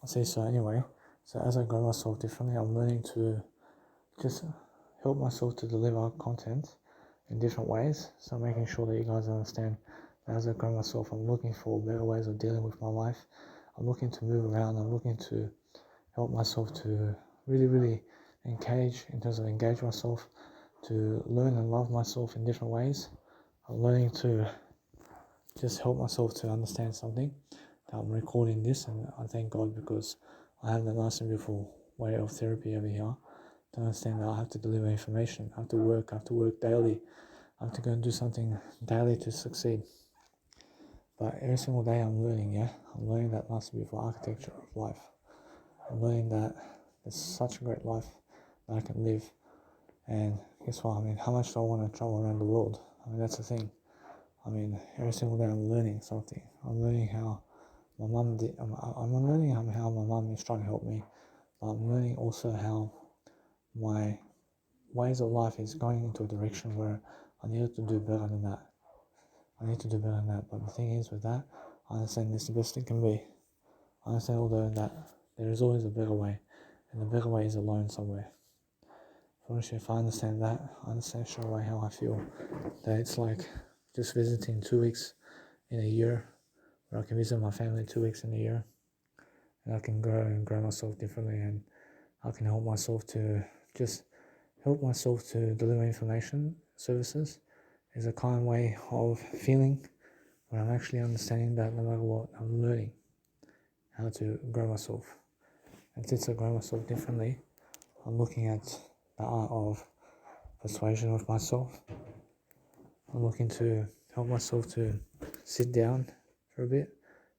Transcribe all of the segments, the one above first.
I say so anyway. So as I grow myself differently, I'm learning to just help myself to deliver content in different ways. So making sure that you guys understand that as I grow myself, I'm looking for better ways of dealing with my life. I'm looking to move around. I'm looking to help myself to really engage in terms of engage myself, to learn and love myself in different ways. I'm learning to just help myself to understand something. That I'm recording this, and I thank God because I have that nice and beautiful way of therapy over here to understand that I have to deliver information. I have to work daily. I have to go and do something daily to succeed. But every single day I'm learning, yeah? I'm learning that nice and beautiful architecture of life. I'm learning that there's such a great life that I can live. And guess what? I mean, how much do I want to travel around the world? I mean, that's the thing. I mean, every single day I'm learning something. I'm learning how my mum did. I'm learning how my mum is trying to help me. But I'm learning also how my ways of life is going into a direction where I need to do better than that. I need to do better than that. But the thing is with that, I understand this the best it can be. I understand although that there is always a better way, and the better way is alone somewhere. Honestly, if I understand that, I understand straight away how I feel. That it's like just visiting 2 weeks in a year, where I can visit my family 2 weeks in a year, and I can grow and grow myself differently, and I can help myself to just help myself to deliver information services is a kind way of feeling where I'm actually understanding that no matter what, I'm learning how to grow myself. And since I grow myself differently, I'm looking at the art of persuasion of myself. I'm looking to help myself to sit down for a bit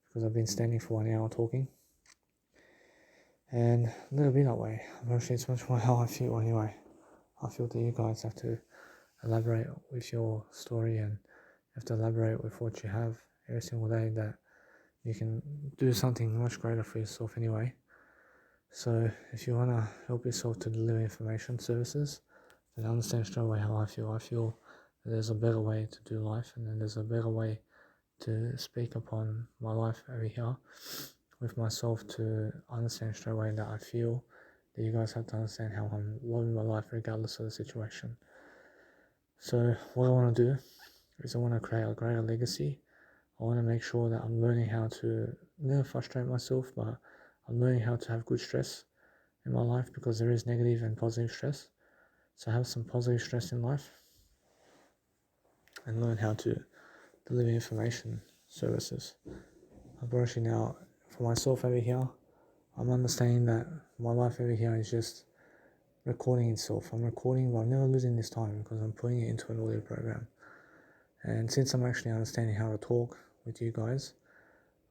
because I've been standing for 1 hour talking. And let it be that way. Unfortunately, it's much more how I feel anyway. I feel that you guys have to elaborate with your story and you have to elaborate with what you have every single day that you can do something much greater for yourself anyway. So if you want to help yourself to deliver information services, then understand straight away how I feel. I feel that there's a better way to do life, and then there's a better way to speak upon my life over here with myself to understand straight away that I feel that you guys have to understand how I'm loving my life regardless of the situation. So what I want to do is I want to create a greater legacy. I want to make sure that I'm learning how to never frustrate myself, but I'm learning how to have good stress in my life because there is negative and positive stress. So have some positive stress in life and learn how to deliver information services. Unfortunately now, for myself over here, I'm understanding that my life over here is just recording itself. I'm recording, but I'm never losing this time because I'm putting it into an audio program. And since I'm actually understanding how to talk with you guys,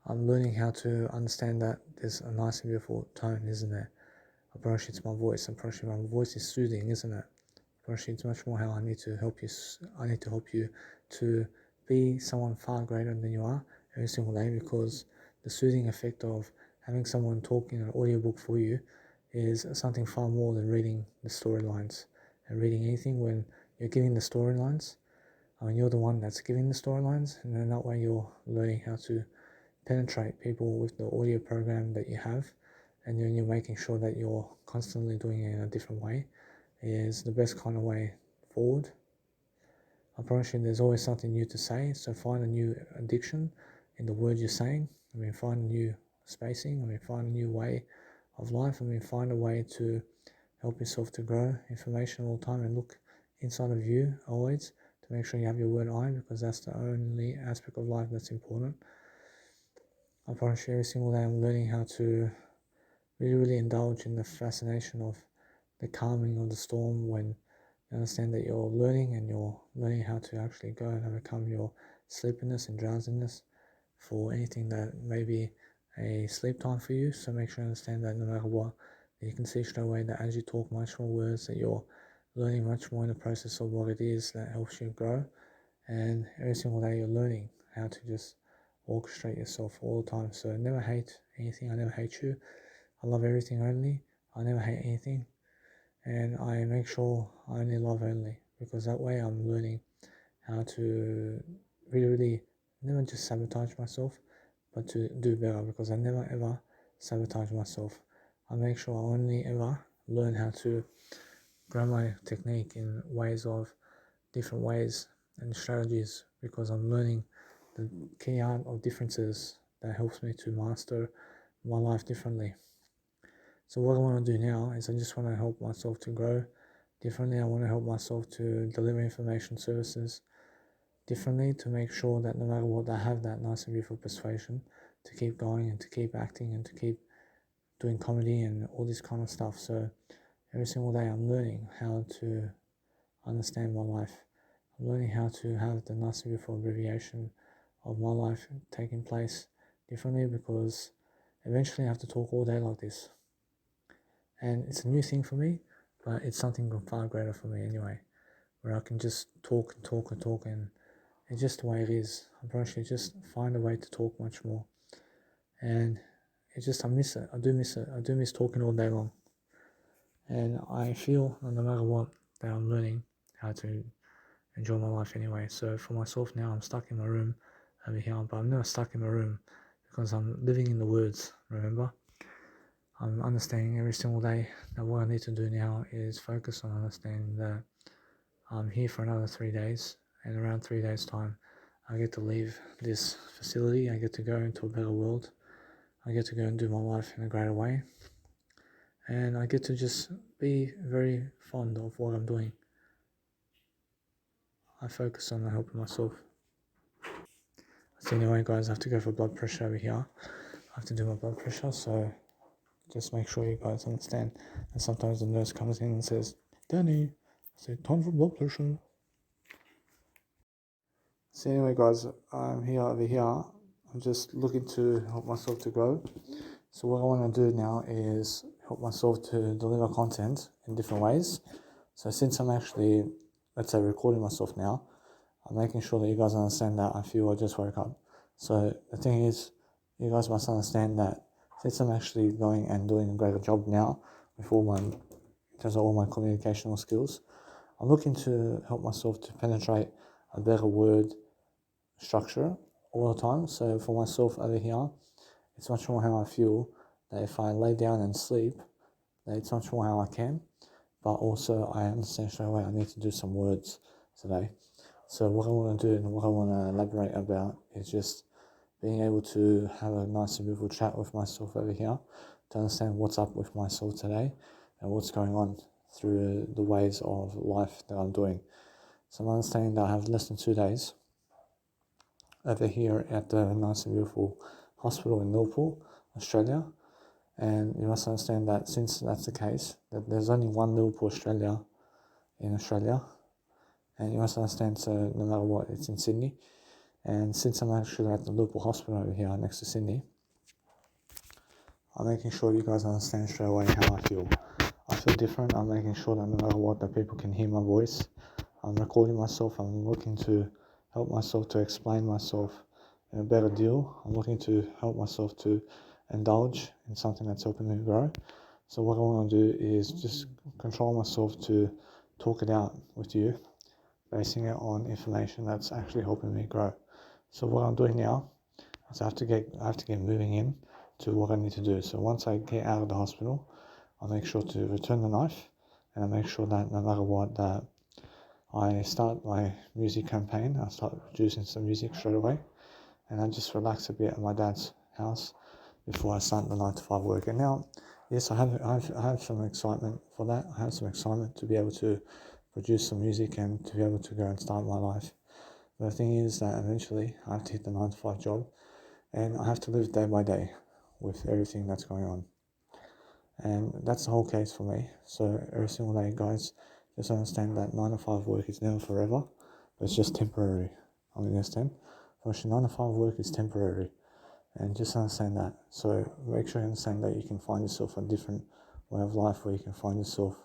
I'm learning how to understand that there's a nice and beautiful tone, isn't there? Apparently it's my voice. Apparently my voice is soothing, isn't it? Apparently it's much more how I need to help you. I need to help you to be someone far greater than you are every single day, because the soothing effect of having someone talk in an audiobook for you is something far more than reading the storylines. And reading anything, when you're giving the storylines, I mean, you're the one that's giving the storylines, and then that way you're learning how to penetrate people with the audio program that you have, and then you're making sure that you're constantly doing it in a different way is the best kind of way forward. I promise you there's always something new to say, so find a new addiction in the words you're saying. I mean, find a new spacing. I mean, find a new way of life. I mean, find a way to help yourself to grow information all the time and look inside of you always to make sure you have your word eye, because that's the only aspect of life that's important. I promise you every single day I'm learning how to really indulge in the fascination of the calming of the storm when you understand that you're learning and you're learning how to actually go and overcome your sleepiness and drowsiness for anything that may be a sleep time for you. So make sure you understand that no matter what, you can see straight away that as you talk much more words, that you're learning much more in the process of what it is that helps you grow. And every single day you're learning how to just orchestrate yourself all the time. So never hate anything. I never hate you. I love everything only. I never hate anything. And I make sure I only love only, because that way I'm learning how to really never just sabotage myself, but to do better, because I never ever sabotage myself. I make sure I only ever learn how to grow my technique in ways of different ways and strategies, because I'm learning the key art of differences that helps me to master my life differently. So what I want to do now is I just want to help myself to grow differently. I want to help myself to deliver information services differently, to make sure that no matter what, I have that nice and beautiful persuasion to keep going and to keep acting and to keep doing comedy and all this kind of stuff. So every single day I'm learning how to understand my life. I'm learning how to have the nice and beautiful abbreviation of my life taking place differently, because eventually I have to talk all day like this. And it's a new thing for me, but it's something far greater for me anyway, where I can just talk and talk and talk, and it's just the way it is. I probably just find a way to talk much more. And it's just, I miss it. I do miss it. I do miss talking all day long. And I feel no matter what that I'm learning how to enjoy my life anyway. So for myself now, I'm stuck in my room over here, but I'm never stuck in my room because I'm living in the words, remember? I'm understanding every single day that what I need to do now is focus on understanding that I'm here for another 3 days, and around 3 days time I get to leave this facility. I get to go into a better world. I get to go and do my life in a greater way, and I get to just be very fond of what I'm doing. I focus on helping myself. So anyway guys, I have to go for blood pressure over here. I have to do my blood pressure, so just make sure you guys understand. And sometimes the nurse comes in and says, Danny, I said, time for blood pressure. So anyway guys, I'm here over here. I'm just looking to help myself to grow. So what I want to do now is help myself to deliver content in different ways. So since I'm actually, let's say, recording myself now, I'm making sure that you guys understand that I feel I just woke up. So the thing is, you guys must understand that since I'm actually going and doing a greater job now with all my, in terms of all my communicational skills, I'm looking to help myself to penetrate a better word structure all the time. So for myself over here, it's much more how I feel that if I lay down and sleep, that it's much more how I can, but also I understand straight away I need to do some words today. So what I want to do and what I want to elaborate about is just being able to have a nice and beautiful chat with myself over here to understand what's up with myself today and what's going on through the ways of life that I'm doing. So I'm understanding that I have less than 2 days over here at the nice and beautiful hospital in Liverpool, Australia. And you must understand that since that's the case, that there's only one Liverpool Australia in Australia. And you must understand, so no matter what, it's in Sydney. And since I'm actually at the Liverpool Hospital over here next to Sydney, I'm making sure you guys understand straight away how I feel. I feel different. I'm making sure that no matter what, that people can hear my voice. I'm recording myself. I'm looking to help myself to explain myself in a better deal. I'm looking to help myself to indulge in something that's helping me grow. So what I want to do is just control myself to talk it out with you, basing it on information that's actually helping me grow. So what I'm doing now is I have to get moving in to what I need to do. So once I get out of the hospital, I'll make sure to return the knife, and I make sure that no matter what, that I start my music campaign. I start producing some music straight away, and I just relax a bit at my dad's house before I start the 9 to 5 work. And now, yes, I have some excitement for that. I have some excitement to be able to produce some music and to be able to go and start my life. But the thing is that eventually I have to hit the 9 to 5 job, and I have to live day by day with everything that's going on. And that's the whole case for me. So every single day, guys, just understand that 9 to 5 work is never forever, but it's just temporary. I understand. Actually, 9 to 5 work is temporary, and just understand that. So make sure you understand that you can find yourself a different way of life, where you can find yourself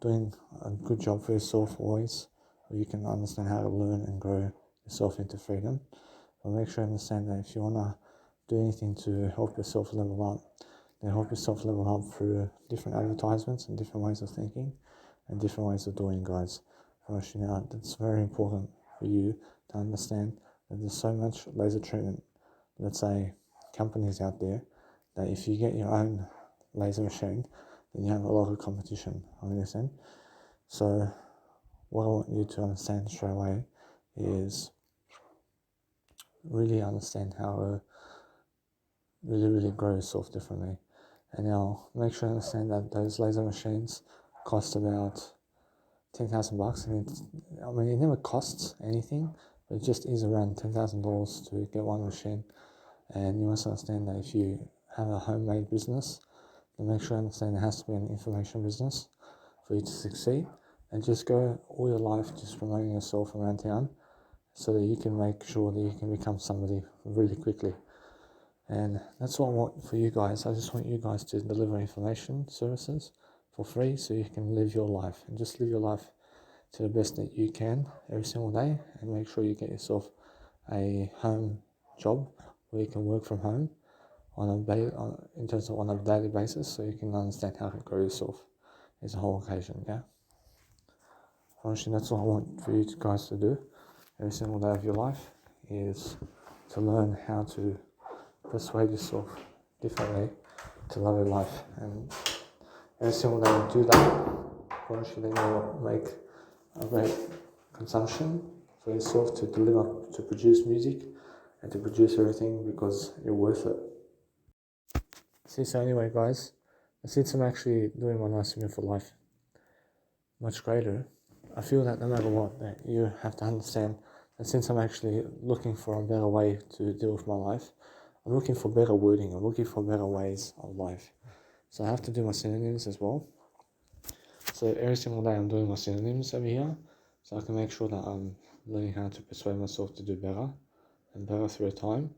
doing a good job for yourself always, where you can understand how to learn and grow yourself into freedom. But make sure you understand that if you want to do anything to help yourself level up, then help yourself level up through different advertisements and different ways of thinking and different ways of doing, guys. Actually, now, it's very important for you to understand that there's so much laser treatment, let's say, companies out there that if you get your own laser machine, then you have a lot of competition, I understand. So what I want you to understand straight away is really understand how to really grow yourself differently. And now make sure you understand that those laser machines cost about $10,000, and it never costs anything, but it just is around $10,000 to get one machine. And you must understand that if you have a homemade business, then make sure you understand it has to be an information business for you to succeed. And just go all your life just promoting yourself around town so that you can make sure that you can become somebody really quickly. And that's what I want for you guys. I just want you guys to deliver information services for free so you can live your life, and just live your life to the best that you can every single day, and make sure you get yourself a home job where you can work from home on a daily basis, so you can understand how to grow yourself as a whole occasion. Yeah, honestly, that's what I want for you guys to do every single day of your life, is to learn how to persuade yourself differently to love your life. And every single day you do that, honestly, then you'll make a great consumption for yourself to deliver, to produce music and to produce everything, because you're worth it. See, so anyway, guys, since I'm actually doing my Nice Meal for Life much greater, I feel that no matter what, that you have to understand that since I'm actually looking for a better way to deal with my life, I'm looking for better wording, I'm looking for better ways of life. So I have to do my synonyms as well. So every single day I'm doing my synonyms over here, so I can make sure that I'm learning how to persuade myself to do better and better through time.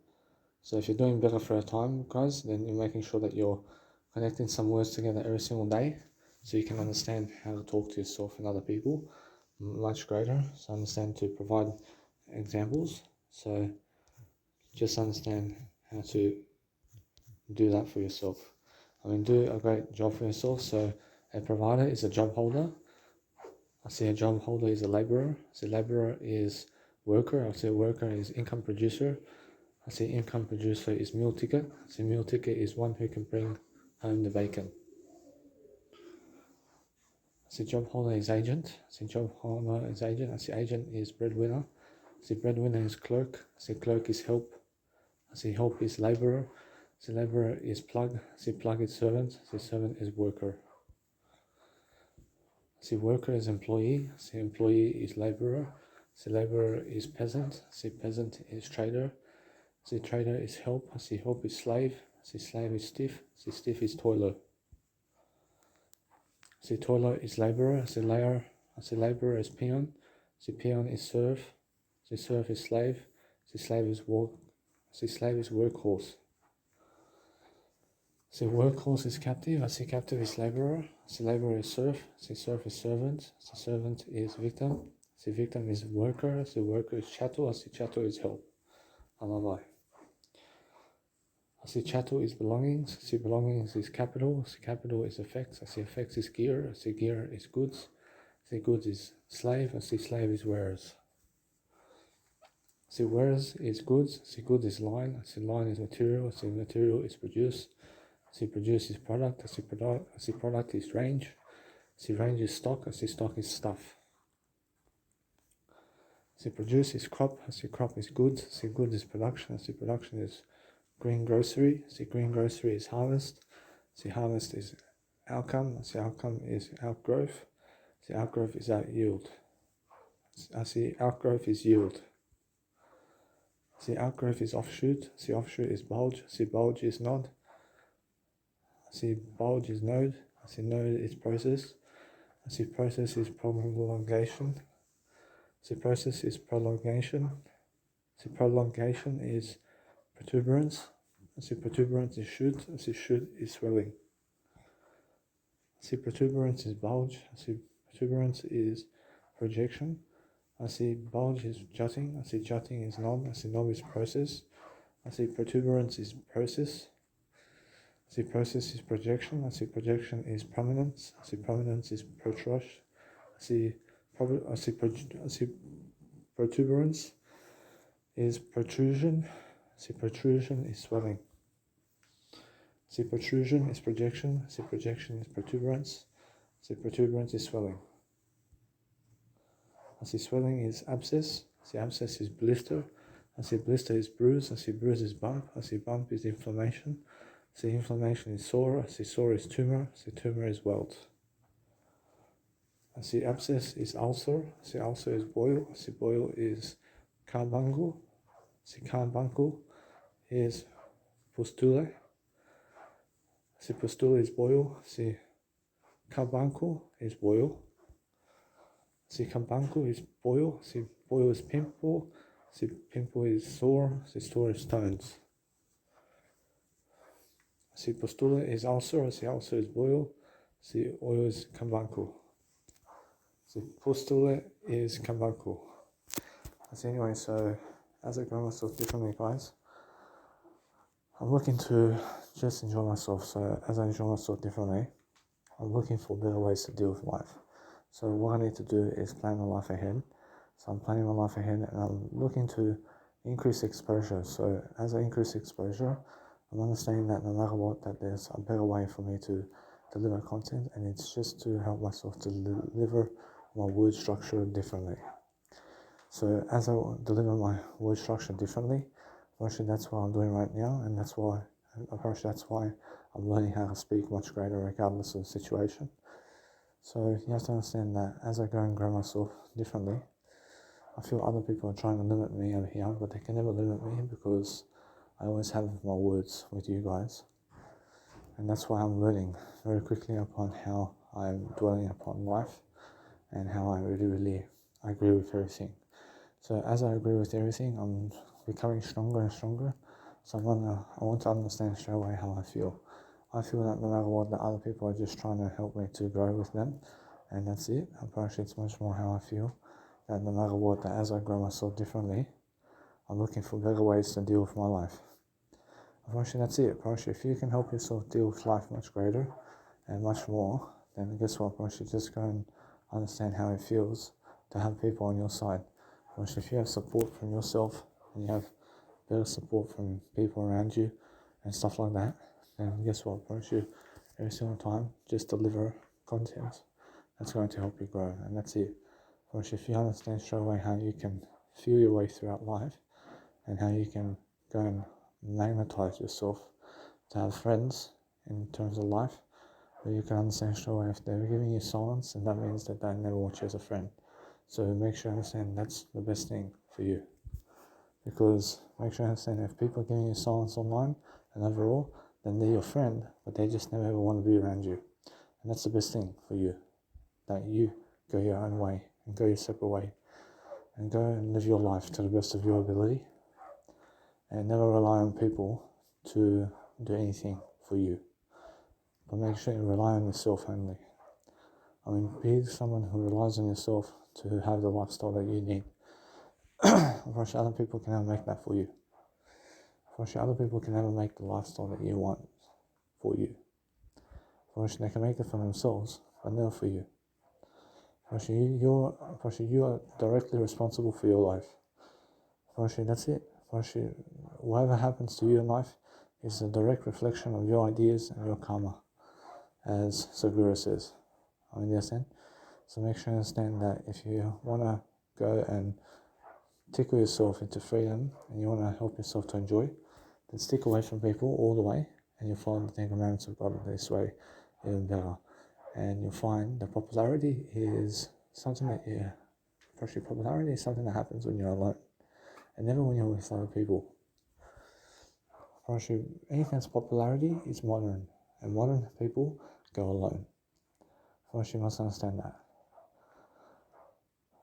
So if you're doing better through time, guys, then you're making sure that you're connecting some words together every single day, so you can understand how to talk to yourself and other people much greater. So understand to provide examples. So just understand how to do that for yourself. Do a great job for yourself. So a provider is a job holder. I see a job holder is a laborer. I see laborer is worker. I see a worker is income producer. I see income producer is meal ticket. I see meal ticket is one who can bring home the bacon. I see job holder is agent. I see job holder is agent. I see agent is breadwinner. I see breadwinner is clerk. I see clerk is help. I see help is laborer. I see laborer is plug. I see plug is servant. I see servant is worker. I see worker is employee. I see employee is laborer. I see laborer is peasant. I see peasant is trader. I see trader is help. I see help is slave. I see slave is stiff. I see stiff is toiler. I see toiler is laborer. I see laborer is peon. I see peon is serf. I see serf is slave. I see slave is work. I see slave is workhorse. I see workhorse is captive. I see captive is laborer. I see laborer is serf. I see serf is servant. I see servant is victim. I see victim is worker. I see worker is chattel. I see chattel is help. Bye. I see chattel is belongings. I see belongings is capital. I see capital is effects. I see effects is gear. I see gear is goods. I see goods is slave. I see slave is wares. I see wares is goods. I see goods is line. I see line is material. I see material is produce. I see produce is product. I see product is range. I see range is stock. I see stock is stuff. I see produce is crop. I see crop is goods. I see goods is production. I see production is green grocery. I see green grocery is harvest. I see harvest is outcome. I see outcome is outgrowth. I see outgrowth is out yield. I see outgrowth is yield. I see outgrowth is offshoot. I see offshoot is bulge. I see bulge is node. I see bulge is node. I see node is process. I see process is prolongation. I see process is prolongation. I see prolongation is protuberance. I see protuberance is shoot. I see shoot is swelling. I see protuberance is bulge. I see protuberance is projection. I see bulge is jutting. I see jutting is knob. I see knob is process. I see protuberance is process. I see process is projection. I see projection is prominence. I see prominence is protrusion. I see protuberance is protrusion. I see protrusion is swelling. See, protrusion is projection. See, projection is protuberance. See, protuberance is swelling. I see swelling is abscess. See, abscess is blister. I see blister is bruise. I see bruise is bump. I see bump is inflammation. I see inflammation is sore. I see sore is tumor. I see tumor is welt. I see abscess is ulcer. I see ulcer is boil. I see boil is carbuncle. I see carbuncle is pustule. I see pustule is boil. I see carbuncle is boil. See, carbuncle is boil. See, boil is pimple. See, pimple is sore. See, sore is stones. See, pustula is ulcer. See, ulcer is boil. See, oil is carbuncle. See, pustula is carbuncle. So anyway, so as I grow myself differently, guys, I'm looking to just enjoy myself. So as I enjoy myself differently, I'm looking for better ways to deal with life. So what I need to do is plan my life ahead. So I'm planning my life ahead and I'm looking to increase exposure. So as I increase exposure, I'm understanding that no matter what, that there's a better way for me to deliver content, and it's just to help myself to deliver my word structure differently. So as I deliver my word structure differently, actually that's what I'm doing right now, and that's why I'm learning how to speak much greater regardless of the situation. So you have to understand that as I go and grow myself differently, I feel other people are trying to limit me over here, but they can never limit me because I always have my words with you guys. And that's why I'm learning very quickly upon how I'm dwelling upon life and how I really agree with everything. So as I agree with everything, I'm becoming stronger and stronger. So I want to understand straight away how I feel. I feel that no matter what, the other people are just trying to help me to grow with them, and that's it. Apparently it's much more how I feel, that no matter what, that as I grow myself differently, I'm looking for better ways to deal with my life. Apparently that's it. Apparently if you can help yourself deal with life much greater and much more, then guess what? Apparently just go and understand how it feels to have people on your side. Apparently if you have support from yourself and you have better support from people around you and stuff like that, then guess what? Apparently every single time just deliver content that's going to help you grow, and that's it. Apparently if you understand straight away how you can feel your way throughout life and how you can go and magnetize yourself to have friends in terms of life, where you can understand straight away if they're giving you silence, and that means that they never want you as a friend. So make sure you understand that's the best thing for you, because make sure you understand if people are giving you silence online and overall, then they're your friend, but they just never ever want to be around you. And that's the best thing for you, that you go your own way and go your separate way and go and live your life to the best of your ability, and never rely on people to do anything for you, but make sure you rely on yourself only. I mean, be someone who relies on yourself to have the lifestyle that you need. Unfortunately, other people can never make that for you. Unfortunately, other people can never make the lifestyle that you want for you. Unfortunately, they can make it for themselves, but never for you. Unfortunately, you are directly responsible for your life. Unfortunately, that's it. Unfortunately, whatever happens to you in life is a direct reflection of your ideas and your karma, as Sagura says. I understand. So make sure you understand that if you want to go and tickle yourself into freedom and you want to help yourself to enjoy, then stick away from people all the way, and you'll follow the 10 commandments of God this way even better. And you'll find that popularity is something that popularity is something that happens when you're alone, and never when you're with other people. Anything that's popularity is modern, and modern people go alone. You must understand that.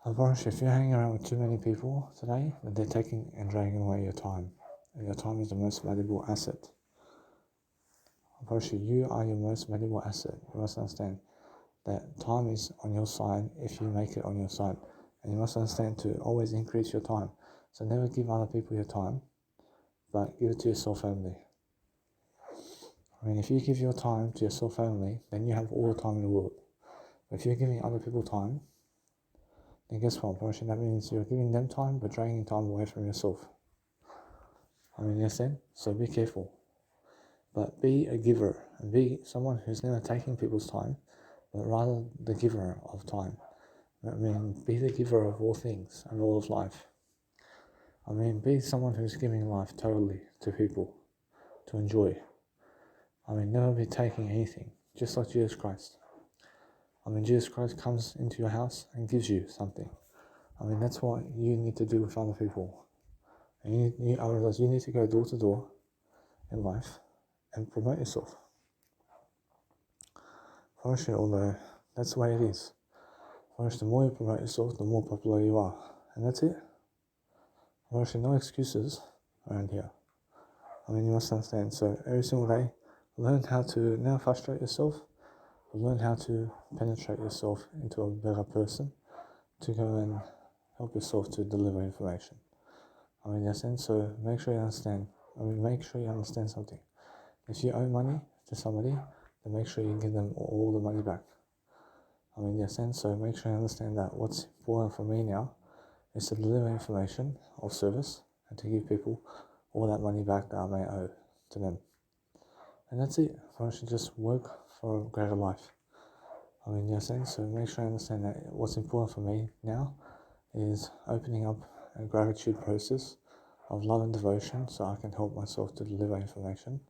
Unfortunately, if you're hanging around with too many people today, then they're taking and dragging away your time. And your time is the most valuable asset. Unfortunately, you are your most valuable asset. You must understand that time is on your side if you make it on your side. And you must understand to always increase your time. So never give other people your time, but give it to yourself only. I mean, if you give your time to yourself only, then you have all the time in the world. But if you're giving other people time, then guess what? That means you're giving them time, but draining time away from yourself. I mean, you understand? So be careful. but be a giver and be someone who's never taking people's time, but rather the giver of time. I mean, be the giver of all things and all of life. I mean, be someone who's giving life totally to people to enjoy. I mean, never be taking anything, just like Jesus Christ. I mean, Jesus Christ comes into your house and gives you something. I mean, that's what you need to do with other people. And I realize you need to go door to door in life and promote yourself. Honestly, although that's the way it is. Honestly, the more you promote yourself, the more popular you are. And that's it. Honestly, no excuses around here. I mean, you must understand. So every single day, learn how to never frustrate yourself, but learn how to penetrate yourself into a better person to go and help yourself to deliver information. I mean, in a sense, so make sure you understand. Make sure you understand something. If you owe money to somebody, then make sure you give them all the money back. I mean, in a sense, so make sure you understand that what's important for me now is to deliver information or service and to give people all that money back that I may owe to them. And that's it. I should just work for a greater life. I mean, in a sense, so make sure you understand that what's important for me now is opening up a gratitude process of love and devotion so I can help myself to deliver information.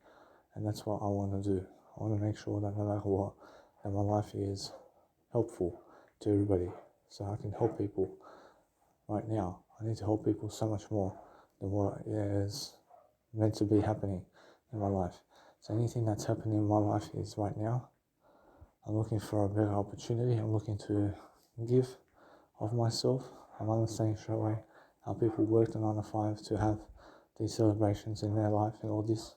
And that's what I want to do. I want to make sure that no matter what, that my life is helpful to everybody so I can help people. Right now, I need to help people so much more than what is meant to be happening in my life. So anything that's happening in my life is right now. I'm looking for a better opportunity. I'm looking to give of myself. I'm understanding straight away how people work the 9 to 5 to have these celebrations in their life and all this.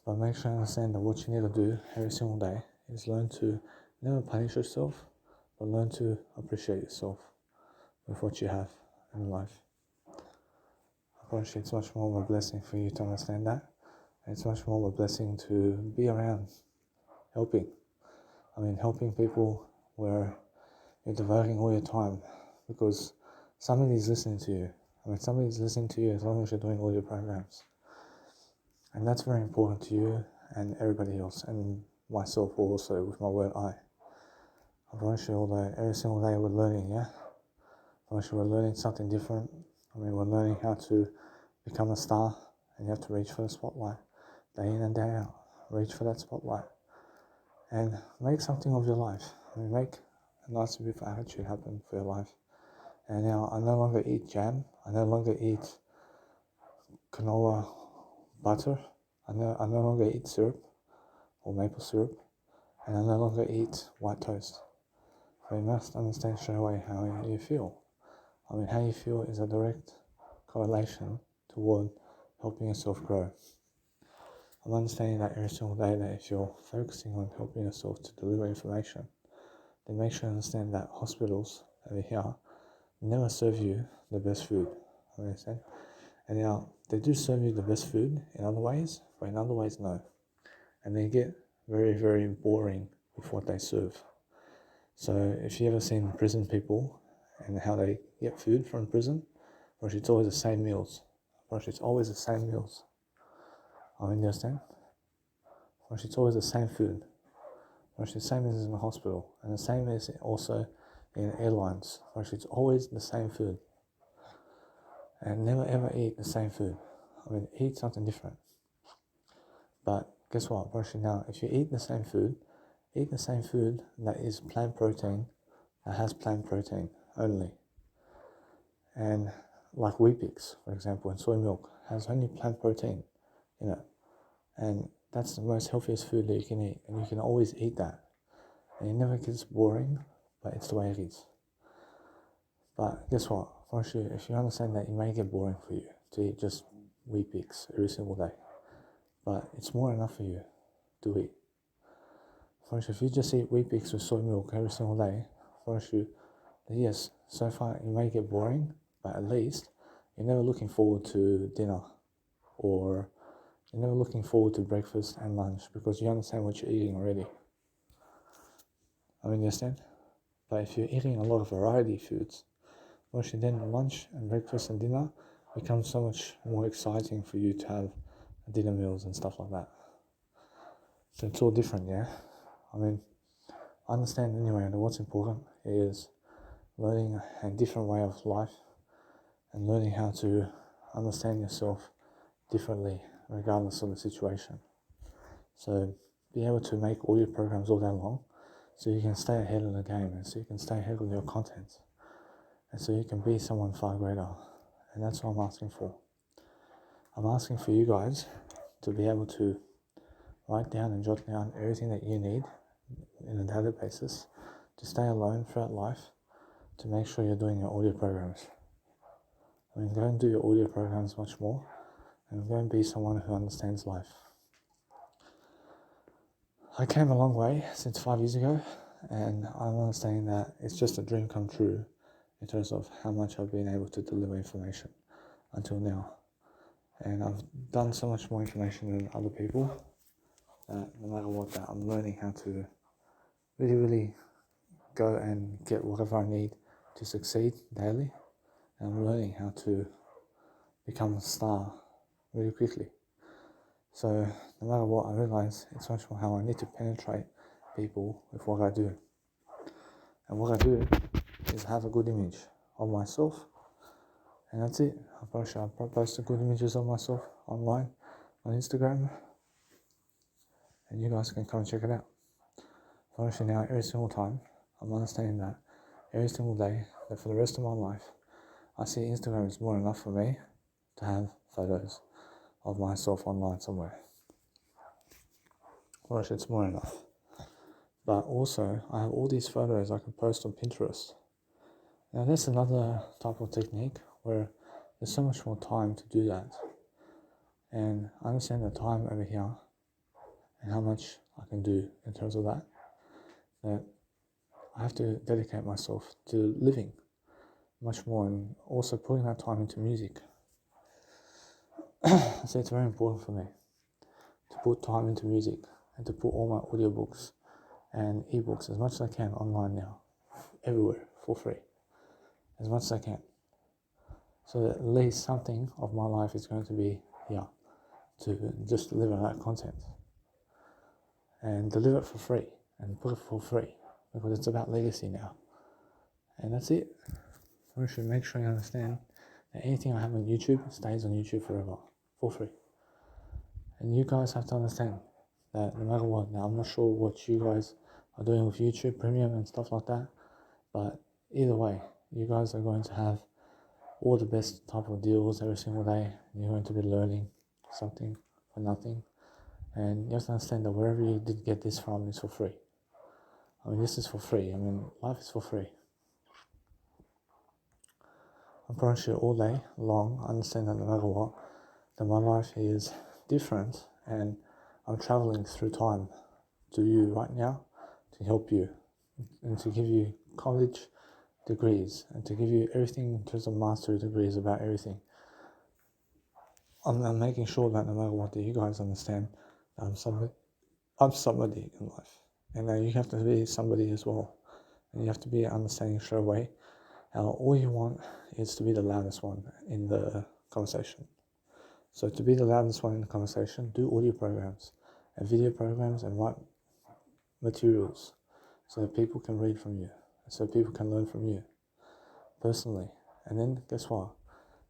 But make sure you understand that what you need to do every single day is learn to never punish yourself, but learn to appreciate yourself with what you have in life. Unfortunately, it's much more of a blessing for you to understand that. And it's much more of a blessing to be around helping. I mean, helping people where you're devoting all your time because somebody's listening to you. I mean, somebody's listening to you as long as you're doing all your programs. And that's very important to you and everybody else, and myself also with my word I. Unfortunately, although every single day we're learning, yeah? Unfortunately, we're learning something different. I mean, we're learning how to become a star, and you have to reach for the spotlight day in and day out. Reach for that spotlight and make something of your life. I mean, make a nice, beautiful attitude happen for your life. And now I no longer eat jam. I no longer eat canola butter. I no longer eat syrup or maple syrup. And I no longer eat white toast. But you must understand straight away how you feel. I mean, how you feel is a direct correlation toward helping yourself grow. I'm understanding that every single day that if you're focusing on helping yourself to deliver information, then make sure you understand that hospitals over here never serve you the best food. Understand? And now they do serve you the best food in other ways, but in other ways no. And they get very, very boring with what they serve. So if you ever seen prison people and how they get food from prison, it's always the same meals. It's always the same meals. I understand? It's always the same food. It's the same as in the hospital, and the same as also in airlines. It's always the same food. And never ever eat the same food. I mean, eat something different. But guess what? Now, if you eat the same food that is plant protein, that has plant protein only. And like Weet-Bix, for example, and soy milk has only plant protein in it. And that's the most healthiest food that you can eat. And you can always eat that. And it never gets boring, but it's the way it is. But guess what? If you understand that it may get boring for you to eat just Weet-Bix every single day, but it's more enough for you to eat. If you just eat Weet-Bix with soy milk every single day, yes, so far it may get boring, but at least you're never looking forward to dinner or you're never looking forward to breakfast and lunch because you understand what you're eating already. I mean, you understand? But if you're eating a lot of variety foods, then lunch and breakfast and dinner becomes so much more exciting for you to have dinner meals and stuff like that. So it's all different, yeah? I mean, I understand anyway that what's important is learning a different way of life and learning how to understand yourself differently regardless of the situation. So be able to make audio programs all day long so you can stay ahead of the game and so you can stay ahead with your content and so you can be someone far greater. And that's what I'm asking for. I'm asking for you guys to be able to write down and jot down everything that you need in a daily basis to stay alone throughout life, to make sure you're doing your audio programs. I mean, go and do your audio programs much more and go and be someone who understands life. I came a long way since 5 years ago, and I'm understanding that it's just a dream come true in terms of how much I've been able to deliver information until now. And I've done so much more information than other people that no matter what, that I'm learning how to really go and get whatever I need to succeed daily. And I'm learning how to become a star really quickly. So no matter what, I realize it's much more how I need to penetrate people with what I do. And what I do is have a good image of myself, and that's it. I'll post good images of myself online on Instagram, and you guys can come and check it out. Honestly, now every single time, I'm understanding that every single day, that for the rest of my life, I see Instagram is more enough for me to have photos of myself online somewhere. Honestly, it's more enough. But also, I have all these photos I can post on Pinterest. Now, that's another type of technique where there's so much more time to do that. And I understand the time over here and how much I can do in terms of that. That I have to dedicate myself to living much more and also putting that time into music. So it's very important for me to put time into music and to put all my audiobooks and ebooks as much as I can online now, everywhere, for free, as much as I can. So that at least something of my life is going to be here to just deliver that content and deliver it for free and put it for free because it's about legacy now. And that's it. We should make sure you understand that anything I have on YouTube stays on YouTube forever, for free. And you guys have to understand that no matter what, now I'm not sure what you guys are doing with YouTube Premium and stuff like that, but either way, you guys are going to have all the best type of deals every single day. You're going to be learning something for nothing. And you have to understand that wherever you did get this from is for free. I mean, this is for free. I mean, life is for free. I promise you all day long, I understand that no matter what, that my life is different and I'm traveling through time to you right now to help you and to give you college degrees and to give you everything in terms of mastery degrees about everything. I'm making sure that no matter what, that you guys understand that I'm somebody in life, and that you have to be somebody as well, and you have to be understanding straight away. All you want is to be the loudest one in the conversation. So to be the loudest one in the conversation, do audio programs and video programs and write materials so that people can read from you, so people can learn from you personally. And then guess what?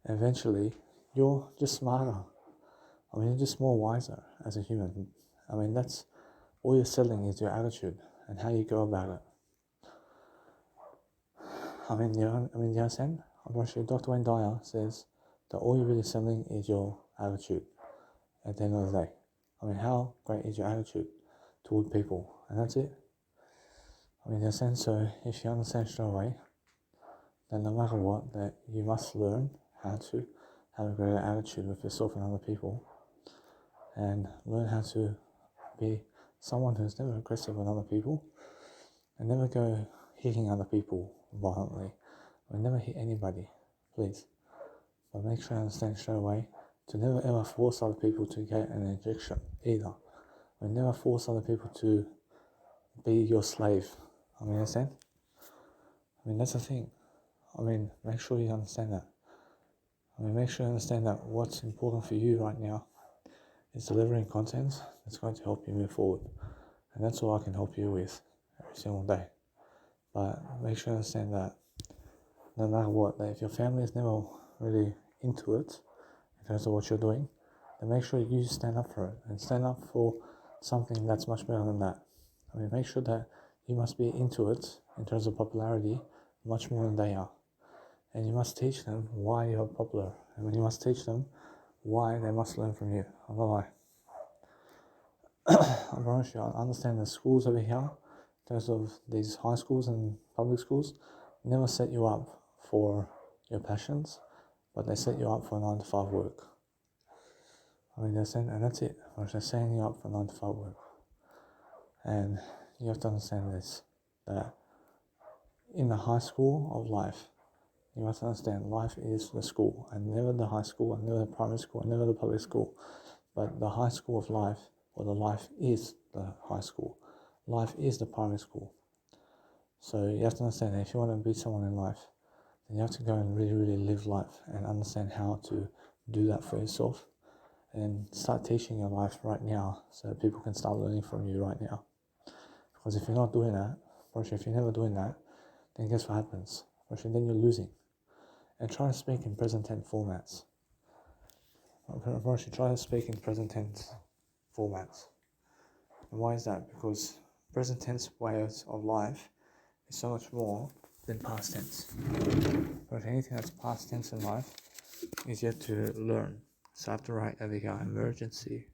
Eventually, you're just smarter. I mean, you're just more wiser as a human. I mean, that's all you're selling is your attitude and how you go about it. I mean, you understand? I'm pretty sure Dr. Wayne Dyer says that all you're really selling is your attitude at the end of the day. I mean, how great is your attitude toward people? And that's it. I mean, in a sense, so if you understand straight away, then no matter what, that you must learn how to have a greater attitude with yourself and other people, and learn how to be someone who's never aggressive with other people, and never go hitting other people violently, or never hit anybody, please. But make sure you understand straight away to never ever force other people to get an injection either. Or never force other people to be your slave. I mean, understand? I mean, that's the thing. I mean, make sure you understand that. I mean, make sure you understand that what's important for you right now is delivering content that's going to help you move forward. And that's all I can help you with every single day. But make sure you understand that no matter what, that if your family is never really into it, in terms of what you're doing, then make sure you stand up for it and stand up for something that's much better than that. I mean, make sure that you must be into it in terms of popularity much more than they are. And you must teach them why you're popular. And when you must teach them why, they must learn from you. I don't know why. I promise you, I understand the schools over here, in terms of these high schools and public schools, never set you up for your passions, but they set you up for 9 to 5 work. I mean, and that's it. They're setting you up for 9 to 5 work. And you have to understand this, that in the high school of life, you must understand life is the school, and never the high school, and never the primary school, and never the public school, but the high school of life, or the life is the high school. Life is the primary school. So you have to understand that if you want to be someone in life, then you have to go and really, really live life and understand how to do that for yourself, and start teaching your life right now so that people can start learning from you right now. Because if you're not doing that, or if you're never doing that, then guess what happens? Or then you're losing. And try to speak in present tense formats. Try to speak in present tense formats. And why is that? Because present tense ways of life is so much more than past tense. But anything that's past tense in life is yet to learn. So I have to write over here, emergency.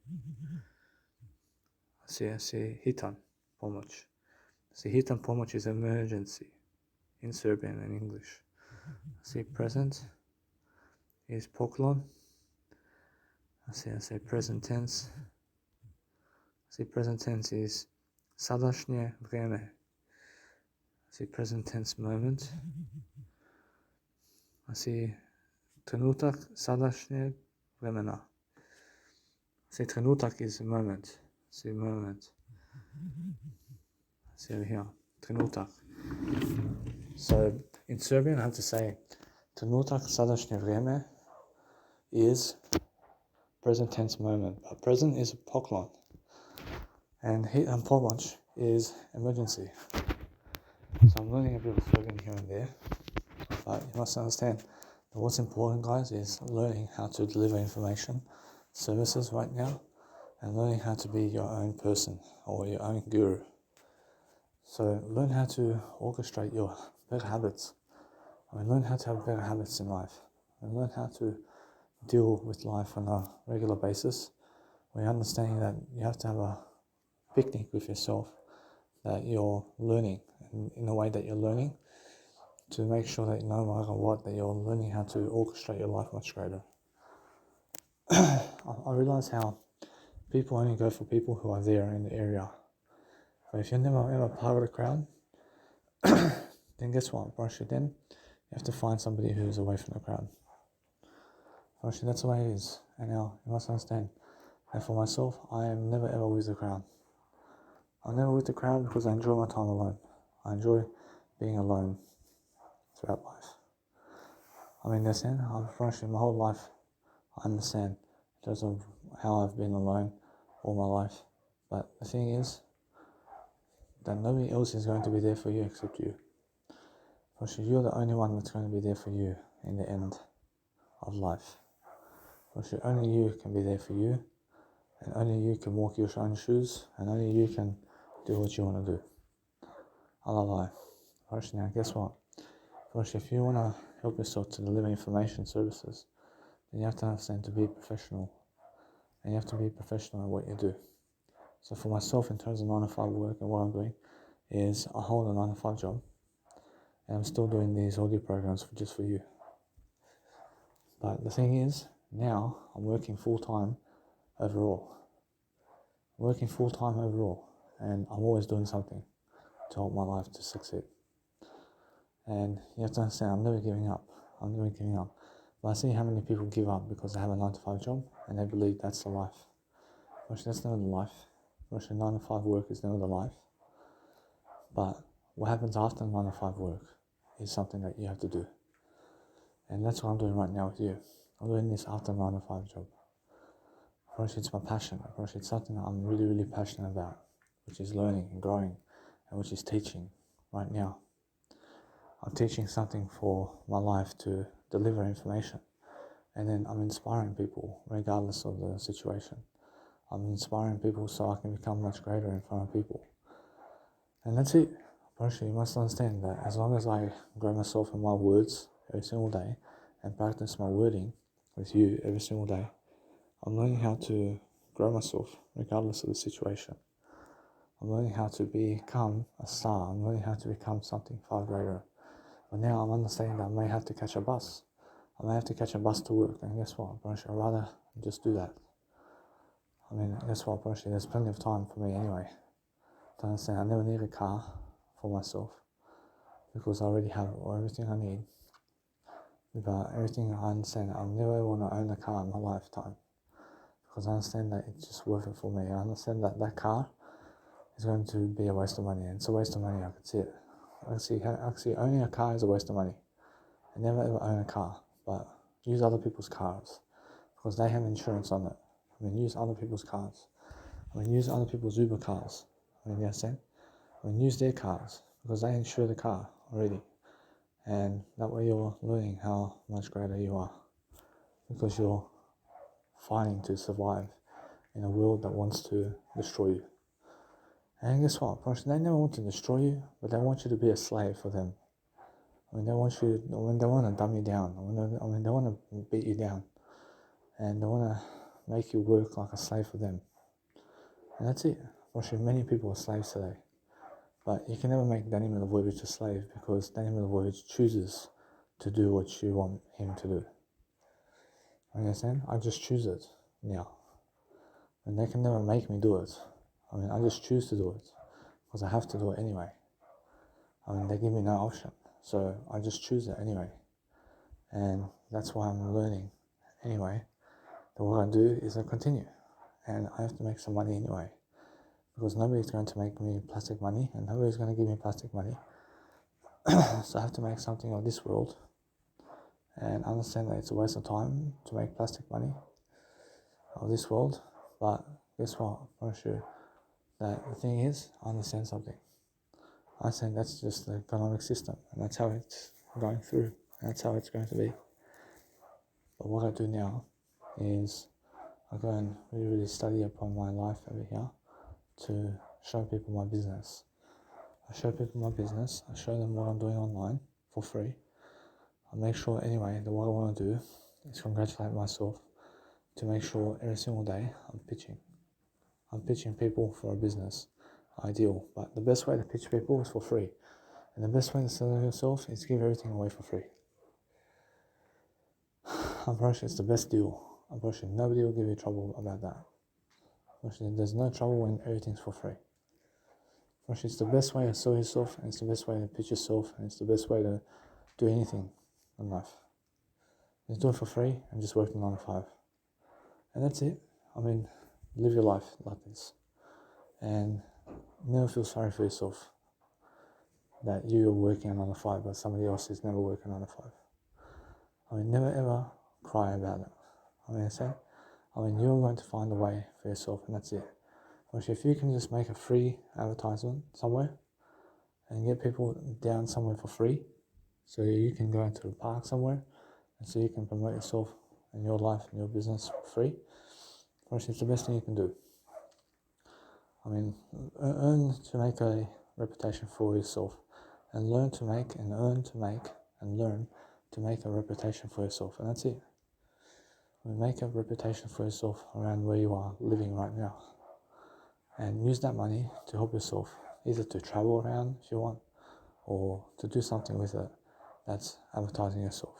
I see, hitan pomoć. See, hitan pomoć is emergency in Serbian and English. See, present is poklon. I say present tense. See, present tense is sadašnje vrijeme. See, present tense moment. I see trenutak sadašnjeg vremena. See, trenutak is a moment. See, moment. See over here, trenutak. So in Serbian, I have to say trenutak sadašnje vrijeme is present tense moment. But present is poklon. And pomoć is emergency. So I'm learning a bit of Serbian here and there. But you must understand that what's important, guys, is learning how to deliver information, services right now, and learning how to be your own person or your own guru. So learn how to orchestrate your better habits. I mean, learn how to have better habits in life, and learn how to deal with life on a regular basis, where you're understanding that you have to have a picnic with yourself, that you're learning, and in a way that you're learning, to make sure that no matter what, that you're learning how to orchestrate your life much greater. I realize how people only go for people who are there in the area. But if you're never ever part of the crowd, then guess what? Then you have to find somebody who's away from the crowd. That's the way it is. And now you must understand. And for myself, I am never ever with the crowd. I'm never with the crowd because I enjoy my time alone. I enjoy being alone throughout life. I mean, understand? I've my whole life, I understand in terms of how I've been alone all my life. But the thing is that nobody else is going to be there for you except you. You're the only one that's going to be there for you in the end of life. Only you can be there for you, and only you can walk your own shoes, and only you can do what you want to do. I love life. Now, guess what? If you want to help yourself to deliver information services, then you have to understand to be professional, and you have to be professional in what you do. So for myself, in terms of 9 to 5 work, and what I'm doing is I hold a 9 to 5 job, and I'm still doing these audio programs just for you. But the thing is, now I'm working full-time overall. And I'm always doing something to help my life to succeed. And you have to understand, I'm never giving up. But I see how many people give up because they have a 9 to 5 job and they believe that's the life. That's never the life. 9 to 5 work is never the life. But what happens after 9 to 5 work is something that you have to do. And that's what I'm doing right now with you. I'm doing this after 9 to 5 job. It's my passion. It's something that I'm really, really passionate about. which is learning and growing, and which is teaching right now. I'm teaching something for my life to deliver information, and then I'm inspiring people regardless of the situation. I'm inspiring people so I can become much greater in front of people. And that's it. Personally, you must understand that as long as I grow myself in my words every single day and practice my wording with you every single day, I'm learning how to grow myself regardless of the situation. I'm learning how to become a star. I'm learning how to become something far greater. But now I'm understanding that I may have to catch a bus. I may have to catch a bus to work, and guess what? I'd rather just do that. I mean, guess what? There's plenty of time for me anyway to understand I never need a car for myself because I already have everything I need. But everything I understand, I'll never want to own a car in my lifetime because I understand that it's just worth it for me. I understand that that car is going to be a waste of money, and it's a waste of money. I can see it. Actually, owning a car is a waste of money. I never ever own a car, but use other people's cars because they have insurance on it. I mean, use other people's cars. I mean, use other people's Uber cars. I mean, you understand? I mean, use their cars because they insure the car already. And that way you're learning how much greater you are because you're fighting to survive in a world that wants to destroy you. And guess what? They never want to destroy you, but they want you to be a slave for them. I mean, they want to dumb you down. They want to beat you down. And they want to make you work like a slave for them. And that's it. Unfortunately, many people are slaves today. But you can never make Danny Milivojevic a slave because Danny Milivojevic chooses to do what you want him to do. You understand? I just choose it now. And they can never make me do it. I mean, I just choose to do it because I have to do it anyway. I mean, they give me no option. So I just choose it anyway. And that's why I'm learning anyway. That what I do is I continue. And I have to make some money anyway. Because nobody's going to make me plastic money and nobody's going to give me plastic money. So I have to make something of this world and understand that it's a waste of time to make plastic money of this world. But guess what? I'm sure that the thing is, I understand something. I understand that's just the economic system and that's how it's going through and that's how it's going to be. But what I do now is I go and really study upon my life over here to show people my business. I show people my business, I show them what I'm doing online for free. I make sure anyway that what I want to do is congratulate myself to make sure every single day I'm pitching people for a business ideal, but the best way to pitch people is for free. And the best way to sell yourself is give everything away for free. I'm pretty sure it's the best deal. I'm pretty sure nobody will give you trouble about that. There's no trouble when everything's for free. It's the best way to sell yourself, and it's the best way to pitch yourself, and it's the best way to do anything in life. Just do it for free and just work 9 to 5. And that's it. I mean, live your life like this. And never feel sorry for yourself that you are working a 9 to 5, but somebody else is never working 9 to 5. I mean, never ever cry about it. You're going to find a way for yourself, and that's it. If you can just make a free advertisement somewhere and get people down somewhere for free, so you can go into a park somewhere, and so you can promote yourself and your life and your business for free, it's the best thing you can do. I mean, earn to make a reputation for yourself, and learn to make and earn to make and learn to make a reputation for yourself, and that's it. Make a reputation for yourself around where you are living right now. And use that money to help yourself, either to travel around if you want, or to do something with it that's advertising yourself.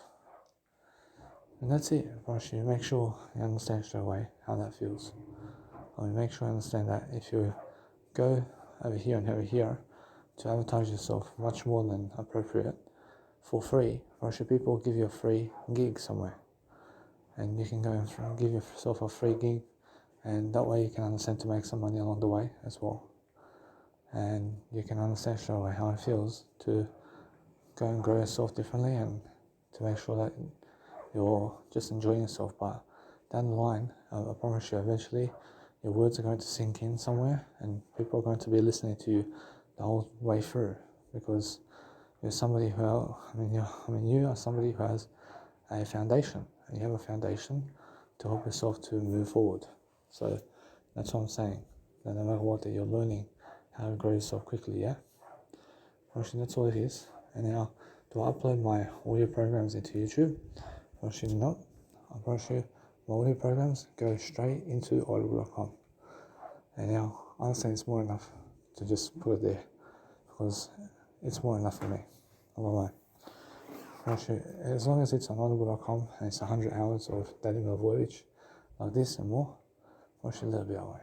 And that's it. Make sure you understand straight away how that feels. Make sure you understand that if you go over here and over here to advertise yourself much more than appropriate for free, people give you a free gig somewhere. And you can go and give yourself a free gig, and that way you can understand to make some money along the way as well. And you can understand straight away how it feels to go and grow yourself differently and to make sure that you're just enjoying yourself. But down the line, I promise you, eventually your words are going to sink in somewhere, and people are going to be listening to you the whole way through, because you're somebody who, you are somebody who has a foundation, and you have a foundation to help yourself to move forward. So that's what I'm saying, that no matter what, that you're learning how to grow yourself quickly, yeah? Actually, that's all it is. And now, do I upload my audio programs into YouTube? Actually, not. I promise you, my audio programs go straight into audible.com. And now, honestly, it's more enough to just put it there, because it's more enough for me. I won't lie. Actually, as long as it's on audible.com and it's 100 hours of daily voyage like this and more, actually, let it be away.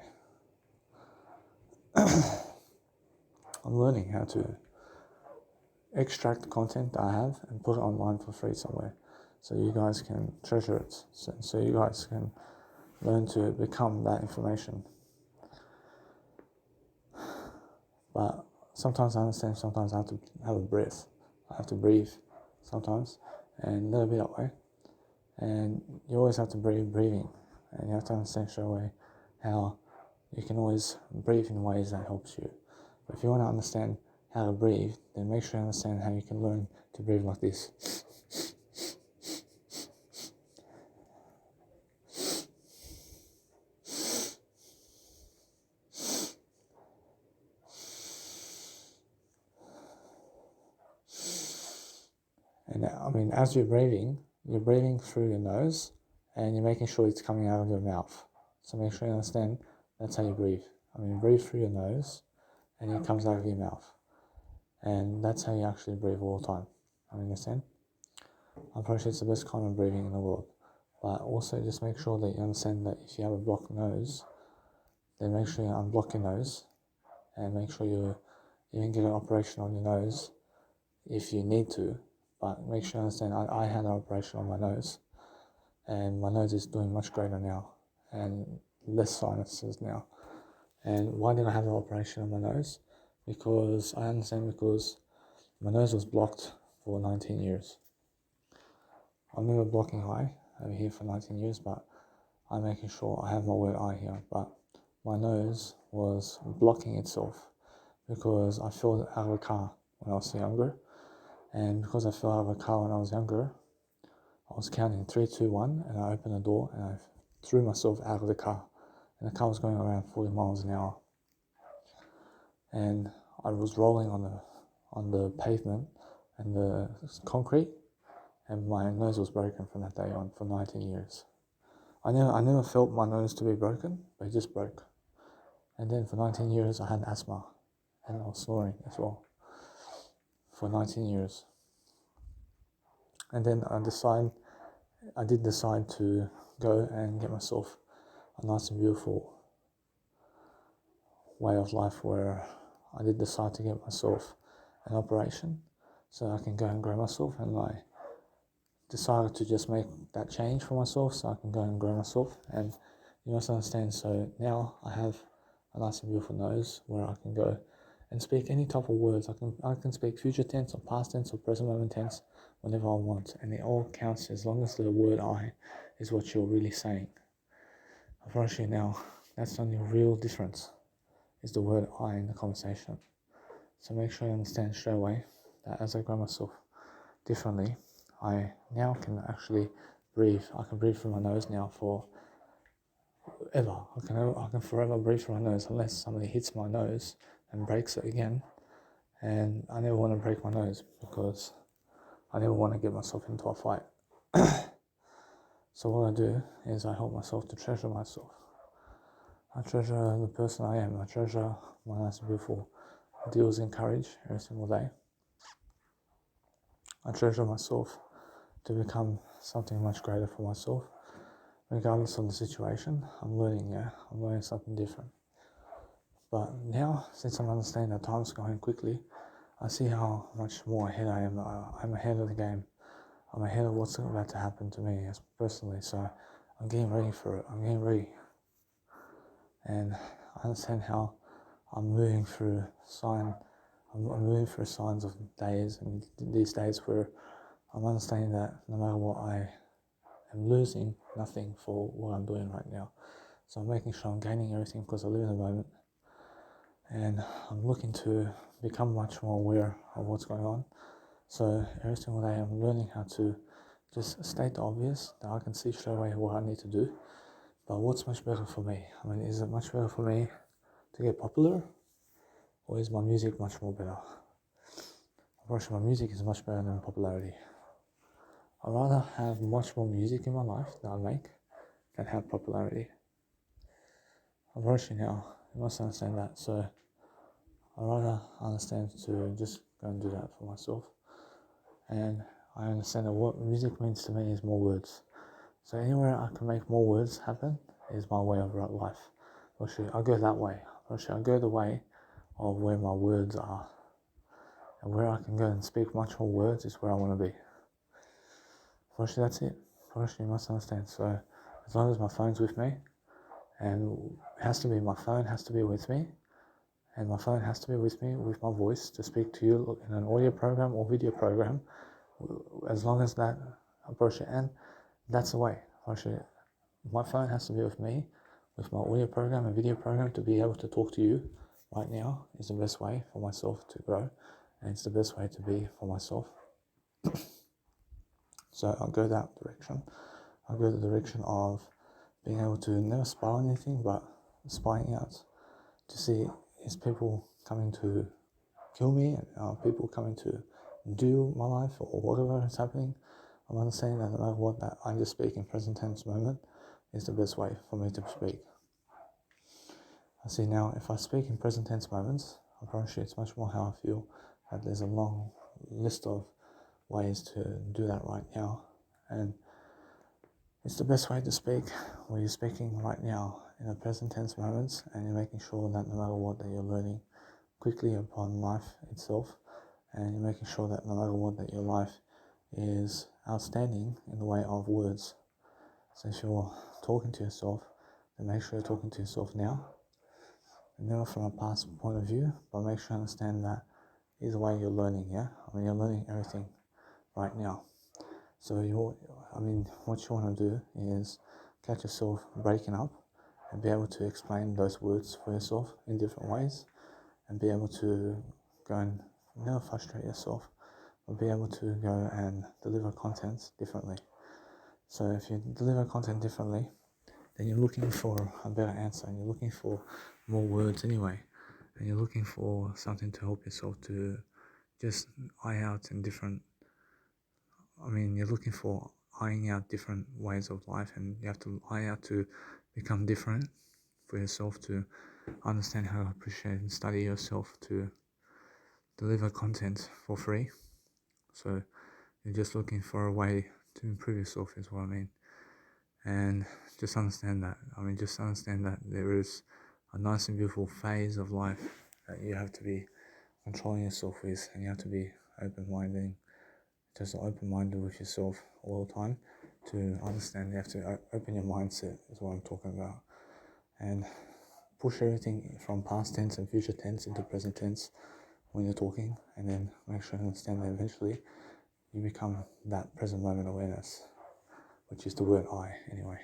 I'm learning how to extract content I have and put it online for free somewhere, so you guys can treasure it, so you guys can learn to become that information. But sometimes I understand, sometimes I have to have a breath, I have to breathe sometimes, and let it be that way. And you always have to breathing, and you have to understand straight away how you can always breathe in ways that helps you. But if you want to understand how to breathe, then make sure you understand how you can learn to breathe like this. And as you're breathing through your nose, and you're making sure it's coming out of your mouth. So make sure you understand that's how you breathe. Breathe through your nose, and it comes out of your mouth. And that's how you actually breathe all the time. Understand? I'm pretty sure it's the best kind of breathing in the world. But also just make sure that you understand that if you have a blocked nose, then make sure you unblock your nose, and make sure you can get an operation on your nose if you need to. But make sure you understand, I had an operation on my nose, and my nose is doing much greater now, and less sinuses now. And why did I have an operation on my nose? Because I understand, because my nose was blocked for 19 years. I'm never blocking I over here for 19 years, but I'm making sure I have my word I here. But my nose was blocking itself because I fell out of a car when I was younger. And because I fell out of a car when I was younger, I was counting 3, 2, 1, and I opened the door and I threw myself out of the car. And the car was going around 40 miles an hour. And I was rolling on the pavement and the concrete, and my nose was broken from that day on for 19 years. I never felt my nose to be broken, but it just broke. And then for 19 years I had asthma, and I was snoring as well for 19 years. And then I did decide to go and get myself a nice and beautiful way of life, where I did decide to get myself an operation so I can go and grow myself, and I decided to just make that change for myself so I can go and grow myself. And you must understand, so now I have a nice and beautiful nose where I can go and speak any type of words. I can speak future tense or past tense or present moment tense whenever I want, and it all counts as long as the word I is what you're really saying. I promise you now, that's the only real difference, is the word I in the conversation. So make sure you understand straight away that as I grow myself differently, I now can actually breathe. I can breathe through my nose now for ever. I can forever breathe through my nose unless somebody hits my nose and breaks it again. And I never want to break my nose because I never want to get myself into a fight. So what I do is I help myself to treasure myself. I treasure the person I am. I treasure my nice and beautiful deals in courage every single day. I treasure myself to become something much greater for myself. Regardless of the situation, I'm learning something different. But now, since I'm understanding that time's going quickly, I see how much more ahead I am. I'm ahead of the game. I'm ahead of what's about to happen to me as personally. So I'm getting ready for it. I'm getting ready. And I understand how I'm moving through I'm moving through signs of days, and these days where I'm understanding that no matter what, I am losing nothing for what I'm doing right now. So I'm making sure I'm gaining everything because I live in the moment, and I'm looking to become much more aware of what's going on. So every single day I'm learning how to just state the obvious, that I can see straight away what I need to do. But what's much better for me? I mean, is it much better for me to get popular, or is my music much more better? Unfortunately, my music is much better than popularity. I'd rather have much more music in my life that I make than have popularity. Unfortunately now, you must understand that. So I'd rather understand to just go and do that for myself. And I understand that what music means to me is more words. So anywhere I can make more words happen is my way of life. Actually, I go that way. Actually, I go the way of where my words are. And where I can go and speak much more words is where I want to be. Actually, that's it. Actually, you must understand. So as long as my phone's with me, and it has to be, my phone has to be with me, and my phone has to be with me with my voice to speak to you in an audio program or video program, as long as that approach it. And that's the way. Actually, my phone has to be with me with my audio program and video program to be able to talk to you right now is the best way for myself to grow, and it's the best way to be for myself. So I'll go that direction. I'll go the direction of being able to never spy on anything, but spying out to see is people coming to kill me, people coming to do my life or whatever is happening. I'm understanding that no matter what, that I just speak in present tense moment is the best way for me to speak. I see now, if I speak in present tense moments, I promise you it's much more how I feel, that there's a long list of ways to do that right now. And it's the best way to speak where you're speaking right now in the present tense moments, and you're making sure that no matter what, that you're learning quickly upon life itself, and you're making sure that no matter what, that your life is outstanding in the way of words. So if you're talking to yourself, then make sure you're talking to yourself now, and never from a past point of view, but make sure you understand that either way you're learning, yeah? I mean, you're learning everything right now. So what you want to do is catch yourself breaking up and be able to explain those words for yourself in different ways, and be able to go and never frustrate yourself, but be able to go and deliver content differently. So if you deliver content differently, then you're looking for a better answer, and you're looking for more words anyway, and you're looking for something to help yourself to just eye out in different, you're looking for eyeing out different ways of life, and you have to eye out to become different for yourself, to understand how to appreciate and study yourself, to deliver content for free. So you're just looking for a way to improve yourself is what I mean. And just understand that. Just understand that there is a nice and beautiful phase of life that you have to be controlling yourself with, and you have to be open-minded, just open-minded with yourself all the time to understand. You have to open your mindset is what I'm talking about, and push everything from past tense and future tense into present tense when you're talking, and then make sure you understand that eventually you become that present moment awareness, which is the word I anyway.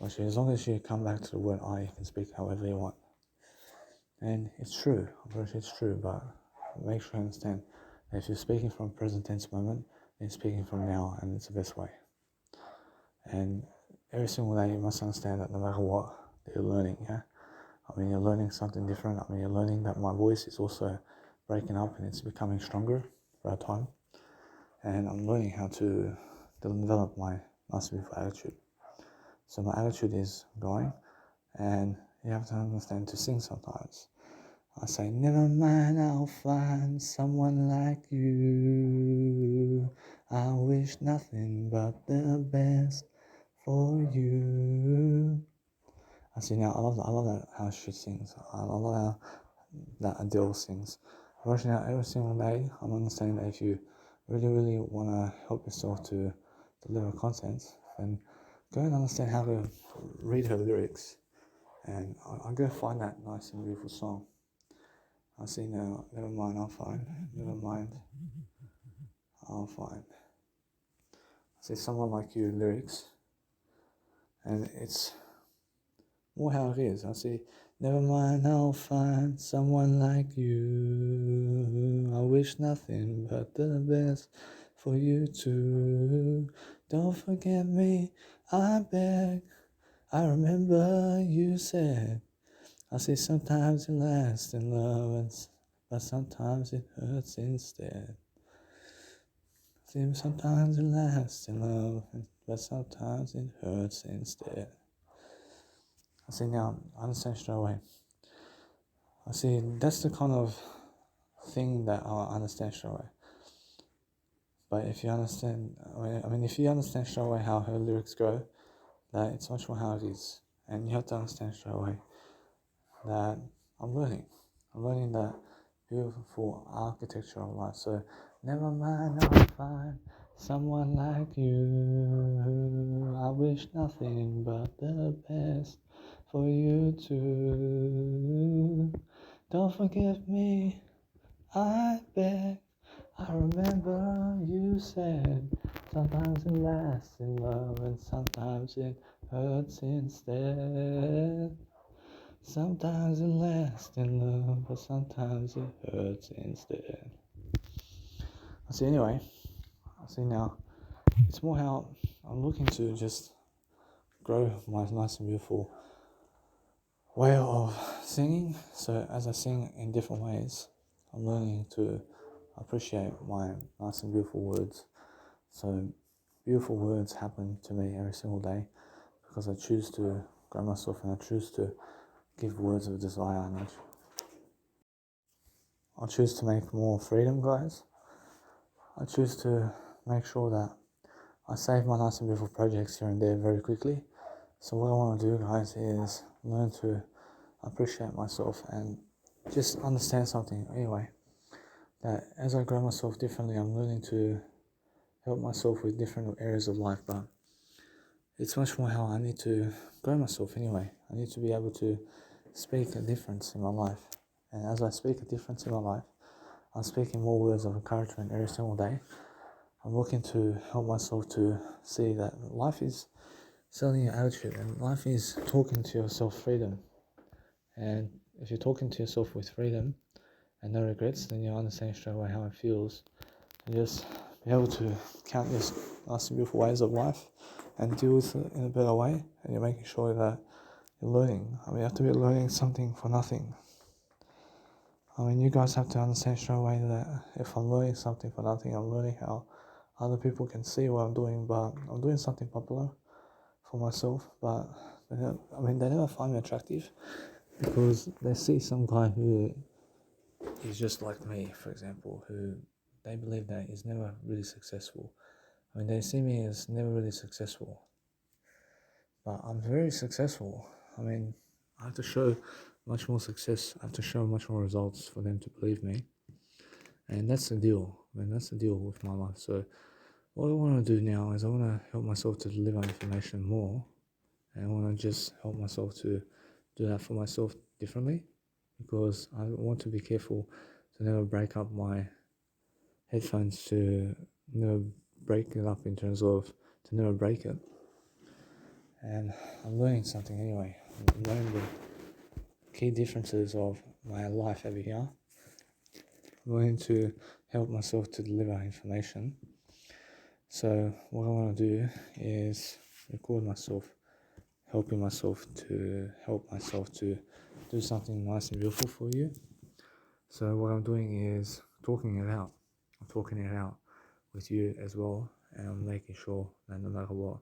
Actually, as long as you come back to the word I, you can speak however you want. And it's true, it's true, but make sure you understand that if you're speaking from present tense moment, then you're speaking from now, and it's the best way. And every single day you must understand that no matter what, that you're learning, yeah? You're learning something different. You're learning that my voice is also breaking up and it's becoming stronger throughout time. And I'm learning how to develop my nice beautiful attitude. So my attitude is going, and you have to understand to sing sometimes. I say, never mind, I'll find someone like you. I wish nothing but the best for you. I see now, I love that how she sings. I love how that Adele sings. Watching out every single day, I'm understanding that if you really want to help yourself to deliver content, then go and understand how to read her lyrics, and I'll go find that nice and beautiful song. I see now, never mind, I'll find. Never mind, I'll find. I see someone like you lyrics, and it's more how it is. I see, never mind, I'll find someone like you. I wish nothing but the best for you too. Don't forget me, I beg. I remember you said, I see sometimes it lasts in love, but sometimes it hurts instead. See, sometimes it lasts in love, but sometimes it hurts instead. I see now, I understand straight away. I see, that's the kind of thing that I understand straight away. But if you understand, if you understand straight away how her lyrics go, that it's much more how it is. And you have to understand straight away that I'm learning that beautiful architecture of life. So, never mind, I'll find someone like you. I wish nothing but the best for you too. Don't forget me, I beg. I remember you said, sometimes it lasts in love and sometimes it hurts instead. Sometimes it lasts in love, but sometimes it hurts instead. Anyway, I see now, it's more how I'm looking to just grow my nice and beautiful way of singing. So as I sing in different ways, I'm learning to appreciate my nice and beautiful words. So beautiful words happen to me every single day because I choose to grow myself and I choose to give words of desire, and I choose to make more freedom, guys. I choose to make sure that I save my nice and beautiful projects here and there very quickly. So what I want to do, guys, is learn to appreciate myself and just understand something anyway, that as I grow myself differently, I'm learning to help myself with different areas of life, but it's much more how I need to grow myself anyway. I need to be able to speak a difference in my life. And as I speak a difference in my life, I'm speaking more words of encouragement every single day. I'm looking to help myself to see that life is selling your attitude and life is talking to yourself freedom. And if you're talking to yourself with freedom and no regrets, then you understand straight away how it feels. And just be able to count these nice and beautiful ways of life and deal with it in a better way. And you're making sure that you're learning. You have to be learning something for nothing. You guys have to understand straight away that if I'm learning something for nothing, I'm learning how other people can see what I'm doing, but I'm doing something popular for myself, but they never find me attractive because they see some guy who is just like me, for example, who they believe that is never really successful. They see me as never really successful, but I'm very successful. I have to show much more success. I have to show much more results for them to believe me. And that's the deal. That's the deal with my life. So what I want to do now is I want to help myself to deliver information more. And I want to just help myself to do that for myself differently because I want to be careful to never break up my headphones, to never break it up in terms of to never break it. And I'm learning something anyway. I'm learning the key differences of my life over here. I'm learning to help myself to deliver information. So what I want to do is record myself, helping myself to help myself to do something nice and beautiful for you. So what I'm doing is talking it out. I'm talking it out with you as well, and I'm making sure that no matter what,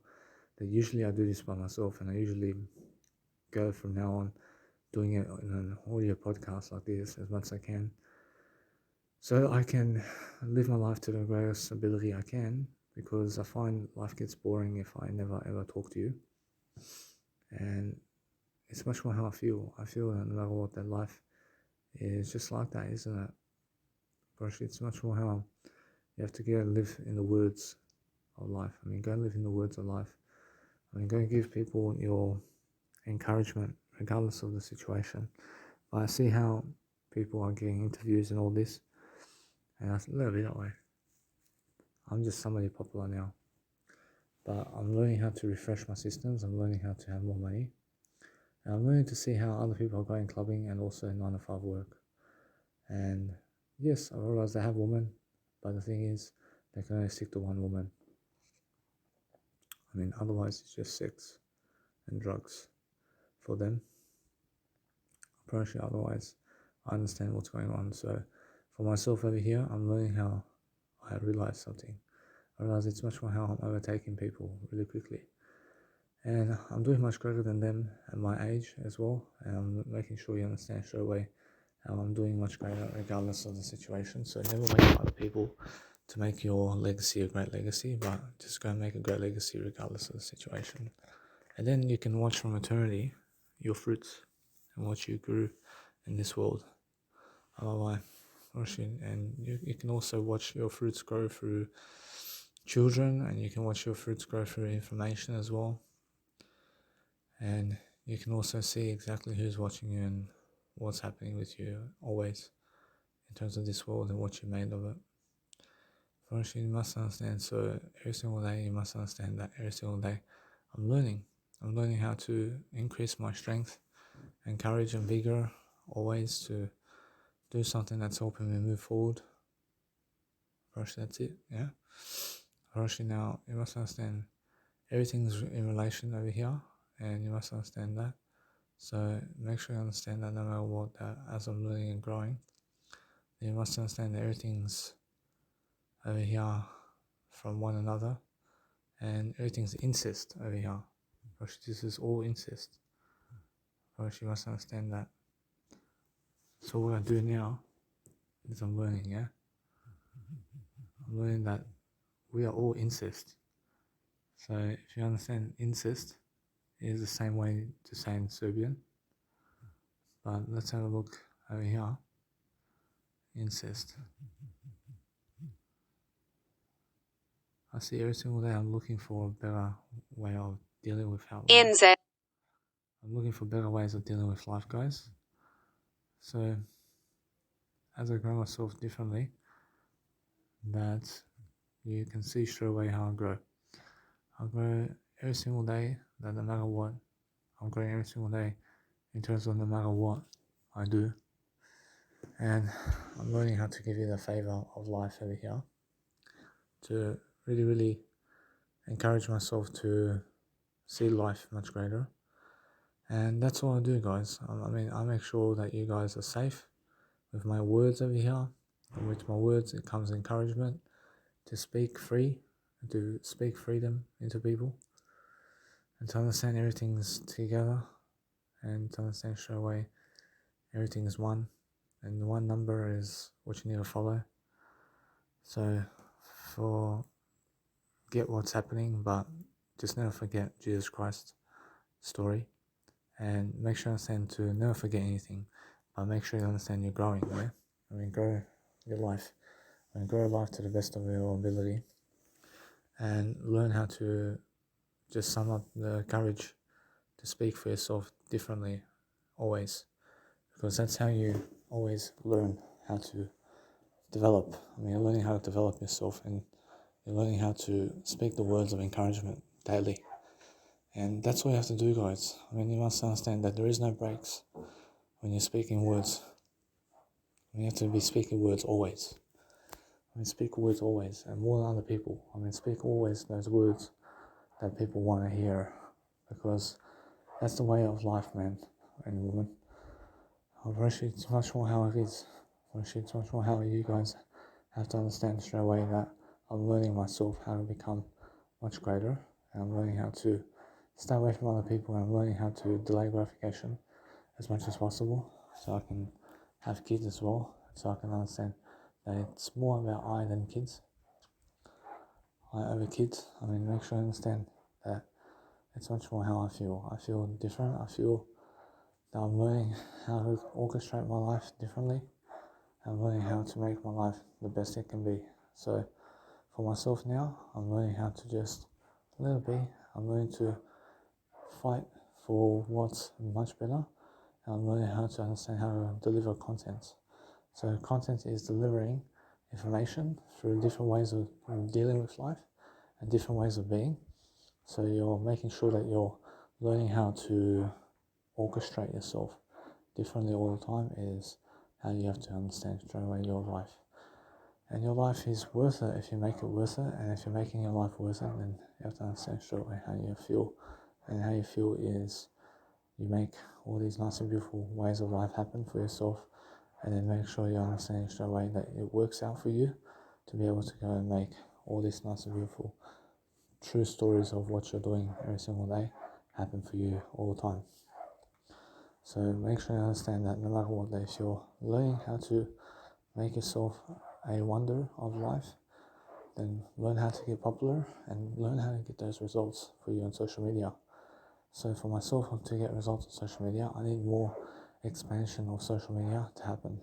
that usually I do this by myself, and I usually go from now on doing it in an audio podcast like this as much as I can, so I can live my life to the greatest ability I can, because I find life gets boring if I never ever talk to you. And it's much more how I feel. I feel that no matter what, that life is just like that, isn't it? Gosh, it's much more how you have to go and live in the words of life. Go and live in the words of life. Go and give people your encouragement, regardless of the situation. But I see how people are getting interviews and all this, and I live it that way. I'm just somebody popular now, but I'm learning how to refresh my systems. I'm learning how to have more money, And I'm learning to see how other people are going clubbing and also 9 to 5 work. And yes, I realize they have women, but the thing is, they can only stick to one woman. I mean, otherwise it's just sex and drugs for them. Apparently, otherwise, I understand what's going on. So, for myself over here, I'm learning how I realize something. I realize it's much more how I'm overtaking people really quickly. And I'm doing much greater than them at my age as well. And I'm making sure you understand straight away how I'm doing much greater regardless of the situation. So never wait for other people to make your legacy a great legacy, but just go and make a great legacy regardless of the situation. And then you can watch from eternity your fruits and what you grew in this world. And you can also watch your fruits grow through children, and you can watch your fruits grow through information as well. And you can also see exactly who's watching you and what's happening with you always in terms of this world and what you made of it. First, you must understand, so every single day you must understand that every single day I'm learning. I'm learning how to increase my strength and courage and vigor always to do something that's helping me move forward. First, that's it, yeah? First, now you must understand everything's in relation over here, and you must understand that. So make sure you understand that no matter what, that as I'm learning and growing, you must understand that everything's over here from one another, and everything's incest over here. This is all incest. You must understand that. So what I do now is I'm learning, yeah? I'm learning that we are all incest. So if you understand incest, it is the same way to say in Serbian. But let's have a look over here. Incest. I see every single day I'm looking for a better way of dealing with how incest. I'm looking for better ways of dealing with life, guys. So as I grow myself differently, that you can see straight away how I grow. I grow every single day, that no matter what, I'm growing every single day in terms of no matter what I do. And I'm learning how to give you the favor of life over here to really, really encourage myself to see life much greater. And that's all I do, guys. I mean, I make sure that you guys are safe with my words over here. And with my words, it comes encouragement to speak free, to speak freedom into people, and to understand everything's together, and to understand straight away everything is one, and the one number is what you need to follow. So forget what's happening, but just never forget Jesus Christ's story, and make sure you understand to never forget anything, but make sure you understand you're growing, yeah? I mean, grow your life. I mean, grow life to the best of your ability, and learn how to just sum up the courage to speak for yourself differently, always, because that's how you always learn how to develop. I mean, you're learning how to develop yourself, and you're learning how to speak the words of encouragement daily. And that's what you have to do, guys. I mean, you must understand that there is no breaks when you're speaking words. You have to be speaking words always. I mean, speak words always, and more than other people. I mean, speak always those words that people want to hear, because that's the way of life, man and woman. Unfortunately, it's much more how it is. Unfortunately, it's much more how you guys have to understand straight away that I'm learning myself how to become much greater, and I'm learning how to stay away from other people, and I'm learning how to delay gratification as much as possible, so I can have kids as well, so I can understand that it's more about I than kids. I over kids. I mean, make sure I understand that it's much more how I feel. I feel different. I feel that I'm learning how to orchestrate my life differently. I'm learning how to make my life the best it can be. So for myself now, I'm learning how to just let it be. I'm learning to fight for what's much better. And I'm learning how to understand how to deliver content. So content is delivering information through different ways of dealing with life and different ways of being. So you're making sure that you're learning how to orchestrate yourself differently all the time is how you have to understand straight away your life. And your life is worth it if you make it worth it, and if you're making your life worth it, then you have to understand straight away how you feel. And how you feel is you make all these nice and beautiful ways of life happen for yourself, and then make sure you understand straight away that it works out for you to be able to go and make all these nice and beautiful true stories of what you're doing every single day happen for you all the time. So make sure you understand that no matter what, that if you're learning how to make yourself a wonder of life, then learn how to get popular and learn how to get those results for you on social media. So for myself, to get results on social media, I need more expansion of social media to happen.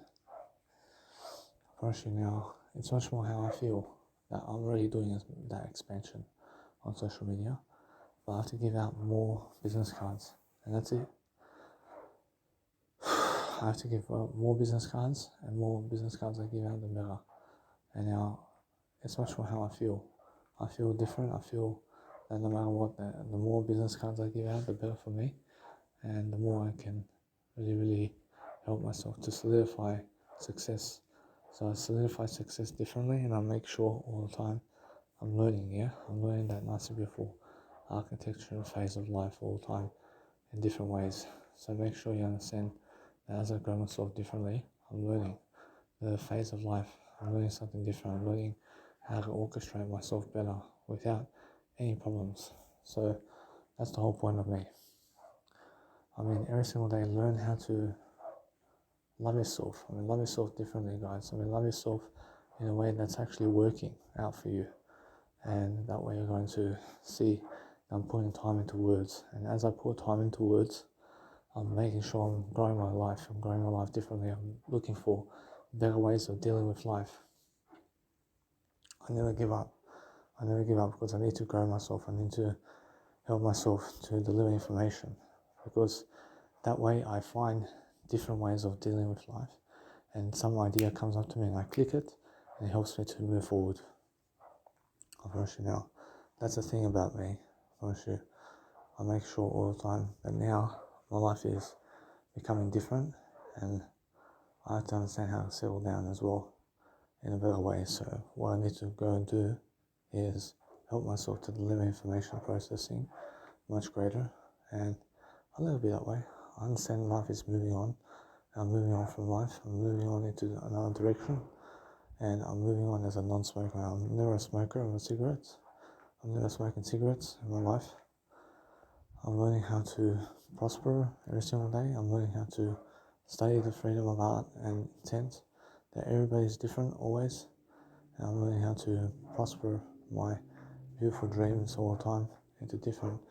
Firstly now, it's much more how I feel that I'm already doing that expansion on social media, but I have to give out more business cards, and that's it. I have to give more business cards, and more business cards I give out, the better. And now, it's much more how I feel. I feel different. I feel that no matter what, the more business cards I give out, the better for me, and the more I can really help myself to solidify success. So I solidify success differently, and I make sure all the time I'm learning. I'm learning that nice and beautiful architecture phase of life all the time in different ways. So make sure you understand that as I grow myself differently, I'm learning the phase of life. I'm learning something different. I'm learning how to orchestrate myself better without any problems. So that's the whole point of me. I mean, every single day, learn how to love yourself. Love yourself differently, guys. Love yourself in a way that's actually working out for you. And that way you're going to see I'm putting time into words. And as I put time into words, I'm making sure I'm growing my life. I'm growing my life differently. I'm looking for better ways of dealing with life. I never give up. I never give up because I need to grow myself. I need to help myself to deliver information, because that way I find different ways of dealing with life, and some idea comes up to me and I click it, and it helps me to move forward. Unfortunately now, that's the thing about me. Unfortunately, I make sure all the time that now my life is becoming different, and I have to understand how to settle down as well in a better way. So what I need to go and do is help myself to deliver information processing much greater, and I let it be that way. I understand life is moving on. I'm moving on from life. I'm moving on into another direction, and I'm moving on as a non-smoker. I'm never a smoker of cigarettes. I'm never smoking cigarettes in my life. I'm learning how to prosper every single day. I'm learning how to study the freedom of art and intent, that everybody's different always. And I'm learning how to prosper my beautiful dreams all the time into different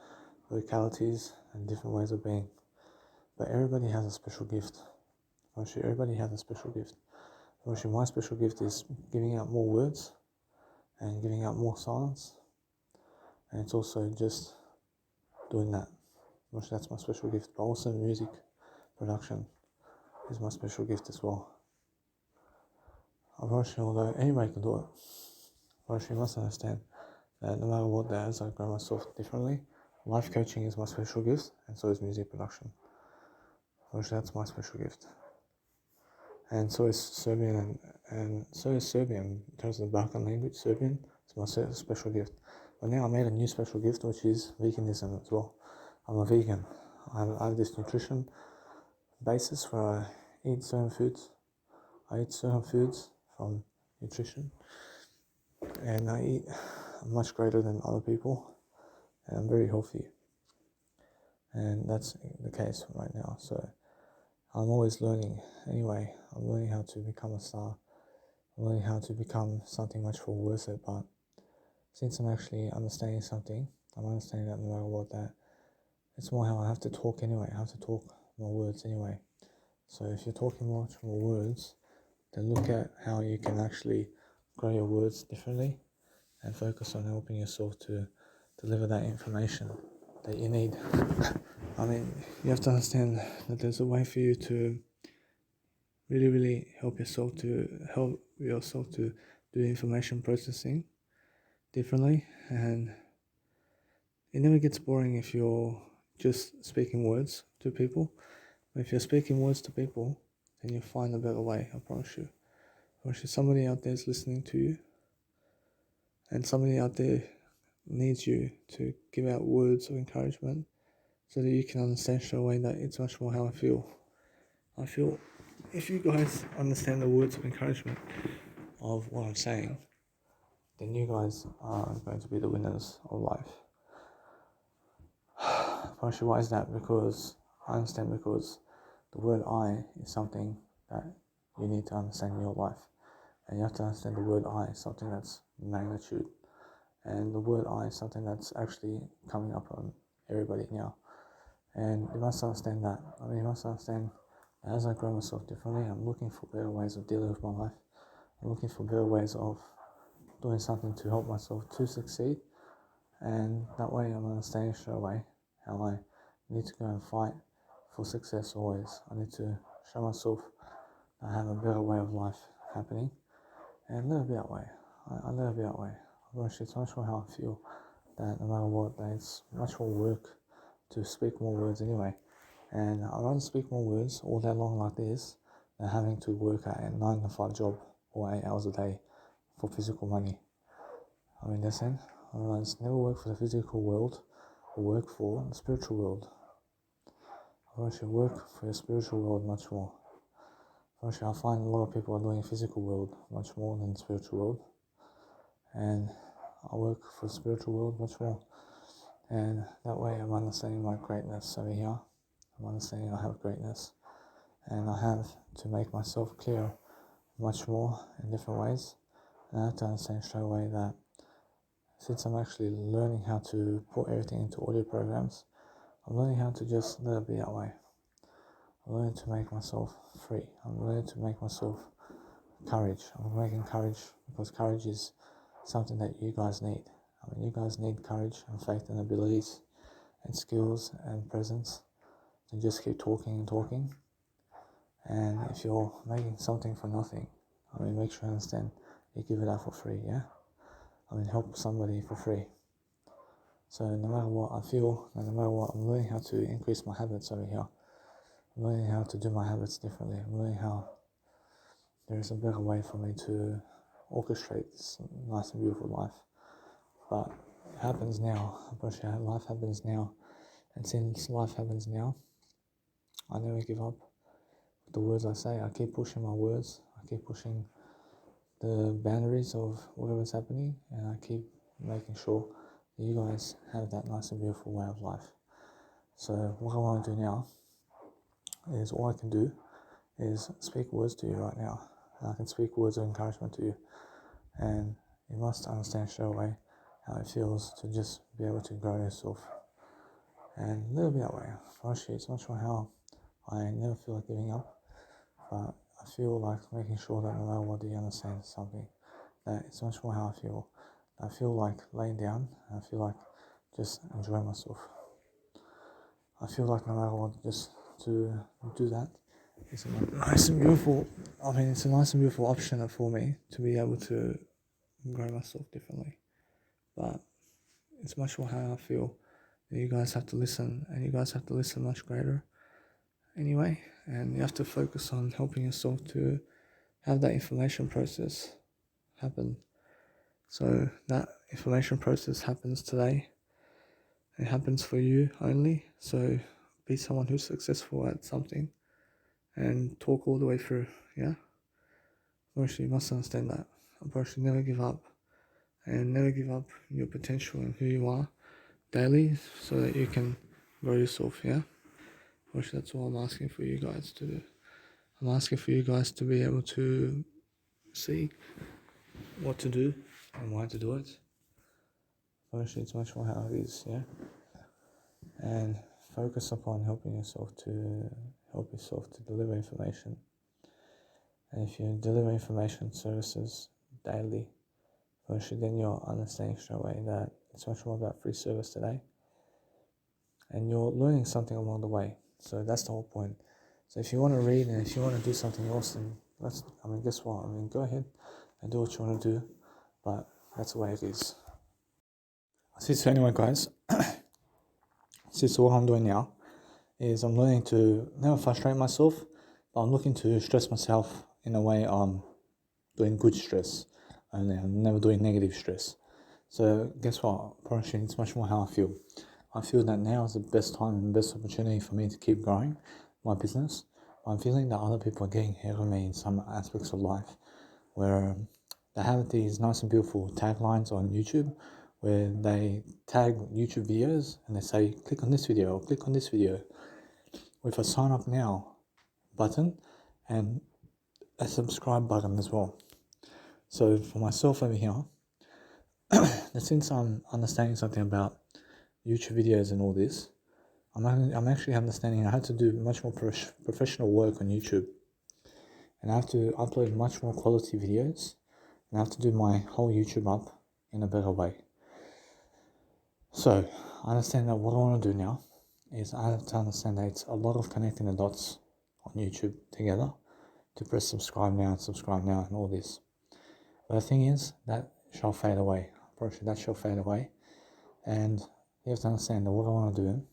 localities and different ways of being. But everybody has a special gift. Actually, everybody has a special gift. Actually, my special gift is giving out more words and giving out more silence. And it's also just doing that. Actually, that's my special gift. But also music production is my special gift as well. Unfortunately, although anybody can do it, unfortunately, you must understand that no matter what, that as I grow myself differently, life coaching is my special gift, and so is music production. Unfortunately, that's my special gift. And so is Serbian, and so is Serbian in terms of the Balkan language. Serbian is my special gift. But now I made a new special gift, which is veganism as well. I'm a vegan. I have this nutrition basis where I eat certain foods. I eat certain foods from nutrition, and I eat much greater than other people, and I'm very healthy. And that's the case right now. So I'm always learning. Anyway, I'm learning how to become a star. I'm learning how to become something much more worth it. But since I'm actually understanding something, I'm understanding that no matter what, that it's more how I have to talk anyway. I have to talk more words anyway. So if you're talking much more words, then look at how you can actually grow your words differently and focus on helping yourself to deliver that information that you need. I mean, you have to understand that there's a way for you to really help yourself to do information processing differently, and it never gets boring if you're just speaking words to people. But if you're speaking words to people, then you'll find a better way, I promise you. I promise you, somebody out there is listening to you, and somebody out there needs you to give out words of encouragement so that you can understand straight away that it's much more how I feel. I feel if you guys understand the words of encouragement of what I'm saying, then you guys are going to be the winners of life. Partially, why is that? Because I understand, because the word I is something that you need to understand in your life. And you have to understand the word I is something that's magnitude. And the word I is something that's actually coming up on everybody now. And you must understand that. You must understand that as I grow myself differently, I'm looking for better ways of dealing with my life. I'm looking for better ways of doing something to help myself to succeed. And that way I'm understanding straight away how I need to go and fight for success always. I need to show myself that I have a better way of life happening and let it be that way. I let it be that way. It's much more how I feel, that no matter what, that it's much more work to speak more words anyway. And I'd rather speak more words all day long like this than having to work at a 9 to 5 job or 8 hours a day for physical money. Listen, otherwise never work for the physical world or work for the spiritual world. I should work for the spiritual world much more. I find a lot of people are doing physical world much more than the spiritual world. And I work for the spiritual world much more. And that way I'm understanding my greatness over here. I'm understanding I have greatness. And I have to make myself clear much more in different ways. And I have to understand straight away that since I'm actually learning how to put everything into audio programs, I'm learning how to just let it be that way. I'm learning to make myself free. I'm learning to make myself courage. I'm making courage because courage is something that you guys need. You guys need courage and faith and abilities and skills and presence to just keep talking and talking. And if you're making something for nothing, make sure you understand you give it out for free, yeah? Help somebody for free. So no matter what I feel, and no matter what, I'm learning how to increase my habits over here. I'm learning how to do my habits differently. I'm learning how there is a better way for me to orchestrate this nice and beautiful life. But it happens now. Life happens now. And since life happens now, I never give up. With the words I say, I keep pushing my words. I keep pushing the boundaries of whatever's happening. And I keep making sure that you guys have that nice and beautiful way of life. So what I want to do now is, all I can do is speak words to you right now. I can speak words of encouragement to you. And you must understand straight away how it feels to just be able to grow yourself. And a little bit that way. Actually, it's much more how I never feel like giving up, but I feel like making sure that no matter what, you understand something. That it's much more how I feel. I feel like laying down, and I feel like just enjoying myself. I feel like no matter what, just to do that is a nice and beautiful. It's a nice and beautiful option for me to be able to grow myself differently. But it's much more how I feel. You guys have to listen, and you guys have to listen much greater anyway, and you have to focus on helping yourself to have that information process happen. So that information process happens today. It happens for you only. So be someone who's successful at something and talk all the way through, yeah? First, you must understand that. First, never give up, and never give up your potential and who you are daily so that you can grow yourself, yeah? Which that's all I'm asking for you guys to do. I'm asking for you guys to be able to see what to do and why to do it. Firstly, it's much more how it is, yeah? And focus upon helping yourself to deliver information. And if you deliver information services daily, firstly, then you're understanding straight away that it's much more about free service today. And you're learning something along the way. So that's the whole point. So if you want to read and if you want to do something else, then guess what? Go ahead and do what you want to do. But that's the way it is. So anyway, guys, So what I'm doing now is I'm learning to never frustrate myself, but I'm looking to stress myself in a way I'm doing good stress, and I'm never doing negative stress. So guess what? Approaching it's much more how I feel. I feel that now is the best time and best opportunity for me to keep growing my business. I'm feeling that other people are getting ahead of me in some aspects of life, where they have these nice and beautiful taglines on YouTube, where they tag YouTube videos and they say, click on this video or click on this video with a sign up now button and a subscribe button as well. So for myself over here, since I'm understanding something about YouTube videos and all this, I'm actually understanding I have to do much more professional work on YouTube, and I have to upload much more quality videos, and I have to do my whole YouTube up in a better way. So I understand that what I want to do now is I have to understand that it's a lot of connecting the dots on YouTube together to press subscribe now and all this. But the thing is, that shall fade away. Approach that shall fade away. And you have to understand that what I want to do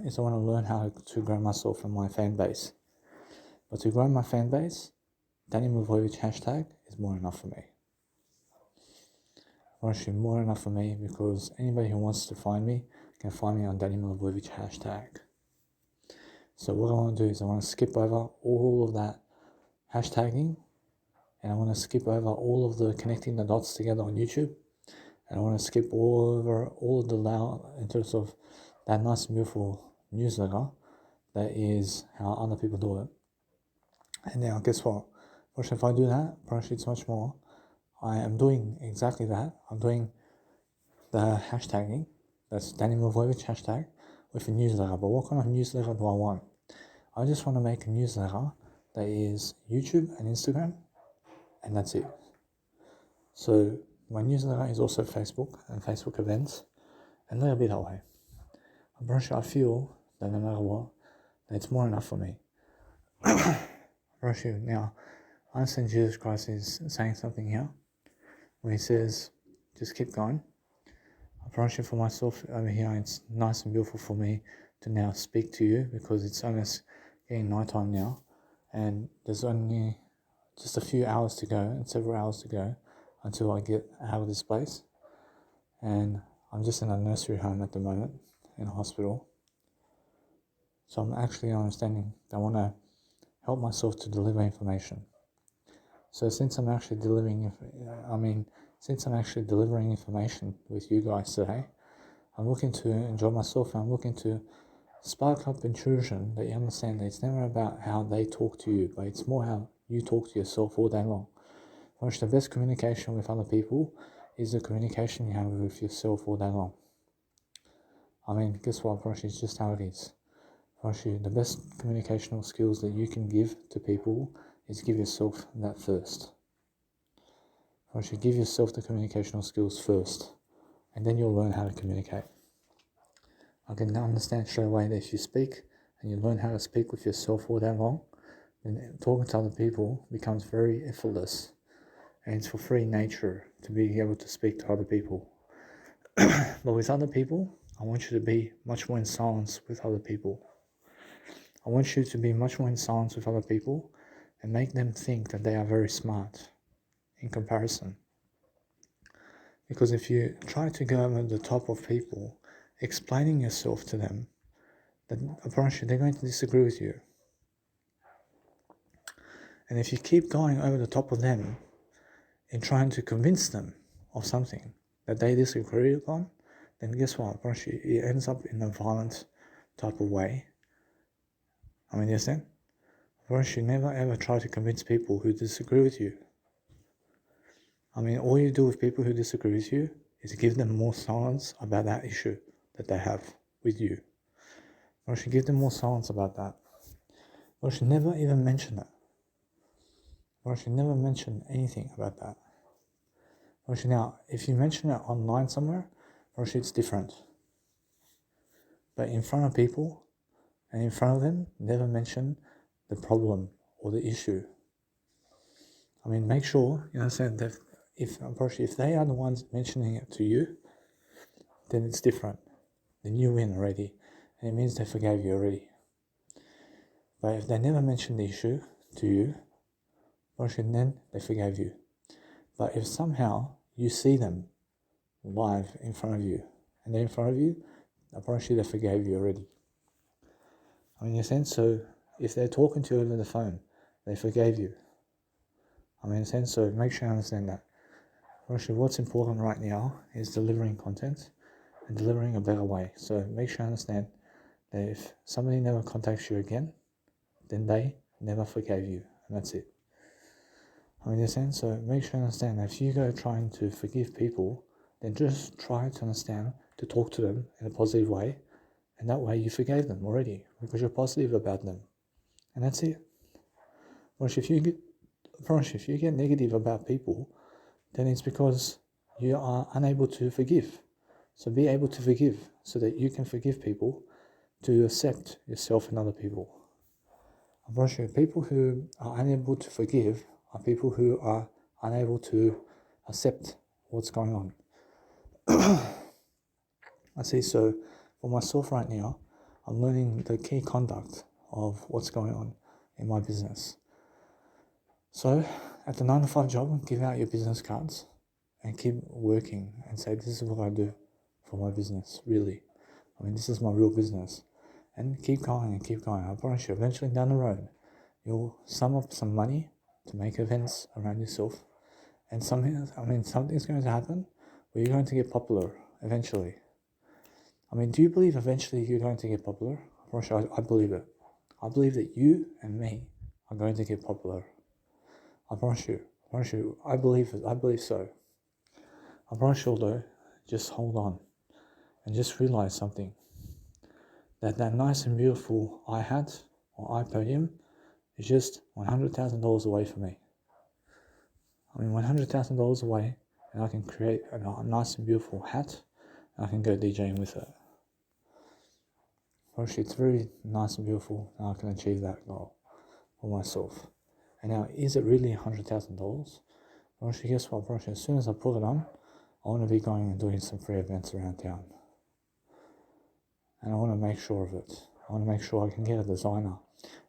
is I want to learn how to grow myself and my fan base. But to grow my fan base, Danny Mavovic hashtag is more enough for me. Actually, more enough for me because anybody who wants to find me can find me on Danny Mavovic hashtag. So what I want to do is I want to skip over all of that hashtagging, and I want to skip over all of the connecting the dots together on YouTube, and I want to skip over all of the loud in terms of that nice and beautiful newsletter that is how other people do it. And now guess what? If I do that, it's much more. I am doing exactly that. I'm doing the hashtagging, that's Danny Mavovic hashtag, with a newsletter. But what kind of newsletter do I want? I just want to make a newsletter that is YouTube and Instagram, and that's it. So my newsletter is also Facebook and Facebook events, and let it be that way. I feel that no matter what, that it's more enough for me. Now, I understand Jesus Christ is saying something here when he says, just keep going. I promise you for myself over here, it's nice and beautiful for me to now speak to you because it's almost getting nighttime now, and there's only just a few hours to go and several hours to go until I get out of this place. And I'm just in a nursery home at the moment, in a hospital. So I'm actually understanding that I want to help myself to deliver information. So since I'm actually delivering information with you guys today, I'm looking to enjoy myself, and I'm looking to spark up intrusion that you understand that it's never about how they talk to you, but it's more how you talk to yourself all day long. Which the best communication with other people is the communication you have with yourself all day long. Guess what? It's just how it is. The best communicational skills that you can give to people is give yourself that first. Give yourself the communicational skills first, and then you'll learn how to communicate. I can now understand straight away that if you speak and you learn how to speak with yourself all day long, then talking to other people becomes very effortless, and it's for free nature to be able to speak to other people. But with other people, I want you to be much more in silence with other people. I want you to be much more in silence with other people and make them think that they are very smart in comparison. Because if you try to go over the top of people, explaining yourself to them, then apparently they're going to disagree with you. And if you keep going over the top of them in trying to convince them of something that they disagree upon, then guess what? Apparently it ends up in a violent type of way. You understand? Apparently never ever try to convince people who disagree with you. All you do with people who disagree with you is give them more silence about that issue that they have with you. Or should give them more silence about that. Or should never even mention it. Or should never mention anything about that. Or should now, if you mention it online somewhere, or should it's different. But in front of people and in front of them, never mention the problem or the issue. Make sure you understand that if they are the ones mentioning it to you, then it's different. then you win already, and it means they forgave you already. But if they never mentioned the issue to you, then they forgave you. But if somehow you see them live in front of you, and they're in front of you, I promise you they forgave you already. I mean, in a sense, so if they're talking to you over the phone, they forgave you. I mean, in a sense, so make sure you understand that. Actually, what's important right now is delivering content and delivering a better way. So make sure you understand that if somebody never contacts you again, then they never forgave you, and that's it. I mean, in a sense, so make sure you understand that if you go trying to forgive people, then just try to understand to talk to them in a positive way, and that way you forgave them already because you're positive about them, and that's it. Whereas if you get negative about people, then it's because you are unable to forgive. So be able to forgive so that you can forgive people to accept yourself and other people. I promise you, people who are unable to forgive are people who are unable to accept what's going on. I see, so for myself right now, I'm learning the key conduct of what's going on in my business. So at the 9 to 5 job, give out your business cards and keep working and say, this is what I do for my business, really. I mean, this is my real business. And keep going and keep going. I promise you, eventually down the road, you'll sum up some money to make events around yourself. And something's going to happen where you're going to get popular eventually. I mean, do you believe eventually you're going to get popular? I promise you, I believe it. I believe that you and me are going to get popular. I promise you, I believe it. I believe so. I promise you, though, just hold on and just realize something. That nice and beautiful iHat or iPodium is just $100,000 away from me. I mean, $100,000 away, and I can create a nice and beautiful hat, and I can go DJing with it. Actually, it's very nice and beautiful, and I can achieve that goal for myself. And now, is it really $100,000? Actually, guess what? Actually, as soon as I put it on, I want to be going and doing some free events around town. And I want to make sure of it. I want to make sure I can get a designer.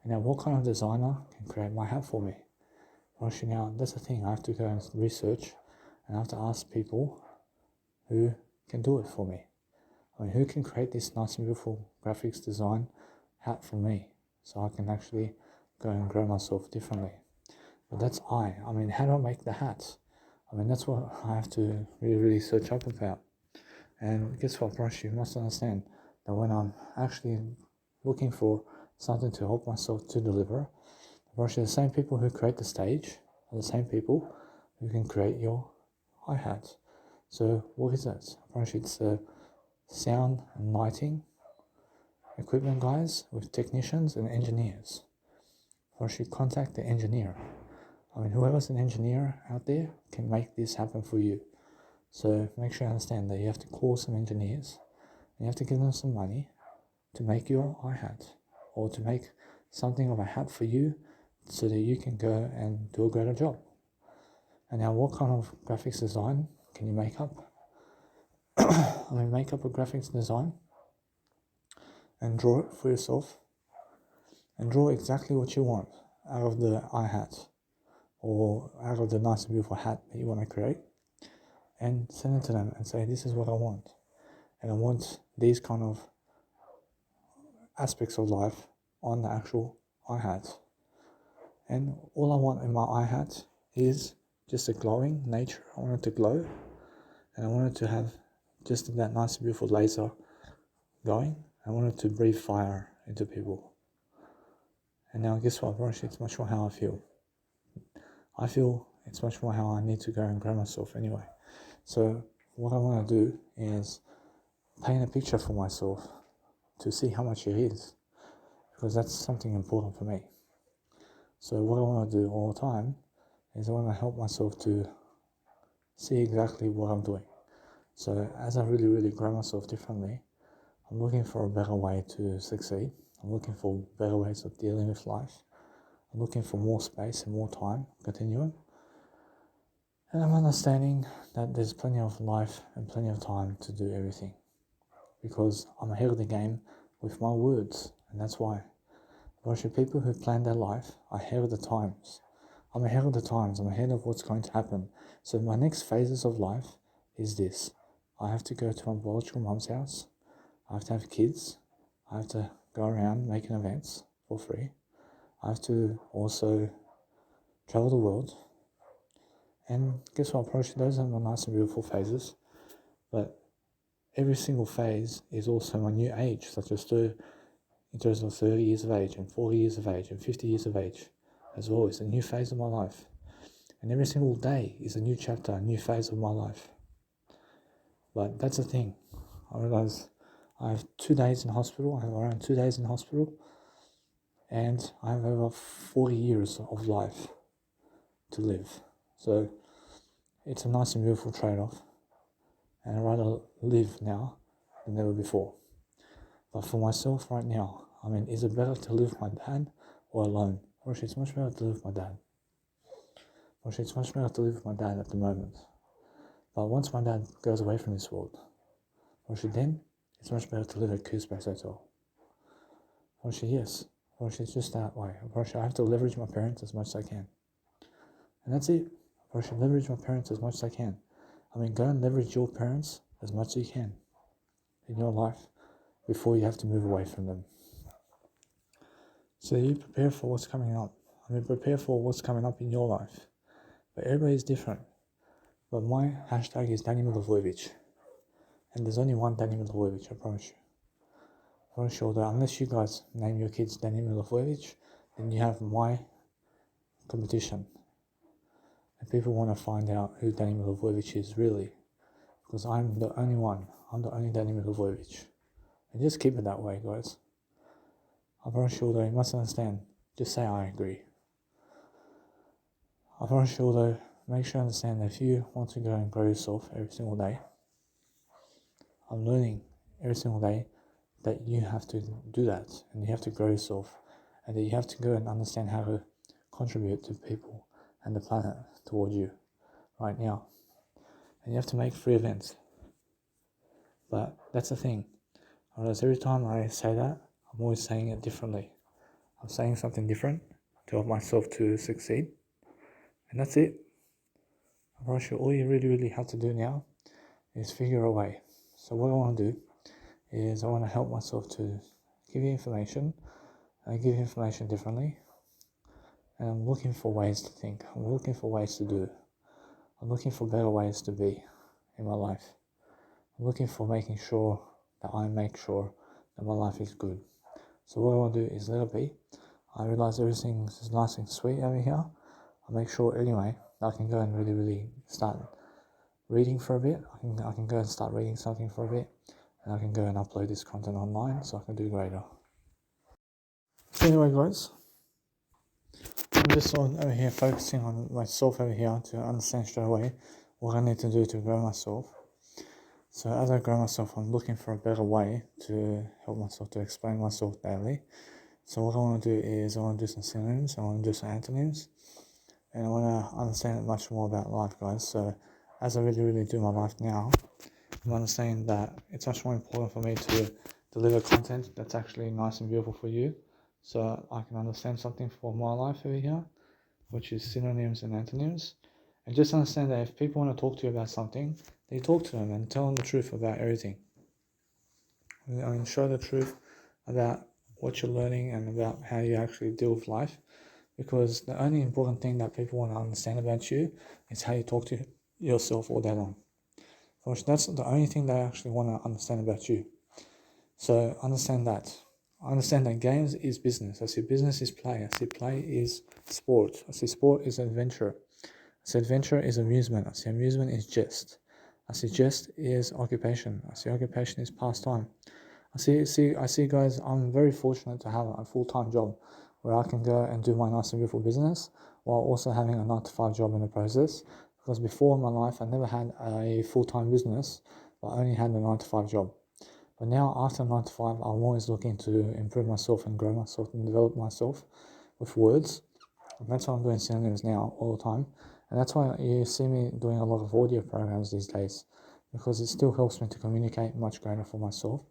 And now, what kind of designer can create my hat for me? Actually, now, that's the thing. I have to go and research, and I have to ask people who can do it for me. I mean, who can create this nice and beautiful graphics design hat for me, so I can actually go and grow myself differently. But that's I mean, how do I make the hats? I mean, that's what I have to really search up about. And guess what, Brush, you must understand that when I'm actually looking for something to help myself to deliver, Brush, the same people who create the stage are the same people who can create your hi-hat. So what is it? Brush, it's sound and lighting equipment guys with technicians and engineers. Brush, you contact the engineer. I mean, whoever's an engineer out there can make this happen for you. So make sure you understand that you have to call some engineers and you have to give them some money to make your hi-hat or to make something of a hat for you so that you can go and do a greater job. And now, what kind of graphics design can you make up? I mean, make up a graphics design and draw it for yourself and draw exactly what you want out of the hi-hat or out of the nice and beautiful hat that you want to create, and send it to them and say, this is what I want, and I want these kind of aspects of life on the actual hi-hat. And all I want in my hi-hat is just a glowing nature. I want it to glow, and I want it to have just that nice beautiful laser going. I want it to breathe fire into people. And now guess what, Brush, it's much more how I feel. I feel it's much more how I need to go and grow myself anyway. So what I want to do is paint a picture for myself to see how much it is, because that's something important for me. So what I want to do all the time is I want to help myself to see exactly what I'm doing. So as I really grow myself differently, I'm looking for a better way to succeed. I'm looking for better ways of dealing with life. I'm looking for more space and more time continuum. And I'm understanding that there's plenty of life and plenty of time to do everything. because I'm ahead of the game with my words, and that's why. Because people who plan their life are ahead of the times. I'm ahead of the times, I'm ahead of what's going to happen. So my next phases of life is this. I have to go to my biological mum's house, I have to have kids, I have to go around making events for free, I have to also travel the world, and guess what, those are my nice and beautiful phases, but every single phase is also my new age, such as in terms of 30 years of age, and 40 years of age, and 50 years of age as well. It's a new phase of my life. And every single day is a new chapter, a new phase of my life. But that's the thing. I realize I have 2 days in hospital, I have around 2 days in hospital, and I have over 40 years of life to live. So it's a nice and beautiful trade-off. And I'd rather live now than ever before. But for myself right now, is it better to live with my dad or alone? Actually, it's much better to live with my dad. It's much better to live with my dad at the moment. But once my dad goes away from this world, then it's much better to live at Coospace Hotel. Yes. It's just that way. I have to leverage my parents as much as I can. And that's it. Leverage my parents as much as I can. Go and leverage your parents as much as you can in your life before you have to move away from them. So you prepare for what's coming up. Prepare for what's coming up in your life. But everybody's different. But my hashtag is Danny Milivojevic. And there's only one Danny Milivojevic, I promise you. For sure that unless you guys name your kids Danny Milivojevic, then you have my competition. And people want to find out who Danny Milivojevic is really. Because I'm the only one. I'm the only Danny Milivojevic. And just keep it that way, guys. I'm very sure though, you must understand. Just say I agree. I'm very sure though, make sure you understand that if you want to go and grow yourself every single day, I'm learning every single day that you have to do that, and you have to grow yourself, and that you have to go and understand how to contribute to people and the planet towards you right now. And you have to make free events. But that's the thing. Whereas every time I say that, I'm always saying it differently. I'm saying something different to help myself to succeed. And that's it. I'm pretty sure all you really have to do now is figure a way. So what I want to do is I want to help myself to give you information. I give you information differently. And I'm looking for ways to think. I'm looking for ways to do. I'm looking for better ways to be in my life. I'm looking for making sure that I make sure that my life is good. So what I want to do is let it be. I realize everything is nice and sweet over here. I'll make sure anyway that I can go and really start reading for a bit. I can go and start reading something for a bit, and I can go and upload this content online so I can do greater. So anyway, guys, I'm just over here focusing on myself over here to understand straight away what I need to do to grow myself. So as I grow myself, I'm looking for a better way to help myself to explain myself daily. So what I want to do is I want to do some synonyms, I want to do some antonyms, and I want to understand much more about life, guys. So as I really do my life now, I'm understanding that it's much more important for me to deliver content that's actually nice and beautiful for you, so I can understand something for my life over here, which is synonyms and antonyms. And just understand that if people want to talk to you about something, they talk to them and tell them the truth about everything. Show the truth about what you're learning and about how you actually deal with life, because the only important thing that people want to understand about you is how you talk to yourself all day long. That's the only thing they actually want to understand about you. So understand that. I understand that games is business. I see business is play. I see play is sport. I see sport is adventure. I see adventure is amusement. I see amusement is jest. I see jest is occupation. I see occupation is pastime. I see, guys, I'm very fortunate to have a full-time job where I can go and do my nice and beautiful business while also having a 9-to-5 job in the process. Because before in my life, I never had a full-time business, but I only had a 9-to-5 job. But now, after 9-to-5, I'm always looking to improve myself and grow myself and develop myself with words. And that's why I'm doing synonyms now all the time. And that's why you see me doing a lot of audio programs these days, because it still helps me to communicate much greater for myself.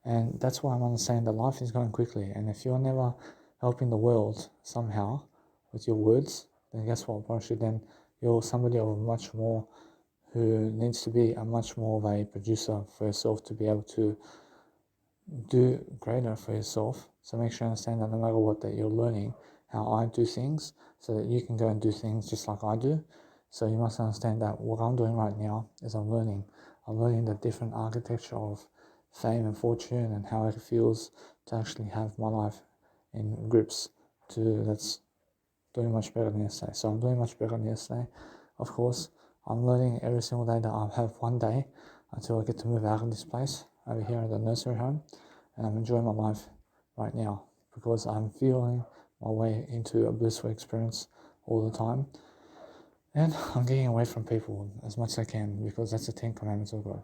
And that's why I'm understanding that life is going quickly. And if you're never helping the world somehow with your words, then guess what? Probably then you're somebody of a much more who needs to be a much more of a producer for yourself to be able to do greater for yourself. So make sure you understand that no matter what, that you're learning how I do things so that you can go and do things just like I do. So you must understand that what I'm doing right now is I'm learning. I'm learning the different architecture of fame and fortune and how it feels to actually have my life in grips to that's doing much better than yesterday. So I'm doing much better than yesterday. Of course, I'm learning every single day that I have one day until I get to move out of this place over here at the nursery home, and I'm enjoying my life right now because I'm feeling my way into a blissful experience all the time, and I'm getting away from people as much as I can because that's the 10 commandments of God.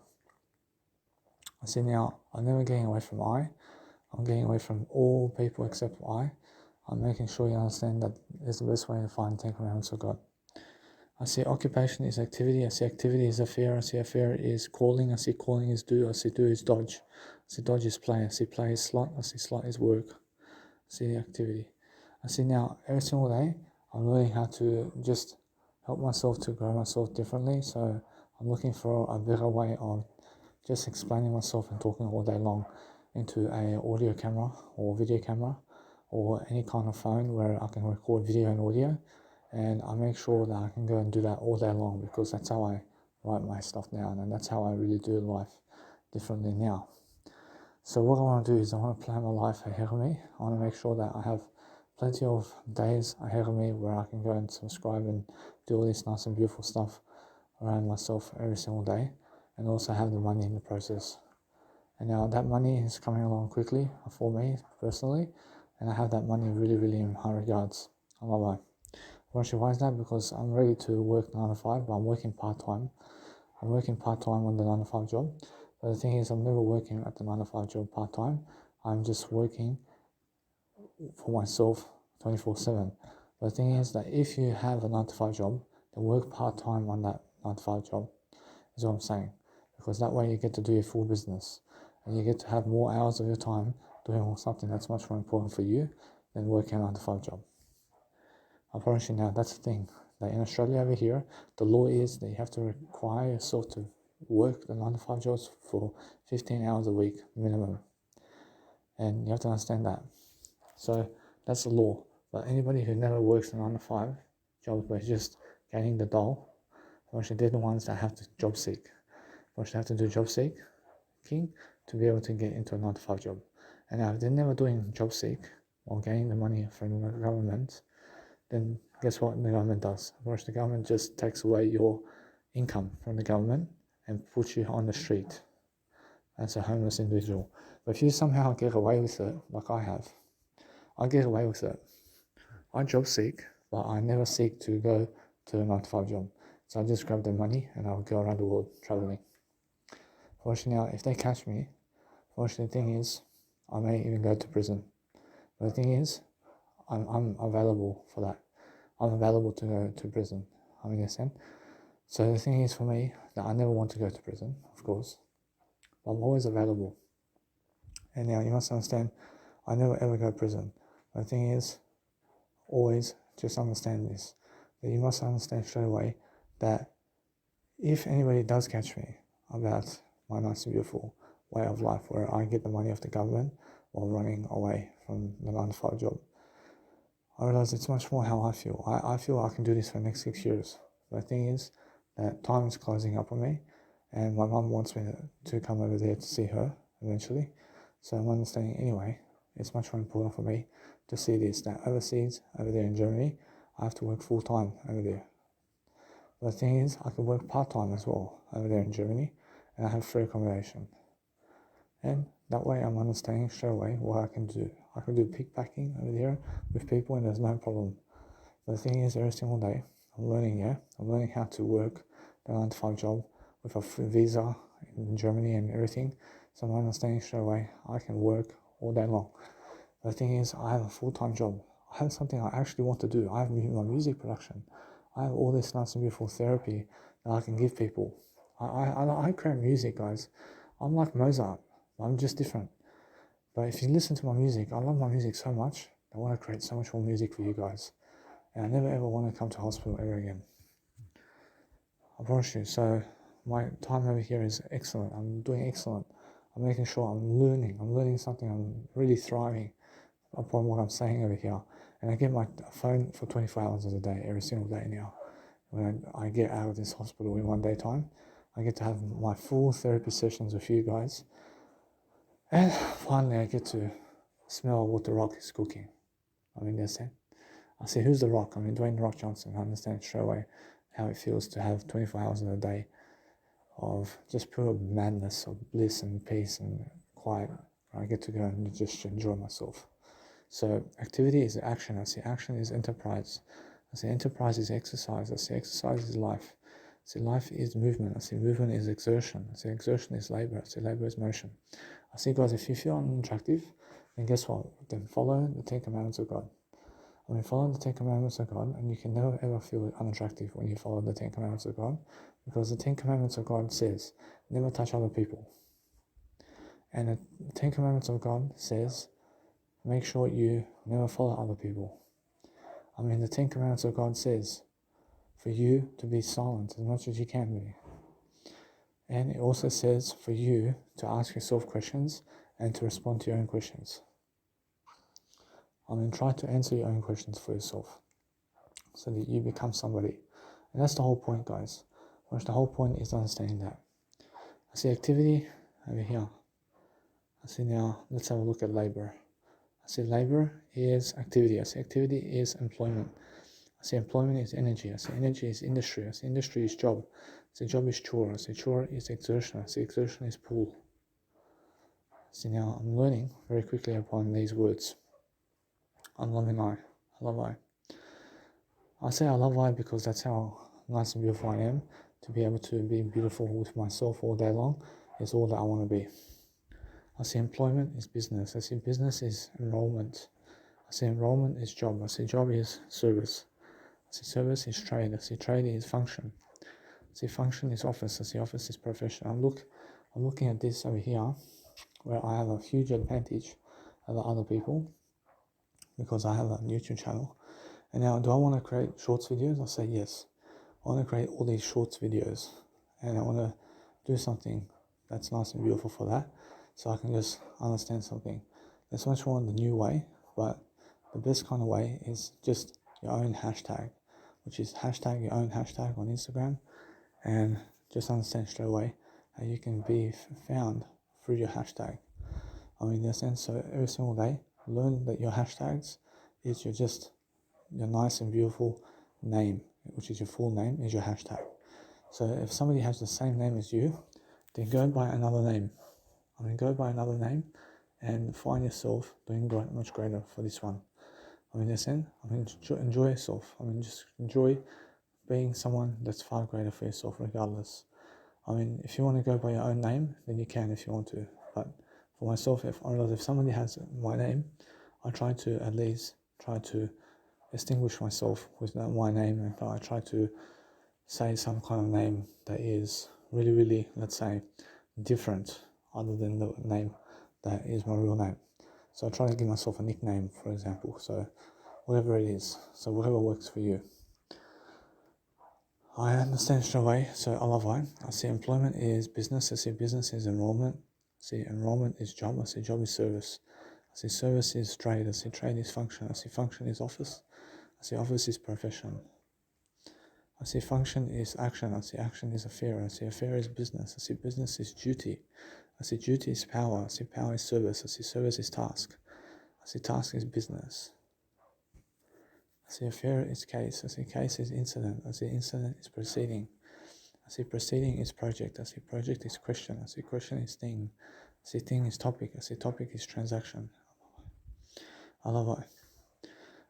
I see now I'm never getting away from I'm getting away from all people except I. I'm making sure you understand that is the best way to find 10 commandments of God. I see occupation is activity. I see activity is affair. I see affair is calling. I see calling is do. I see do is dodge. I see dodge is play. I see play is slot. I see slot is work. I see the activity. I see now every single day I'm learning how to just help myself to grow myself differently. So I'm looking for a better way of just explaining myself and talking all day long into a audio camera or video camera or any kind of phone where I can record video and audio, and I make sure that I can go and do that all day long because that's how I write my stuff down and that's how I really do life differently now. So what I want to do is I want to plan my life ahead of me. I want to make sure that I have plenty of days ahead of me where I can go and subscribe and do all this nice and beautiful stuff around myself every single day, and also have the money in the process. And now that money is coming along quickly for me personally, and I have that money really, really in high regards on my life. Why is that? Because I'm ready to work 9 to 5, but I'm working part-time. I'm working part-time on the 9 to 5 job. But the thing is, I'm never working at the 9 to 5 job part-time. I'm just working for myself 24/7. But the thing is that if you have a 9 to 5 job, then work part-time on that 9 to 5 job, is what I'm saying. Because that way you get to do your full business and you get to have more hours of your time doing something that's much more important for you than working a 9 to 5 job. I promise you now, that's the thing. That in Australia over here, the law is that you have to require yourself to work the 9 to 5 jobs for 15 hours a week minimum. And you have to understand that. So that's the law. But anybody who never works a 9 to 5 job but just gaining the dole, actually they're the ones that have to job seek. Actually have to do job seeking to be able to get into a 9 to 5 job. And now if they're never doing job seek or gaining the money from the government, then guess what the government does? Of course, the government just takes away your income from the government and puts you on the street as a homeless individual. But if you somehow get away with it, like I have, I get away with it. I job seek, but I never seek to go to a 9 to 5 job. So I just grab the money and I'll go around the world traveling. Fortunately, now, if they catch me, fortunately, the thing is, I may even go to prison. But the thing is, I'm available for that. I'm available to go to prison. I understand. So the thing is for me that I never want to go to prison, of course, but I'm always available. And now you must understand, I never ever go to prison. But the thing is, always just understand this, that you must understand straight away that if anybody does catch me about my nice and beautiful way of life where I get the money off the government while running away from the 9 to 5 job, I realize it's much more how I feel. I feel I can do this for the next 6 years. But the thing is that time is closing up on me, and my mum wants me to come over there to see her eventually. So I'm understanding anyway, it's much more important for me to see this, that overseas, over there in Germany, I have to work full time over there. But the thing is, I can work part-time as well over there in Germany, and I have free accommodation. And that way I'm understanding straight away what I can do. I can do pickpacking over there with people and there's no problem. But the thing is, every single day, I'm learning how to work the 9 to 5 job with a free visa in Germany and everything. So I'm understanding straight away I can work all day long. But the thing is, I have a full-time job. I have something I actually want to do. I have my music production. I have all this nice and beautiful therapy that I can give people. I create music, guys. I'm like Mozart. I'm just different. But if you listen to my music, I love my music so much. I want to create so much more music for you guys. And I never ever want to come to hospital ever again. I promise you. So my time over here is excellent. I'm doing excellent. I'm making sure I'm learning something. I'm really thriving upon what I'm saying over here. And I get my phone for 24 hours a day, every single day now. When I get out of this hospital in one day time, I get to have my full therapy sessions with you guys. And finally I get to smell what The Rock is cooking. I mean, that's it. I say, who's The Rock? I mean, Dwayne The Rock Johnson. I understand straight away how it feels to have 24 hours in a day of just pure madness of bliss and peace and quiet. I get to go and just enjoy myself. So activity is action. I see action is enterprise. I see enterprise is exercise. I see exercise is life. I see life is movement. I see movement is exertion. I see exertion is labor. I see labor is motion. I see, guys, if you feel unattractive, then guess what? Then follow the 10 Commandments of God. I mean, follow the 10 Commandments of God, and you can never ever feel unattractive when you follow the 10 Commandments of God, because the 10 Commandments of God says, never touch other people. And the 10 Commandments of God says, make sure you never follow other people. I mean, the 10 Commandments of God says for you to be silent as much as you can be. And it also says for you to ask yourself questions and to respond to your own questions. I mean, try to answer your own questions for yourself so that you become somebody. And that's the whole point, guys. The whole point is understanding that. I see activity over here. I see now, let's have a look at labor. I see labor is activity. I see activity is employment. I see employment is energy. I see energy is industry. I see industry is job. I see job is chore. I see chore is exertion. I see exertion is pull. See, now I'm learning very quickly upon these words. I'm loving I. I love I. I say I love I because that's how nice and beautiful I am. To be able to be beautiful with myself all day long is all that I want to be. I see employment is business. I see business is enrollment. I see enrollment is job. I see job is service. I see service is trade. I see trade is function. I see function is office. I see office is profession. I'm looking at this over here where I have a huge advantage over other people because I have a YouTube channel. And now, do I want to create shorts videos? I say yes. I want to create all these shorts videos, and I want to do something that's nice and beautiful for that, so I can just understand something. There's much more in the new way, but the best kind of way is just your own hashtag, which is hashtag your own hashtag on Instagram, and just understand straight away how you can be found through your hashtag. I mean, in a sense, so every single day, learn that your hashtags is your nice and beautiful name, which is your full name, is your hashtag. So if somebody has the same name as you, then go by another name. I mean, go by another name and find yourself doing much greater for this one. I mean, enjoy yourself. I mean, just enjoy being someone that's far greater for yourself regardless. I mean, if you want to go by your own name, then you can if you want to. But for myself, if somebody has my name, I try to at least try to distinguish myself with my name, and I try to say some kind of name that is really, really, let's say, different other than the name that is my real name. So I try to give myself a nickname, for example. So whatever it is, so whatever works for you. I understand straight away, so I love I. I see employment is business. I see business is enrollment. I see enrollment is job. I see job is service. I see service is trade. I see trade is function. I see function is office. I see office is profession. I see function is action. I see action is affair. I see affair is business. I see business is duty. I see duty is power. I see power is service. I see service is task. I see task is business. I see affair is case. I see case is incident. I see incident is proceeding. I see proceeding is project. I see project is question. I see question is thing. I see thing is topic. I see topic is transaction. I love it.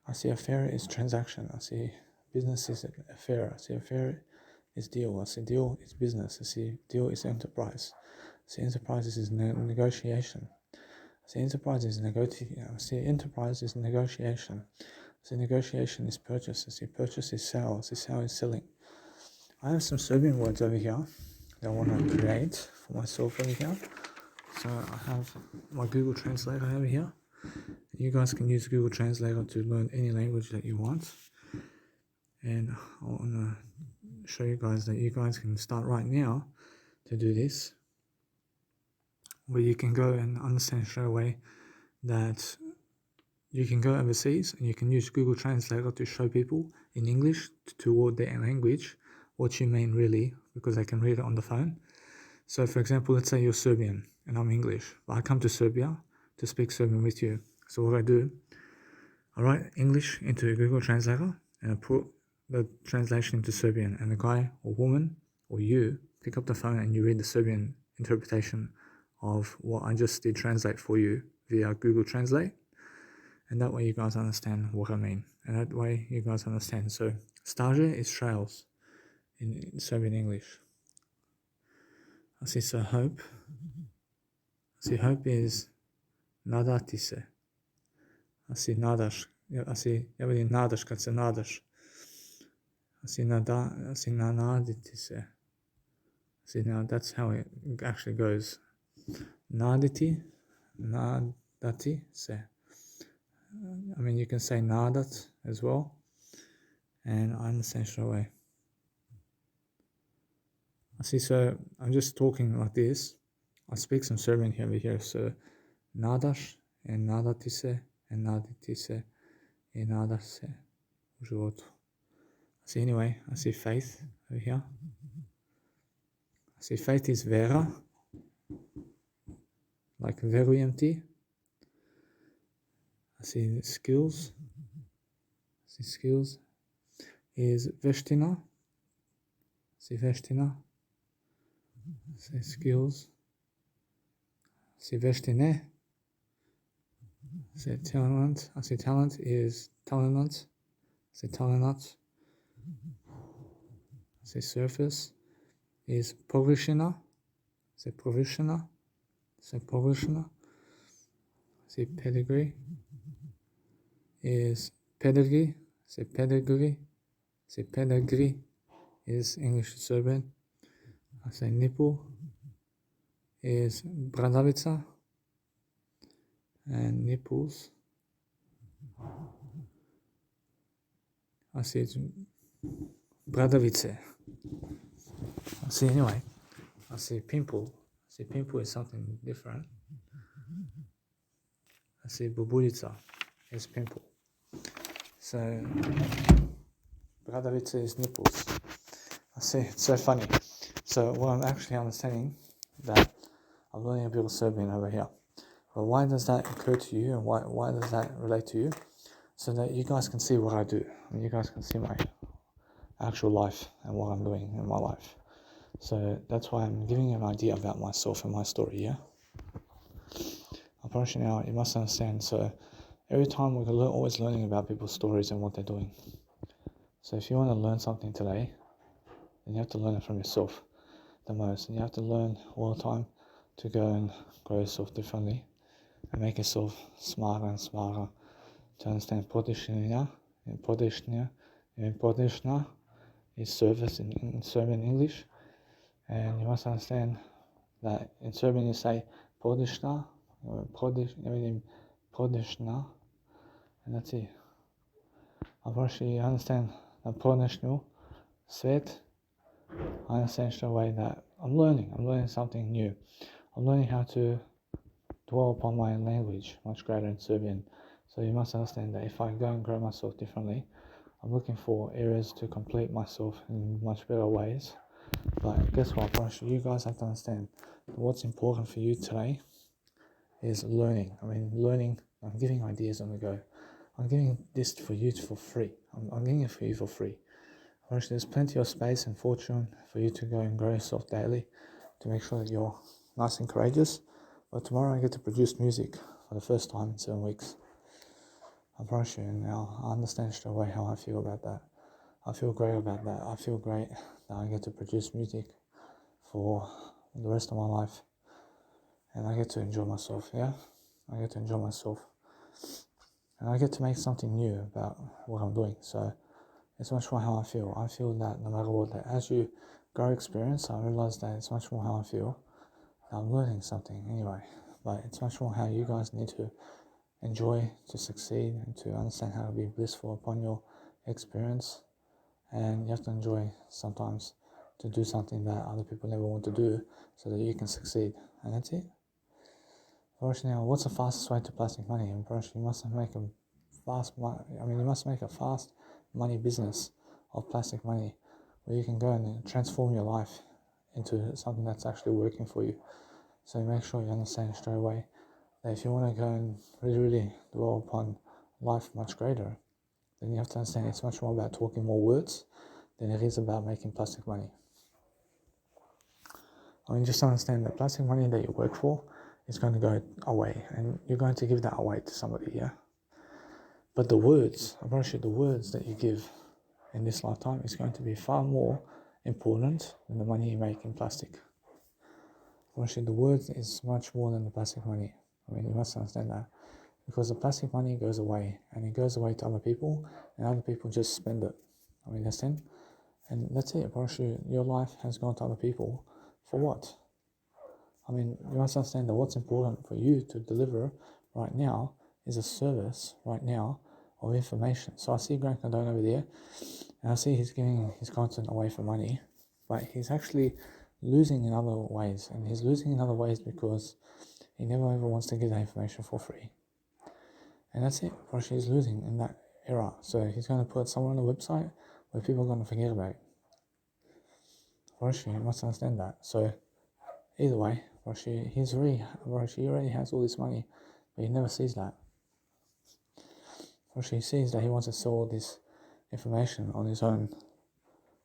I see affair is transaction. I see business is affair. I see affair is deal. I see deal is business. I see deal is enterprise. I see enterprise is negotiation. I see enterprise is negotiation. I see enterprise is negotiation. I see negotiation is purchase. I see purchase is sale. I see sale is selling. I have some Serbian words over here that I want to create for myself over here. So I have my Google Translator over here. You guys can use Google Translator to learn any language that you want. And I want to show you guys that you guys can start right now to do this, where you can go and understand straight away that you can go overseas and you can use Google Translator to show people in English toward their language what you mean really, because they can read it on the phone. So for example, let's say you're Serbian and I'm English, but I come to Serbia to speak Serbian with you. So what I do, I write English into Google Translator and I put the translation into Serbian, and the guy or woman or you pick up the phone and you read the Serbian interpretation of what I just did translate for you via Google Translate. And that way you guys understand what I mean. And that way you guys understand. So stage is trails in Serbian English. I see, so hope. I see hope is nadati se. I see nadaš. I see, ja vidim nadaš kad se nadaš. I see nanaditi se. See, now that's how it actually goes. Naditi, nadati se. I mean, you can say nadat as well, and I understand straight away. I see, so I'm just talking like this. I speak some Serbian over here, so nadaš and nadati se and naditi se and nadaš se u životu. I see, anyway, I see faith over here. I see faith is vera, like verujem ti. I see skills. I see skills is veština. I see veština. I see skills. I see veštine. I see talent. I see talent is talenat. I see talenat. I see surface is površina. I see površina. I see površina. I see pedigree is pedigree. Say pedigree. Say pedigree is English to Serbian. I say nipple is bradavica and nipples. I see it's bradavice. I see, anyway. I see pimple. I see pimple is something different. I see bubulica is pimple. So bradavica is nipples. I see, it's so funny. So what I'm actually understanding that I'm learning a bit of Serbian over here. But why does that occur to you, and why does that relate to you? So that you guys can see what I do, and you guys can see my actual life and what I'm doing in my life. So that's why I'm giving you an idea about myself and my story, yeah? I promise you now, you must understand. So every time we're always learning about people's stories and what they're doing. So if you want to learn something today, then you have to learn it from yourself the most. And you have to learn all the time to go and grow yourself differently and make yourself smarter and smarter to understand podeština and podešnia. And podešna is service in Serbian English. And you must understand that in Serbian you say podešna, everything podešna, and that's it. Unfortunately, you understand that podešnu svet. I understand straight away that I'm learning something new. I'm learning how to dwell upon my language much greater in Serbian. So you must understand that if I go and grow myself differently, I'm looking for areas to complete myself in much better ways. But guess what, you guys have to understand what's important for you today is learning. I mean, learning, I'm giving ideas on the go. I'm giving this for you for free. I'm giving it for you for free. There's plenty of space and fortune for you to go and grow yourself daily to make sure that you're nice and courageous. But tomorrow I get to produce music for the first time in 7 weeks. I promise you, and now I understand straight away how I feel about that. I feel great about that. I feel great that I get to produce music for the rest of my life. And I get to enjoy myself, yeah? I get to enjoy myself. And I get to make something new about what I'm doing. So it's much more how I feel. I feel that no matter what, that as you grow experience, I realized that it's much more how I feel. I'm learning something anyway, but it's much more how you guys need to enjoy to succeed and to understand how to be blissful upon your experience. And you have to enjoy sometimes to do something that other people never want to do so that you can succeed. And that's it. First, now, what's the fastest way to plastic money? And first, you must make a you must make a fast money business of plastic money where you can go and transform your life into something that's actually working for you. So make sure you understand straight away that if you want to go and really dwell upon life much greater, then you have to understand it's much more about talking more words than it is about making plastic money. Just understand that plastic money that you work for is going to go away and you're going to give that away to somebody, yeah? But the words, I promise you, the words that you give in this lifetime is going to be far more important than the money you make in plastic. The words is much more than the plastic money. You must understand that. Because the plastic money goes away, and it goes away to other people, and other people just spend it. Understand? And that's it. Your life has gone to other people for what? You must understand that what's important for you to deliver right now is a service right now of information. So I see Grant Cardone over there, and I see he's giving his content away for money, but he's actually losing in other ways, and he's losing in other ways because he never ever wants to give that information for free. And that's it. He's losing in that era. So he's going to put somewhere on the website where people are going to forget about it. You must understand that. So either way, he already has all this money, but he never sees that. He sees that he wants to sell all this information on his own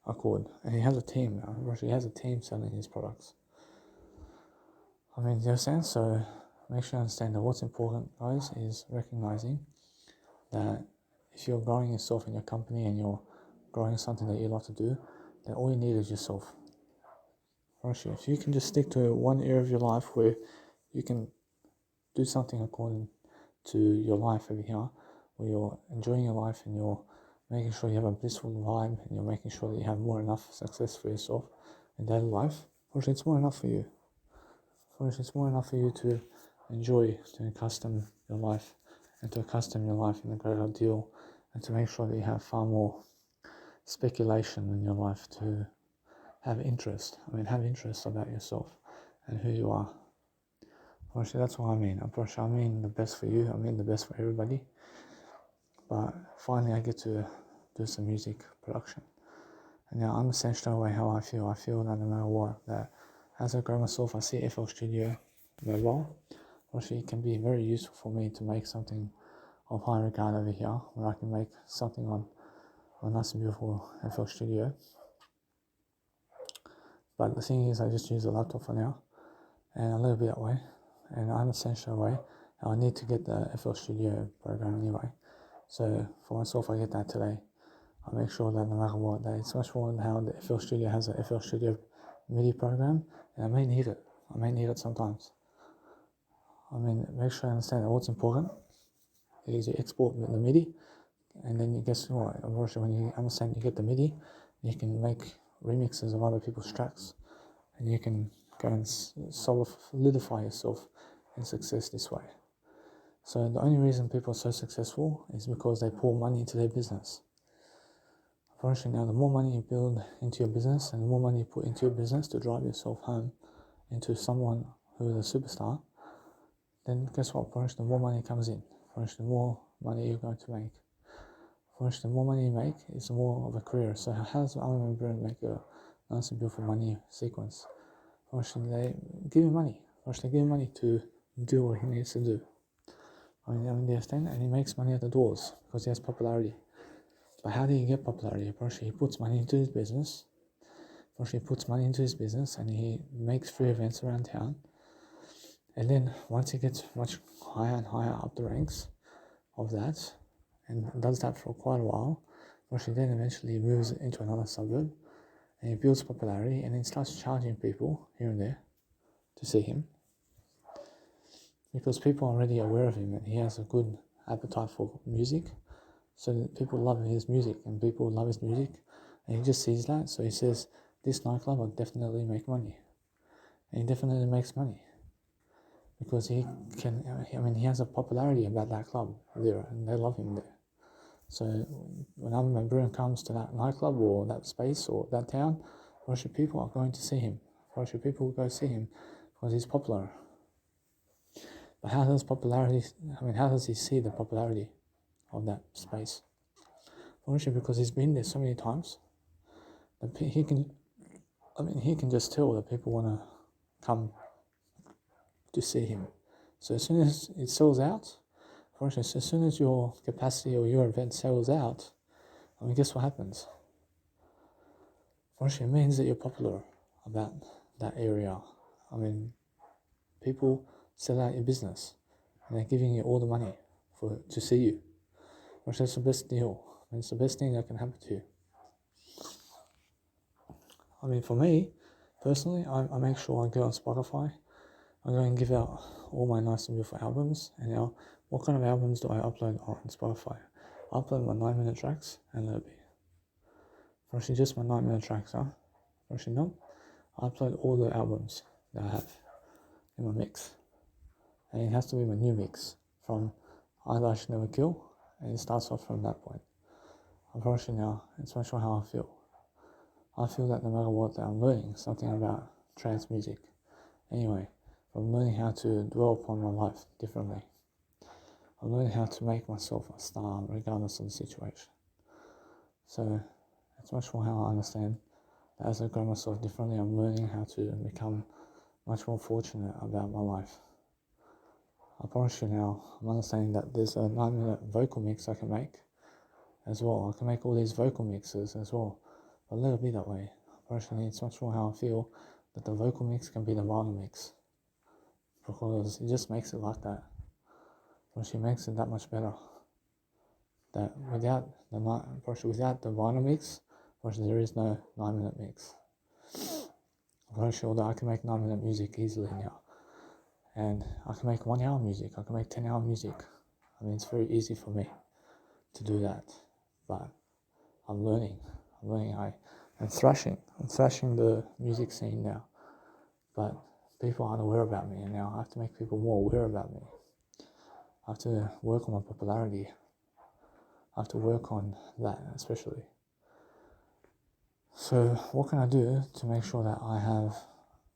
accord, and he has a team now. He has a team selling his products. Do you understand? So make sure you understand that what's important, guys, is recognizing that if you're growing yourself in your company and you're growing something that you love to do, then all you need is yourself. If you can just stick to one area of your life where you can do something according to your life over here, where you're enjoying your life and you're making sure you have a blissful vibe and you're making sure that you have more enough success for yourself in daily life, it's more enough for you. It's more enough for you to enjoy, to accustom your life and to accustom your life in a great ideal, and to make sure that you have far more speculation in your life, to have interest. Have interest about yourself and who you are. That's what I mean. I mean the best for you. I mean the best for everybody. But finally, I get to do some music production. And now I understand straight away how I feel. I feel that no matter what, that as I grow myself, I see FL Studio mobile. It can be very useful for me to make something of high regard over here, where I can make something on a nice and beautiful FL Studio. But the thing is, I just use a laptop for now, and I live a bit that way, and I understand straight away how I need to get the FL Studio program anyway. So for myself, I get that today. I make sure that no matter what, that it's much more than how the FL Studio has a FL Studio MIDI program, and I may need it. Sometimes. Make sure I understand that what's important is you export the MIDI, and then you guess what? Unfortunately, when you understand you get the MIDI, you can make remixes of other people's tracks, and you can go and solidify yourself in success this way. So the only reason people are so successful is because they pour money into their business. Unfortunately, now the more money you build into your business and the more money you put into your business to drive yourself home into someone who is a superstar, then guess what? The more money comes in. The more money you're going to make. The more money you make, it's more of a career. So how does Armin van Buuren make a nice and beautiful money sequence? They give him money. They give him money to do what he needs to do. They understand, and he makes money at the doors because he has popularity. But how do you get popularity? He puts money into his business. He puts money into his business and he makes free events around town. And then once he gets much higher and higher up the ranks of that, and does that for quite a while, then eventually moves into another suburb and he builds popularity and then starts charging people here and there to see him, because people are already aware of him and he has a good appetite for music, so that people love his music and he just sees that. So he says, this nightclub will definitely make money. And he definitely makes money because he has a popularity about that club there, and they love him there. So when Melbourne comes to that nightclub or that space or that town, Russian people are going to see him. Russian people will go see him because he's popular. But how does he see the popularity of that space? Russian, because he's been there so many times, that he can just tell that people want to come to see him. So as soon as it sells out, for instance, as soon as your capacity or your event sells out, guess what happens? For instance, it means that you're popular about that area. People sell out your business and they're giving you all the money to see you. Which is the best deal. It's the best thing that can happen to you. For me, personally, I make sure I go on Spotify. I go and give out all my nice and beautiful albums. And now, what kind of albums do I upload on Spotify? I upload my 9-minute tracks and let it be. Firstly, just my 9-minute tracks, huh? Firstly, no. I upload all the albums that I have in my mix. And it has to be my new mix from I Should Never Kill, and it starts off from that point. Unfortunately now, it's much more how I feel. I feel that no matter what, that I'm learning something about trance music. Anyway, I'm learning how to dwell upon my life differently. I'm learning how to make myself a star regardless of the situation. So it's much more how I understand that as I grow myself differently, I'm learning how to become much more fortunate about my life. I promise you now, I'm understanding that there's a 9-minute vocal mix I can make as well. I can make all these vocal mixes as well, but let it be that way. Personally, it's much more how I feel that the vocal mix can be the vinyl mix, because it just makes it like that. But she makes it that much better. That without the vinyl mix, there is no 9-minute mix. I'm very sure that I can make 9-minute music easily now. And I can make 1-hour music, I can make 10-hour music. It's very easy for me to do that. But I'm learning. I'm thrashing the music scene now. But people aren't aware about me, and now I have to make people more aware about me. I have to work on my popularity. I have to work on that especially. So what can I do to make sure that I have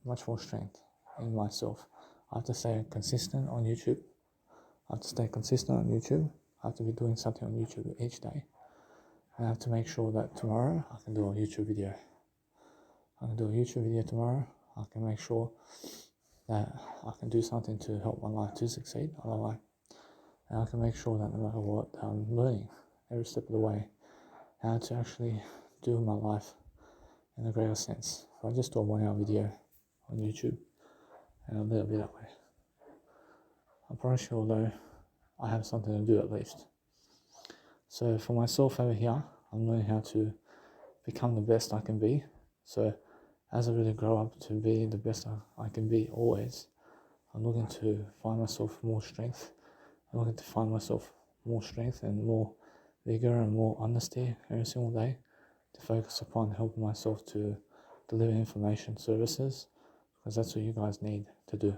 much more strength in myself? I have to stay consistent on YouTube. I have to be doing something on YouTube each day. And I have to make sure that tomorrow I can do a YouTube video. Tomorrow. I can make sure that I can do something to help my life to succeed. And I can make sure that no matter what, I'm learning every step of the way how to actually do my life in a greater sense. If I just do a 1-hour video on YouTube, and I'll let it be that way. I promise you, although I have something to do at least. So for myself over here, I'm learning how to become the best I can be. So as I really grow up to be the best I can be always, I'm looking to find myself more strength. I'm looking to find myself more strength and more vigor and more honesty every single day to focus upon helping myself to deliver information services, because that's what you guys need to do.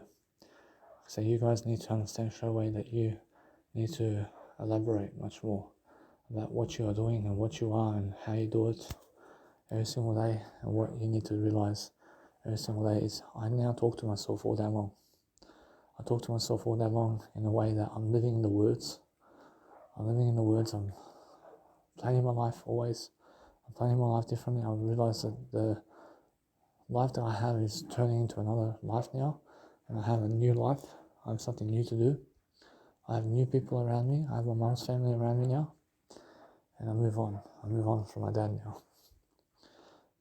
So you guys need to understand straight away that you need to elaborate much more about what you are doing and what you are and how you do it every single day. And what you need to realize every single day is I now talk to myself all day long. I talk to myself all day long in a way that I'm living in the words. I'm planning my life always. I'm planning my life differently. I realize that the life that I have is turning into another life now, and I have a new life. I have something new to do. I have new people around me. I have my mom's family around me now, and I move on. I move on from my dad now.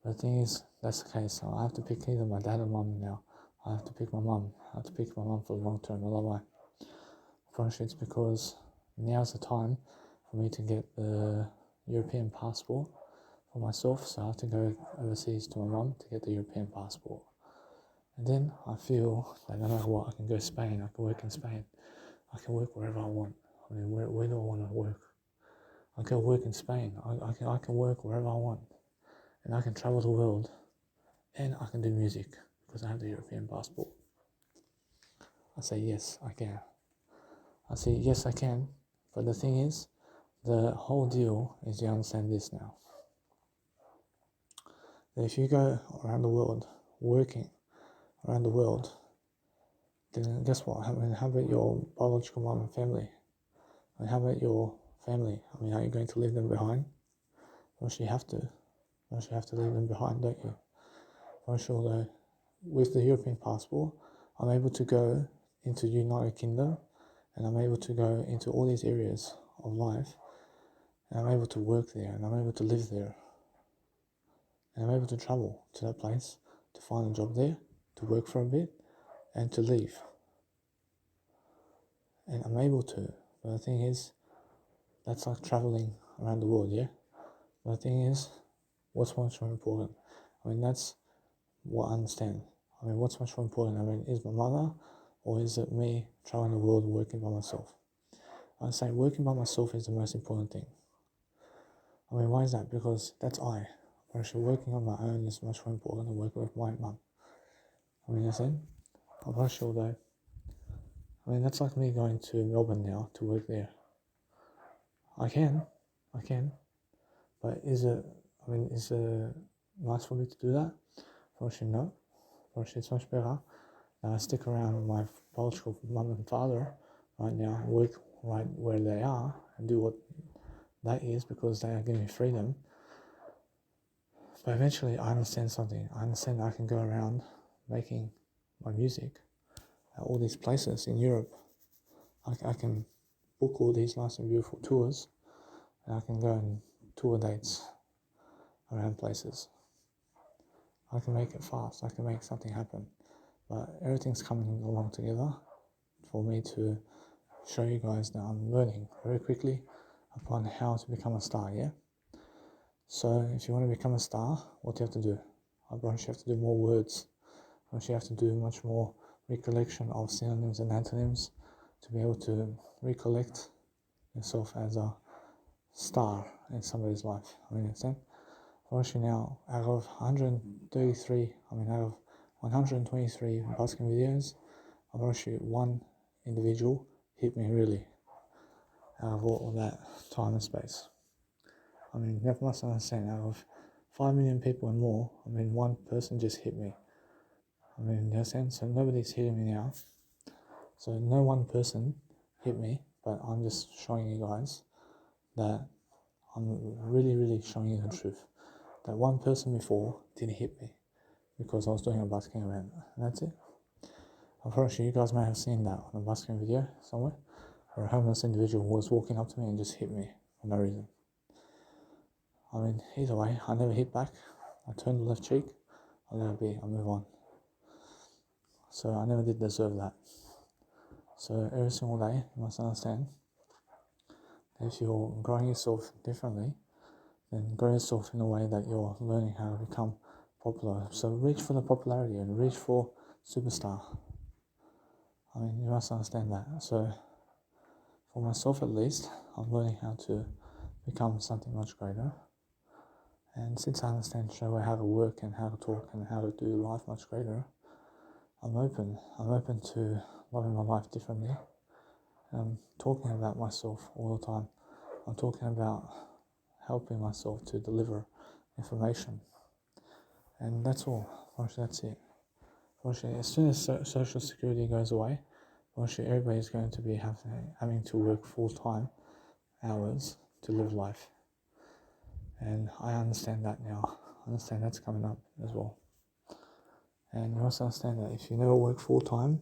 But the thing is, that's the case. I have to pick either my dad or mom now. I have to pick my mom. I have to pick my mom for the long term. I love her. Unfortunately, it's because now's the time for me to get the European passport for myself. So I have to go overseas to my mom to get the European passport. And then I feel that no matter what, I can go to Spain. I can work in Spain. I can work wherever I want. Where do I want to work? I can work in Spain. I can work wherever I want. And I can travel the world and I can do music because I have the European passport. I say, yes, I can. I say, yes, I can. But the thing is, the whole deal is you understand this now. That if you go around the world, working around the world, then guess what? How about your biological mom and family? How about your family? Are you going to leave them behind? Don't you have to? Don't you have to leave them behind, don't you? For sure, though, with the European passport, I'm able to go into the United Kingdom, and I'm able to go into all these areas of life, and I'm able to work there, and I'm able to live there, and I'm able to travel to that place, to find a job there, to work for a bit, and to leave. And I'm able to, but the thing is, that's like traveling around the world, yeah? But the thing is, what's much more important? That's what I understand. What's much more important? Is my mother, or is it me traveling the world working by myself? I say working by myself is the most important thing. Why is that? Because that's I. Actually, working on my own is much more important than working with my mum. Understand? I'm not sure though. That's like me going to Melbourne now to work there. I can, but is it nice for me to do that? Actually, no. Actually, it's much better that I stick around with my biological mum and father right now, work right where they are, and do what that is because they are giving me freedom. But eventually, I understand something. I understand I can go around making my music at all these places in Europe. I can book all these nice and beautiful tours, and I can go and tour dates around places. I can make it fast. I can make something happen. But everything's coming along together for me to show you guys that I'm learning very quickly upon how to become a star, yeah? So if you want to become a star, what do you have to do? You have to do more words. You have to do much more recollection of synonyms and antonyms to be able to recollect yourself as a star in somebody's life. Understand? Actually now, out of 123 basking videos, actually one individual hit me really out of all that time and space. You must understand, out of 5 million people and more, one person just hit me. You understand? So nobody's hitting me now. So no one person hit me, but I'm just showing you guys that I'm really, really showing you the truth. That one person before didn't hit me because I was doing a busking event. And that's it. I'm pretty sure you guys may have seen that on a busking video somewhere, where a homeless individual was walking up to me and just hit me for no reason. Either way, I never hit back. I turned the left cheek. I move on. So I never did deserve that. So every single day, you must understand, if you're growing yourself differently, then grow yourself in a way that you're learning how to become popular. So reach for the popularity and reach for superstar. You must understand that. So for myself at least, I'm learning how to become something much greater. And since I understand straight away how to work and how to talk and how to do life much greater, I'm open to loving my life differently. I'm talking about myself all the time. I'm talking about helping myself to deliver information. And that's all. That's it. As soon as social security goes away, everybody's going to be having to work full-time hours to live life. And I understand that now. I understand that's coming up as well. And you also understand that if you never work full-time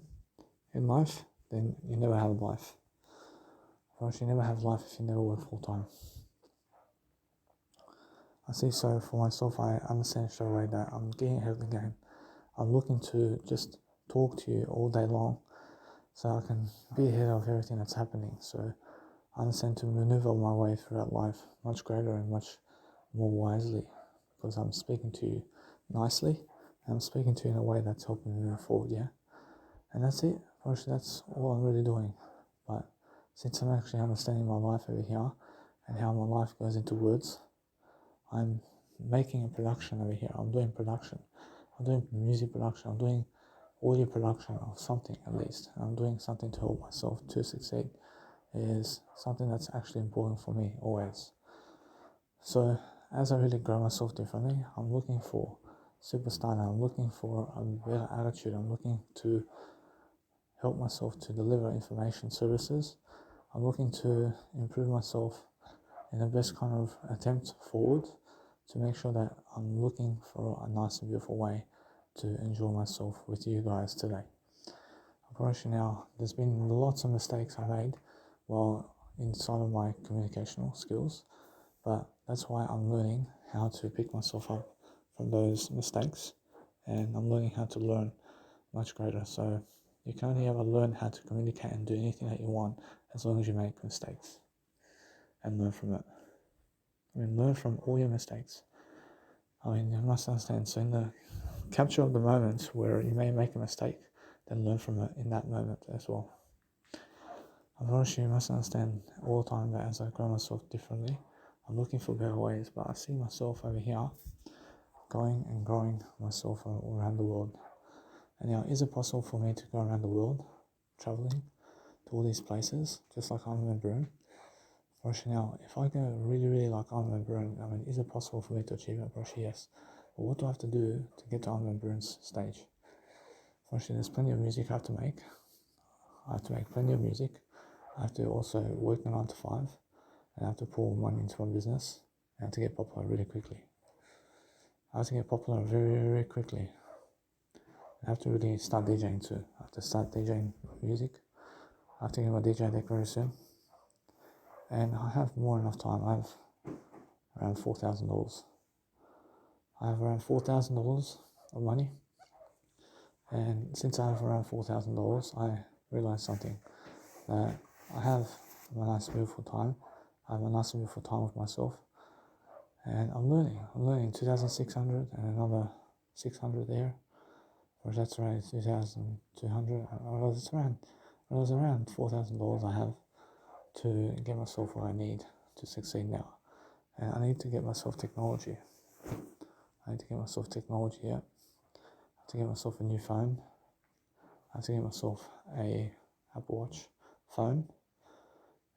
in life, then you never have life. You never have life if you never work full-time. I see. So for myself, I understand straight away that I'm getting ahead of the game. I'm looking to just talk to you all day long so I can be ahead of everything that's happening. So I understand to maneuver my way throughout life much greater and much more wisely, because I'm speaking to you nicely and I'm speaking to you in a way that's helping me move forward, yeah? And that's it. That's all I'm really doing. But since I'm actually understanding my life over here and how my life goes into words, I'm making a production over here. I'm doing production. I'm doing music production, I'm doing audio production of something at least. I'm doing something to help myself to succeed is something that's actually important for me always. So as I really grow myself differently, I'm looking for superstar now. I'm looking for a better attitude. I'm looking to help myself to deliver information services. I'm looking to improve myself in the best kind of attempt forward to make sure that I'm looking for a nice and beautiful way to enjoy myself with you guys today. Unfortunately now, there's been lots of mistakes I made while inside of my communicational skills, but that's why I'm learning how to pick myself up from those mistakes, and I'm learning how to learn much greater. So you can only ever learn how to communicate and do anything that you want as long as you make mistakes and learn from it. Learn from all your mistakes. You must understand. So in the capture of the moments where you may make a mistake, then learn from it in that moment as well. Unfortunately, you must understand all the time that as I grow myself differently, I'm looking for better ways, but I see myself over here going and growing myself all around the world. And now, is it possible for me to go around the world, traveling to all these places, just like Armin van Buuren? Unfortunately, now, if I go really like Armin van Buuren, is it possible for me to achieve it? Unfortunately, yes. But what do I have to do to get to Armin van Buuren's stage? Unfortunately, there's plenty of music I have to make. I have to make plenty of music. I have to also work 9 to 5, and I have to pour money into my business. I have to get popular really quickly. I have to get popular very quickly. I have to really start DJing too. I have to start DJing music. I have to get my DJ deck very soon. And I have more than enough time. I have around $4,000. I have around $4,000 of money. And since I have around $4,000, I realized something. That I have a nice beautiful time. I have a nice beautiful time with myself. And I'm learning 2,600 and another 600 there. Or that's around 2,200. It was around $4,000 I have to get myself what I need to succeed now. And I need to get myself technology. I have to get myself a new phone. I have to get myself a Apple Watch phone.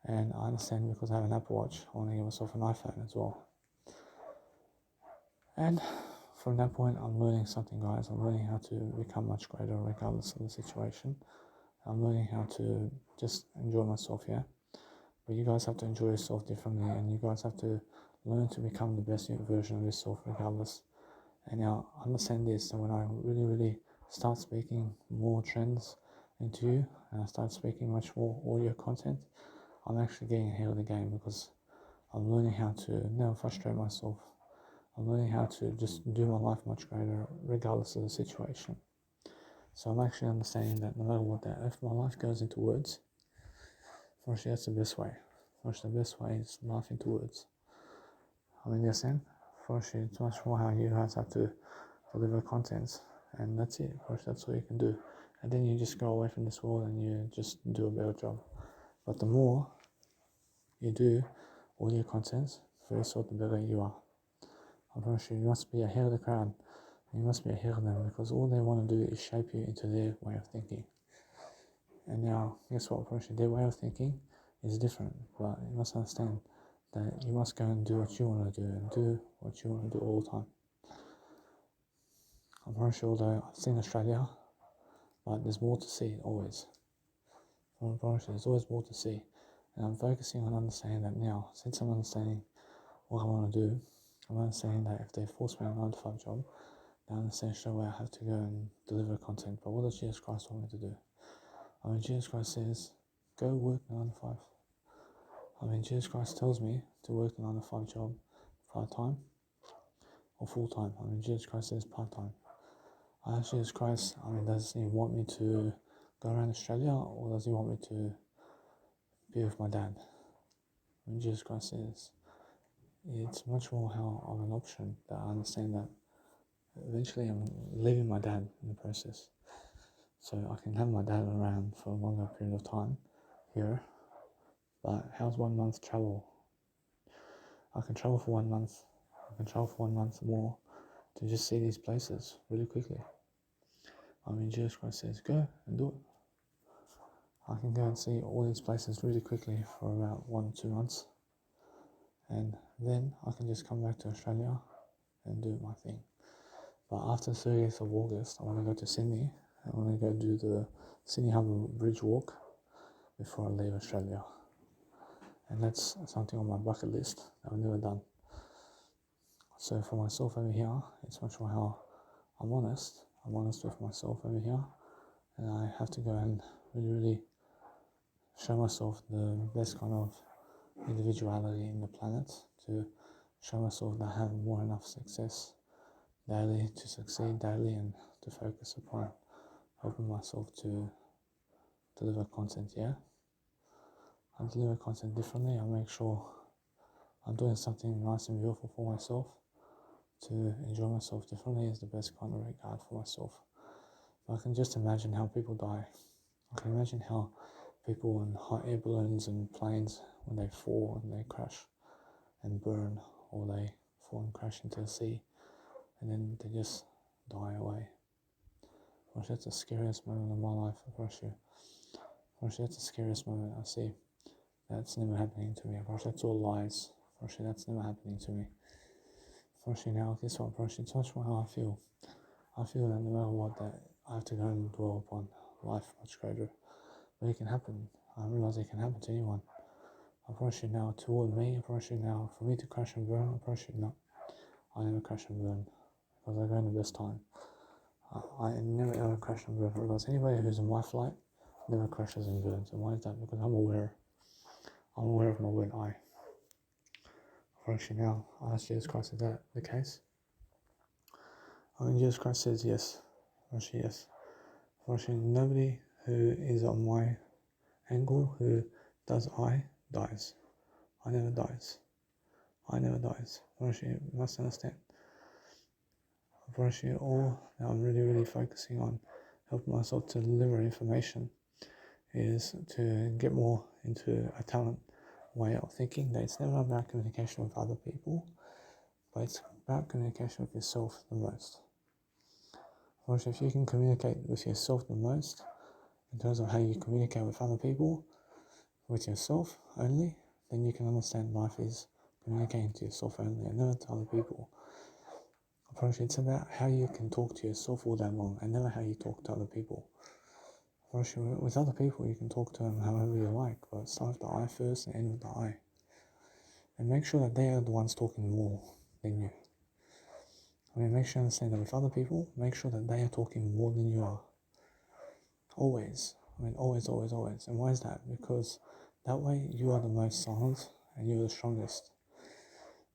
And I understand because I have an Apple Watch, I want to get myself an iPhone as well. And from that point, I'm learning something, guys. I'm learning how to become much greater regardless of the situation. I'm learning how to just enjoy myself here. But you guys have to enjoy yourself differently, and you guys have to learn to become the best version of yourself regardless. And now understand this, and when I really start speaking more trends into you, and I start speaking much more audio content, I'm actually getting ahead of the game because I'm learning how to never frustrate myself. I'm learning how to just do my life much greater regardless of the situation. So I'm actually understanding that no matter what, that if my life goes into words, firstly that's the best way. Firstly, the best way is life into words. Yes, firstly it's much more how you guys have to deliver contents, and that's it. First, that's all you can do. And then you just go away from this world and you just do a better job. But the more you do all your contents, very soon the better you are. Unfortunately, you must be ahead of the crowd. You must be ahead of them because all they want to do is shape you into their way of thinking. And now, guess what? Unfortunately, their way of thinking is different, but you must understand that you must go and do what you want to do and do what you want to do all the time. Unfortunately, although I've seen Australia, but there's more to see always. Unfortunately, there's always more to see. And I'm focusing on understanding that now. Since I'm understanding what I want to do, I'm understanding that if they force me a 9 to 5 job, I understand straight away I have to go and deliver content. But what does Jesus Christ want me to do? Jesus Christ says, go work 9 to 5. Jesus Christ tells me to work a 9 to 5 job part-time or full-time. Jesus Christ says part-time. I ask Jesus Christ, does he want me to go around Australia or does he want me to be with my dad? Jesus Christ says, it's much more how of an option that I understand that eventually I'm leaving my dad in the process. So I can have my dad around for a longer period of time here. But how's 1 month travel? I can travel for 1 month. I can travel for 1 month more. to just see these places really quickly. I mean, Jesus Christ says, go and do it. I can go and see all these places really quickly for about 1 or 2 months, and then I can just come back to Australia and do my thing. But after 30th of August, I want to go to Sydney. I want to go do the Sydney Harbour Bridge walk before I leave Australia. And that's something on my bucket list that I've never done. So for myself over here, it's much more how I'm honest. I'm honest with myself over here. And I have to go and really show myself the best kind of individuality in the planet, to show myself that I have more enough success daily to succeed daily, and to focus upon helping myself to deliver content. I deliver content differently. I make sure I'm doing something nice and beautiful for myself. To enjoy myself differently is the best kind of regard for myself. I can just imagine how people die. I can imagine how people in hot air balloons and planes, when they fall and they crash and burn, or they fall and crash into the sea, and then they just die away. Gosh, that's the scariest moment of my life, gosh, that's the scariest moment I see. That's never happening to me. Gosh, that's all lies. Gosh, that's never happening to me. Gosh, now, guess what, gosh, it's much more how I feel. I feel that no matter what, that I have to go and dwell upon life much greater. But it can happen. I realize it can happen to anyone. I promise you now, toward me, I promise you now, for me to crash and burn, I promise you no. I never crash and burn, because I go in the best time. I never ever crash and burn, because anybody who's in my flight never crashes and burns. And why is that? Because I'm aware of my word I. For actually now, I ask Jesus Christ, is that the case? I mean, Jesus Christ says yes. Actually, yes. For actually, nobody who is on my angle who does I dies. I never dies. I never dies. For actually, you must understand. For actually, all that I'm really focusing on helping myself to deliver information is to get more into a talent way of thinking, that it's never about communication with other people, but it's about communication with yourself the most. Because if you can communicate with yourself the most, in terms of how you communicate with other people, with yourself only, then you can understand life is communicating to yourself only and never to other people. It's about how you can talk to yourself all day long and never how you talk to other people. With other people, you can talk to them however you like, but start with the I first and end with the I. And make sure that they are the ones talking more than you. I mean, make sure you understand that with other people, make sure that they are talking more than you are. Always. I mean, always. And why is that? Because that way you are the most silent and you're the strongest.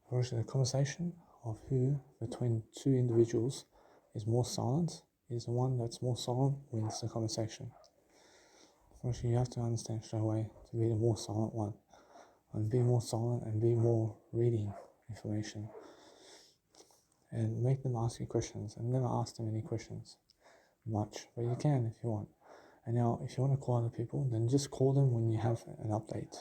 Whereas the conversation of who between two individuals is more silent is the one that's more silent wins the conversation. Whereas you have to understand straight away to be the more silent one. And be more silent and be more reading information. And make them ask you questions, and never ask them any questions much, but you can if you want. And now, if you want to call other people, then just call them when you have an update.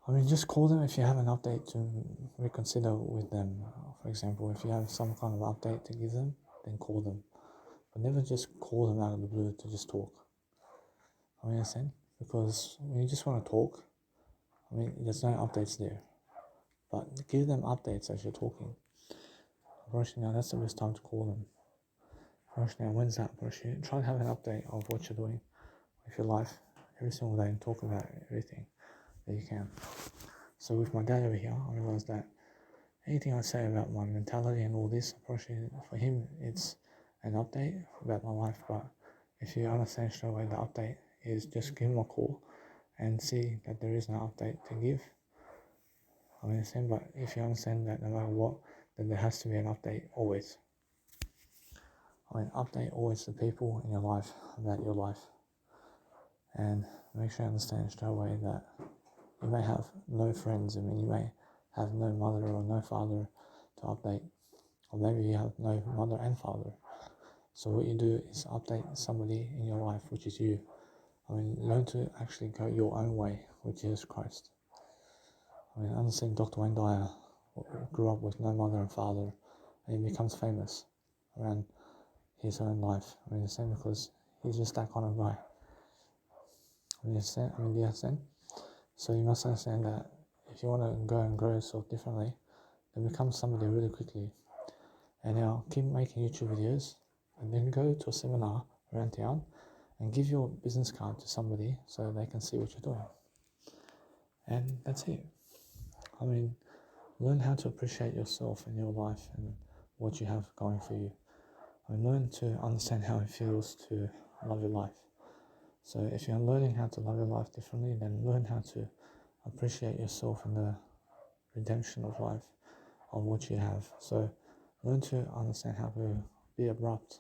I mean, just call them if you have an update to reconsider with them. For example, if you have some kind of update to give them, then call them. But never just call them out of the blue to just talk. I mean, understand? Because when you just want to talk, I mean, there's no updates there. But give them updates as you're talking. Now, that's the best time to call them. Now, when's that? Try to have an update of what you're doing with your life every single day and talk about everything that you can. So with my dad over here, I realized that anything I say about my mentality and all this, for him, it's an update about my life. But if you understand straight away, the update is just give him a call and see that there is no update to give. I understand, but if you understand that no matter what, then there has to be an update always. I mean, update always the people in your life about your life. And make sure you understand straight away that you may have no friends. I mean, you may have no mother or no father to update. Or maybe you have no mother and father. So what you do is update somebody in your life, which is you. I mean, learn to actually go your own way with Jesus Christ. I mean, understand Dr. Wayne Dyer grew up with no mother and father, and he becomes famous around his own life. I mean, the same because he's just that kind of guy. Do you understand? So you must understand that if you want to go and grow yourself differently, then become somebody really quickly. And now keep making YouTube videos, and then go to a seminar around town and give your business card to somebody so they can see what you're doing. And that's it. I mean, learn how to appreciate yourself and your life and what you have going for you. I mean, learn to understand how it feels to love your life. So if you're learning how to love your life differently, then learn how to appreciate yourself and the redemption of life, of what you have. So learn to understand how to be abrupt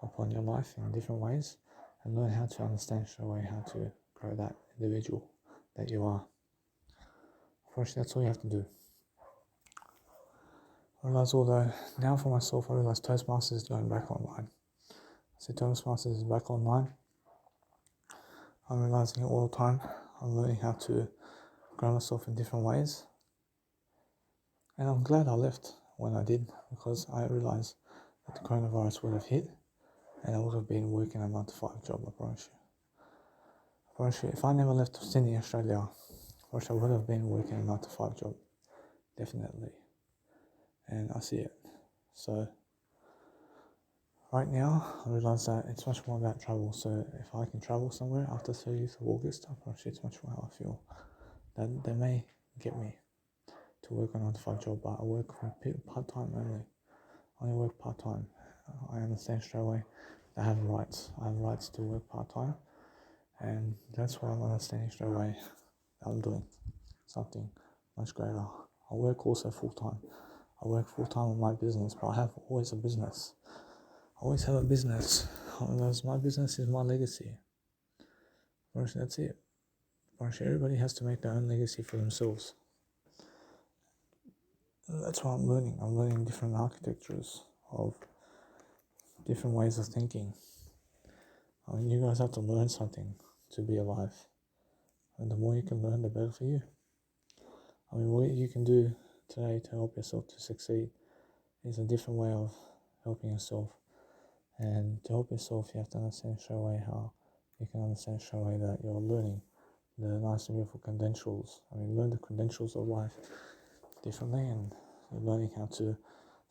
upon your life in different ways, and learn how to understand straight away how to grow that individual that you are. First, that's all you have to do. I realize, although now for myself, I realize Toastmasters is going back online. So Toastmasters is back online. I'm realizing it all the time. I'm learning how to grow myself in different ways. And I'm glad I left when I did, because I realized that the coronavirus would have hit and I would have been working a 9-to-5 job, I promise you. I promise you, if I never left Sydney, Australia, I wish I would have been working a 9-to-5 job, definitely. And I see it. So right now, I realise that it's much more about travel. So if I can travel somewhere after 30th of August, I promise you it's much more how I feel. That they may get me to work a 9-to-5 job, but I work part-time only. I only work part-time. I understand straight away that I have rights. I have rights to work part-time, and that's why I'm understanding straight away that I'm doing something much greater. I work also full-time. I work full-time on my business, but I have always a business. I always have a business, because my business is my legacy. First, that's it. First, everybody has to make their own legacy for themselves. That's what I'm learning. I'm learning different architectures of different ways of thinking. I mean, you guys have to learn something to be alive. And the more you can learn, the better for you. I mean, what you can do today to help yourself to succeed is a different way of helping yourself. And to help yourself, you have to understand straight away how you can understand straight away that you're learning the nice and beautiful credentials. I mean, learn the credentials of life differently, and you're learning how to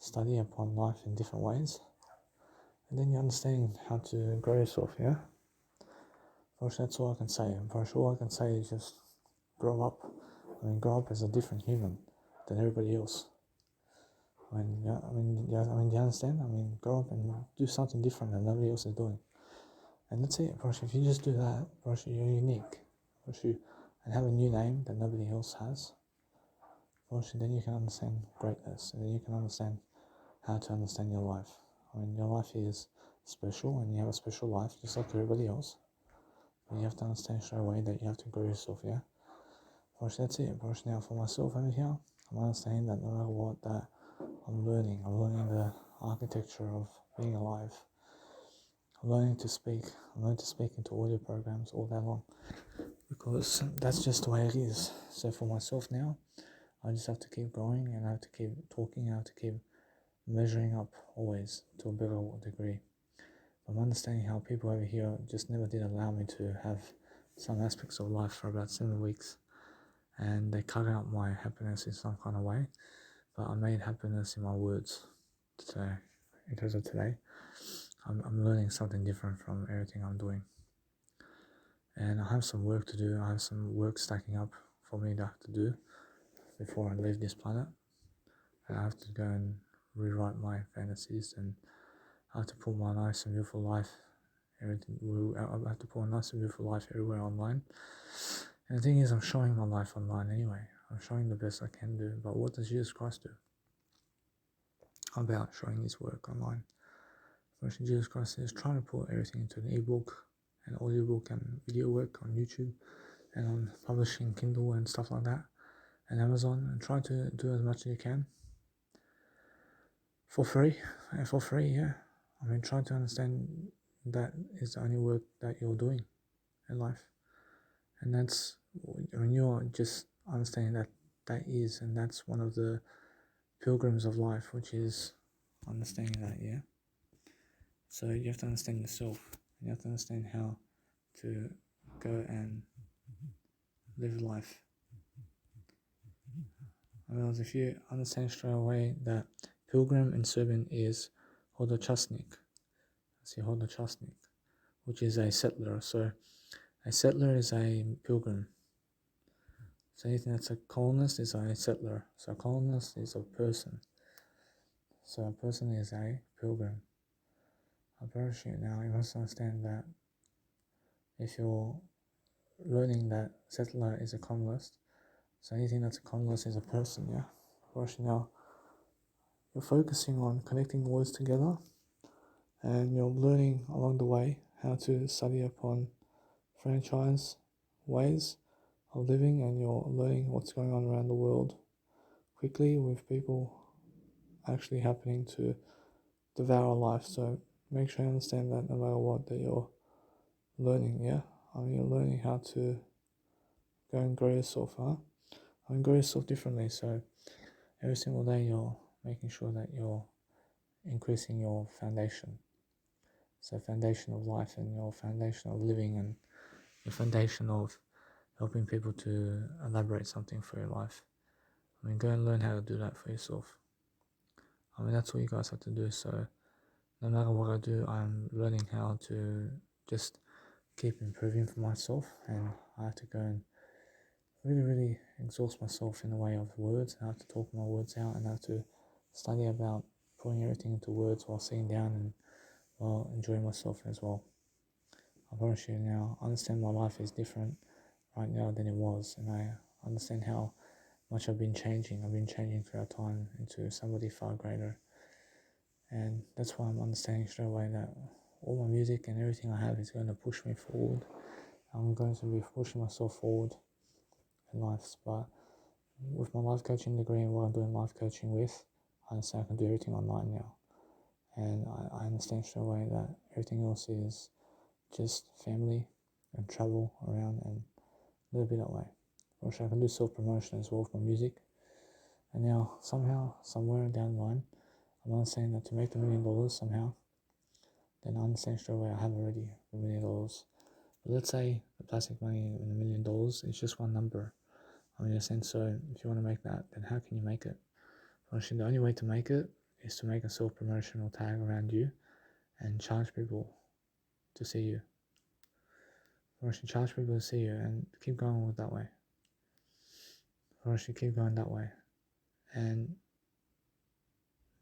study upon life in different ways. And then you're understanding how to grow yourself, yeah? First, that's all I can say. And first, all I can say is just grow up. I mean, grow up as a different human than everybody else. Do you understand? I mean, grow up and do something different that nobody else is doing. And that's it. First, if you just do that, first, you're unique. First, and have a new name that nobody else has. First, then you can understand greatness, and then you can understand how to understand your life. I mean, your life is special, and you have a special life just like everybody else. But you have to understand straight away that you have to grow yourself, yeah? First, that's it. First, now for myself over here, I'm understanding that no matter what, that I'm learning the architecture of being alive. I'm learning to speak. I'm learning to speak into audio programs all day long, because that's just the way it is. So for myself now, I just have to keep growing, and I have to keep talking, I have to keep measuring up always to a better degree. I'm understanding how people over here just never did allow me to have some aspects of life for about 7 weeks, and they cut out my happiness in some kind of way. But I made happiness in my words today. In terms of today, I'm learning something different from everything I'm doing, and I have some work to do. I have some work stacking up for me to have to do before I leave this planet. And I have to go and rewrite my fantasies, and I have to put my nice and beautiful life, I have to put a nice and beautiful life everywhere online. And the thing is, I'm showing my life online anyway. I'm showing the best I can do. But what does Jesus Christ do about showing his work online? First, Jesus Christ is trying to put everything into an ebook, and audiobook, and video work on YouTube, and on publishing Kindle and stuff like that, and Amazon, and try to do as much as you can for free. Yeah. I mean, try to understand that is the only work that you're doing in life, and that's, I mean, you're just understanding that is, and that's one of the pilgrims of life, which is understanding that, yeah? So you have to understand yourself. You have to understand how to go and live life. Whereas if you understand straight away that pilgrim in Serbian is hodočasnik, see hodočasnik, which is a settler. So a settler is a pilgrim. So anything that's a colonist is a settler. So a colonist is a person. So a person is a pilgrim. I promise you now, you must understand that if you're learning that settler is a colonist, so anything that's a colonist is a person, yeah? I promise you now, you're focusing on connecting words together, and you're learning along the way how to study upon franchise ways of living, and you're learning what's going on around the world quickly with people actually happening to devour life. So make sure you understand that no matter what that you're learning, yeah? I mean, you're learning how to go and grow yourself, huh? I mean, grow yourself differently. So every single day you're making sure that you're increasing your foundation. So foundation of life and your foundation of living and your foundation of helping people to elaborate something for your life. I mean, go and learn how to do that for yourself. I mean, that's all you guys have to do. So no matter what I do, I'm learning how to just keep improving for myself, and I have to go and really exhaust myself in the way of words. I have to talk my words out, and I have to study about putting everything into words while sitting down and while enjoying myself as well. I promise you now, I understand my life is different right now than it was, and I understand how much I've been changing. I've been changing throughout time into somebody far greater, and that's why I'm understanding straight away that all my music and everything I have is going to push me forward. I'm going to be pushing myself forward in life, but with my life coaching degree and what I'm doing life coaching with, I understand I can do everything online now, and I understand straight away that everything else is just family and travel around and live a bit that way. Or I can do self-promotion as well with my music, and now somehow, somewhere down the line, I'm understanding that to make the $1 million somehow, then I understand straight away I have already the $1 million. But let's say the plastic money in $1 million is just one number. I mean, in a sense, so if you want to make that, then how can you make it? Actually, the only way to make it is to make a self-promotional tag around you and charge people to see you. Or actually charge people to see you and keep going with that way. Or actually keep going that way and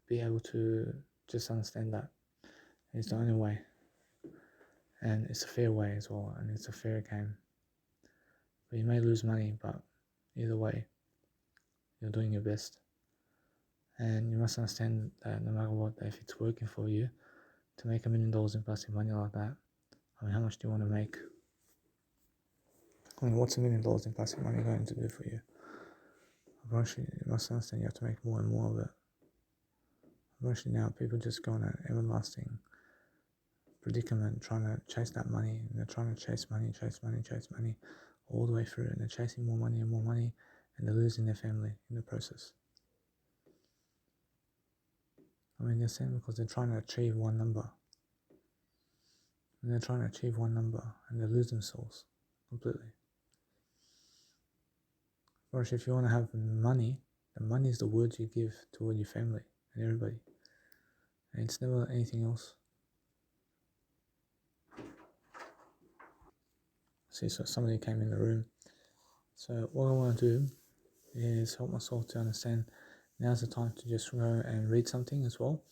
be able to just understand that it's the only way, and it's a fair way as well, and it's a fair game. But you may lose money, but either way, you're doing your best. And you must understand that no matter what, if it's working for you to make $1 million in plastic money like that, I mean, how much do you want to make? I mean, what's $1 million in plastic money going to do for you? Eventually, you must understand you have to make more and more of it. Eventually now, people just go on an everlasting predicament trying to chase that money, and they're trying to chase money all the way through, and they're chasing more money, and they're losing their family in the process. I mean, they're saying because they're trying to achieve one number, and they lose themselves completely. Whereas if you want to have money, the money is the words you give toward your family and everybody, and it's never anything else. See, so somebody came in the room. So what I want to do is help myself to understand now's the time to just go and read something as well.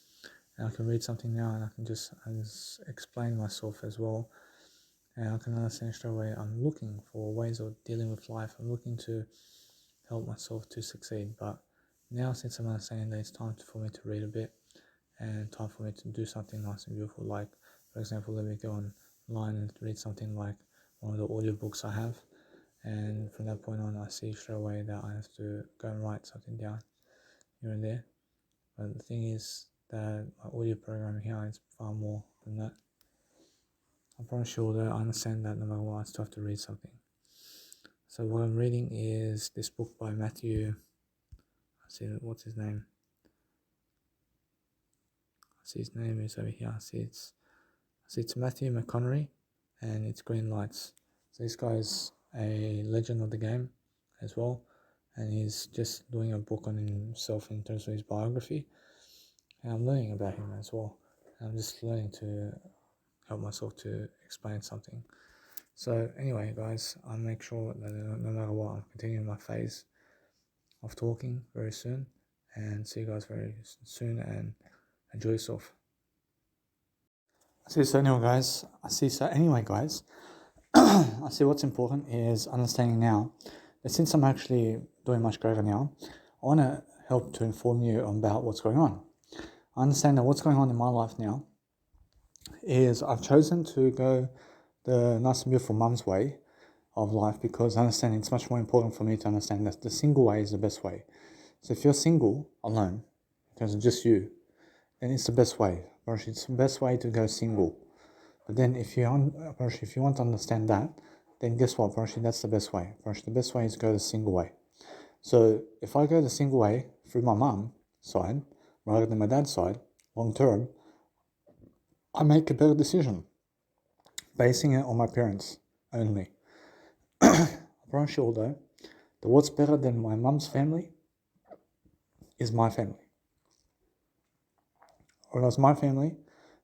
And I can read something now, and I can just explain myself as well, and I can understand straight away I'm looking for ways of dealing with life. I'm looking to help myself to succeed. But now, since I'm understanding that it's time for me to read a bit and time for me to do something nice and beautiful, like for example, let me go online and read something like one of the audiobooks I have, and from that point on I see straight away that I have to go and write something down here and there. But the thing is that my audio program here is far more than that. I'm pretty sure that I understand that no matter what, I still have to read something. So what I'm reading is this book by Matthew, what's his name? see his name is over here. I see it's Matthew McConaughey, and it's Green Lights. So this guy is a legend of the game as well, and he's just doing a book on himself in terms of his biography. And I'm learning about him as well. I'm just learning to help myself to explain something. So anyway, guys, I'll make sure that no matter what, I'm continuing my phase of talking very soon, and see you guys very soon, and enjoy yourself. I see what's important is understanding now that since I'm actually doing much greater now, I want to help to inform you about what's going on. I understand that what's going on in my life now is I've chosen to go the nice and beautiful mum's way of life, because I understand it's much more important for me to understand that the single way is the best way. So if you're single, alone, because it's just you, then it's the best way. It's the best way to go single. But then if you want to understand that, then guess what, that's the best way. The best way is to go the single way. So if I go the single way through my mum side, rather than my dad's side, long term, I make a better decision, basing it on my parents only. I promise you all though, that what's better than my mum's family is my family. Whereas my family,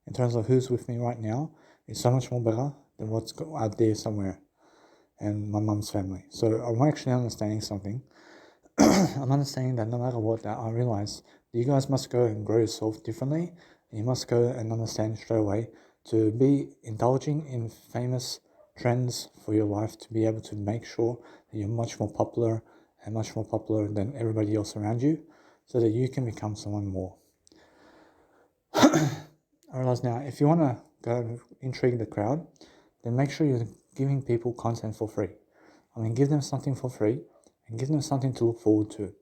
in terms of who's with me right now, is so much more better than what's out there somewhere, and my mum's family. So I'm actually understanding something. I'm understanding that no matter what, that I realize that you guys must go and grow yourself differently, and you must go and understand straight away to be indulging in famous trends for your life, to be able to make sure that you're much more popular than everybody else around you, so that you can become someone more. I realize now, if you want to go intrigue the crowd, then make sure you're giving people content for free. Give them something for free, and give them something to look forward to.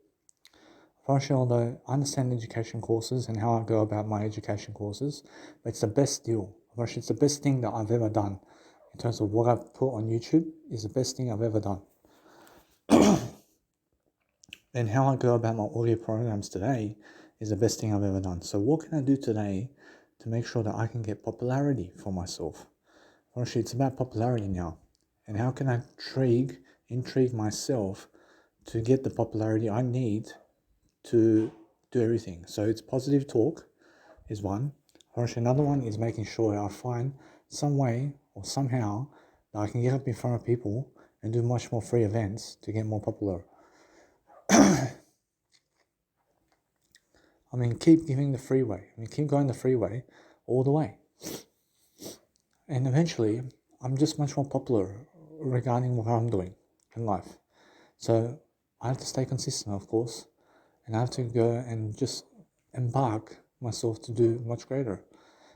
Although I understand education courses and how I go about my education courses, but it's the best deal. It's the best thing that I've ever done. In terms of what I've put on YouTube, is the best thing I've ever done. And how I go about my audio programs today is the best thing I've ever done. So what can I do today to make sure that I can get popularity for myself? It's about popularity now. And how can I intrigue myself to get the popularity I need to do everything? So it's positive talk is one. Another one is making sure I find some way or somehow that I can get up in front of people and do much more free events to get more popular. Keep giving the freeway. Keep going the freeway all the way. And eventually, I'm just much more popular regarding what I'm doing in life. So I have to stay consistent, of course, and I have to go and just embark myself to do much greater.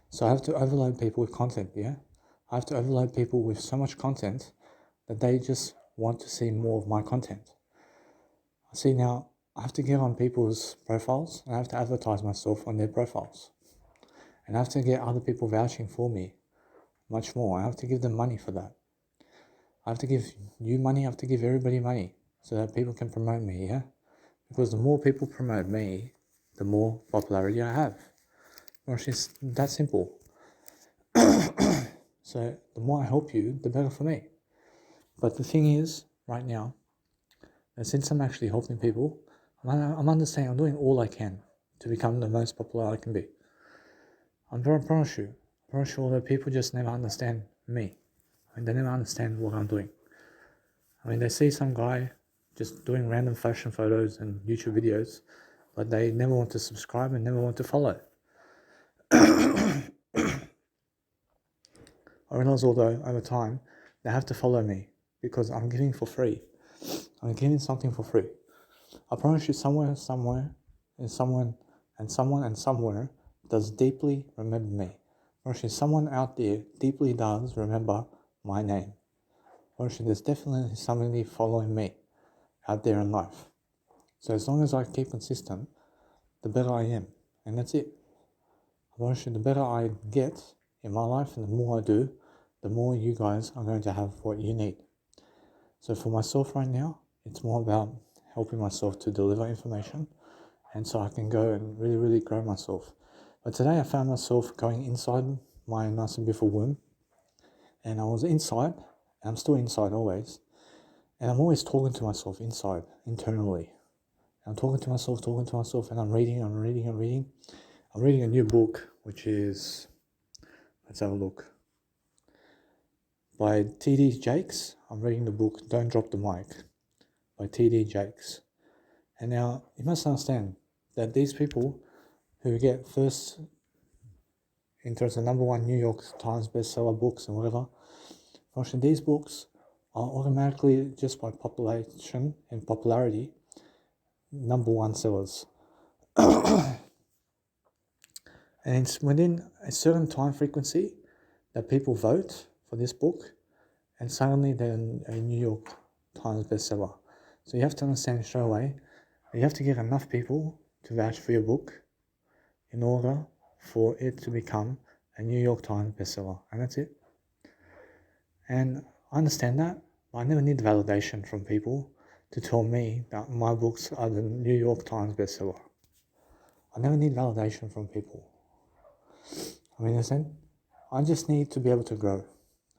So I have to overload people with content, yeah? I have to overload people with so much content that they just want to see more of my content. See, now, I have to get on people's profiles, and I have to advertise myself on their profiles. And I have to get other people vouching for me much more. I have to give them money for that. I have to give you money, I have to give everybody money so that people can promote me, yeah? Because the more people promote me, the more popularity I have. It's just that simple. So the more I help you, the better for me. But the thing is, right now, that since I'm actually helping people, I'm understanding, I'm doing all I can to become the most popular I can be. I promise you that people just never understand me. They never understand what I'm doing. They see some guy just doing random fashion photos and YouTube videos, but they never want to subscribe and never want to follow. I realize, although over time, they have to follow me because I'm giving for free. I'm giving something for free. I promise you, somewhere, and somewhere does deeply remember me. I promise you, someone out there deeply does remember my name. I promise you, there's definitely somebody following me out there in life. So as long as I keep consistent, the better I am. And that's it. I promise you, the better I get in my life and the more I do, the more you guys are going to have what you need. So for myself right now, it's more about helping myself to deliver information, and so I can go and really, really grow myself. But today I found myself going inside my nice and beautiful womb, and I was inside, and I'm still inside always, and I'm always talking to myself inside, internally. I'm talking to myself, and I'm reading. I'm reading a new book, which is, let's have a look, by T.D. Jakes. I'm reading the book Don't Drop the Mic by T.D. Jakes. And now, you must understand that these people who get first in terms of #1 New York Times bestseller books and whatever, unfortunately, these books are automatically, just by population and popularity, #1 sellers. And it's within a certain time frequency that people vote for this book, and suddenly they're a New York Times bestseller. So you have to understand straight away that you have to get enough people to vouch for your book in order for it to become a New York Times bestseller, and that's it. And I understand that, but I never need validation from people to tell me that my books are the New York Times bestseller. I never need validation from people. I mean, I just need to be able to grow.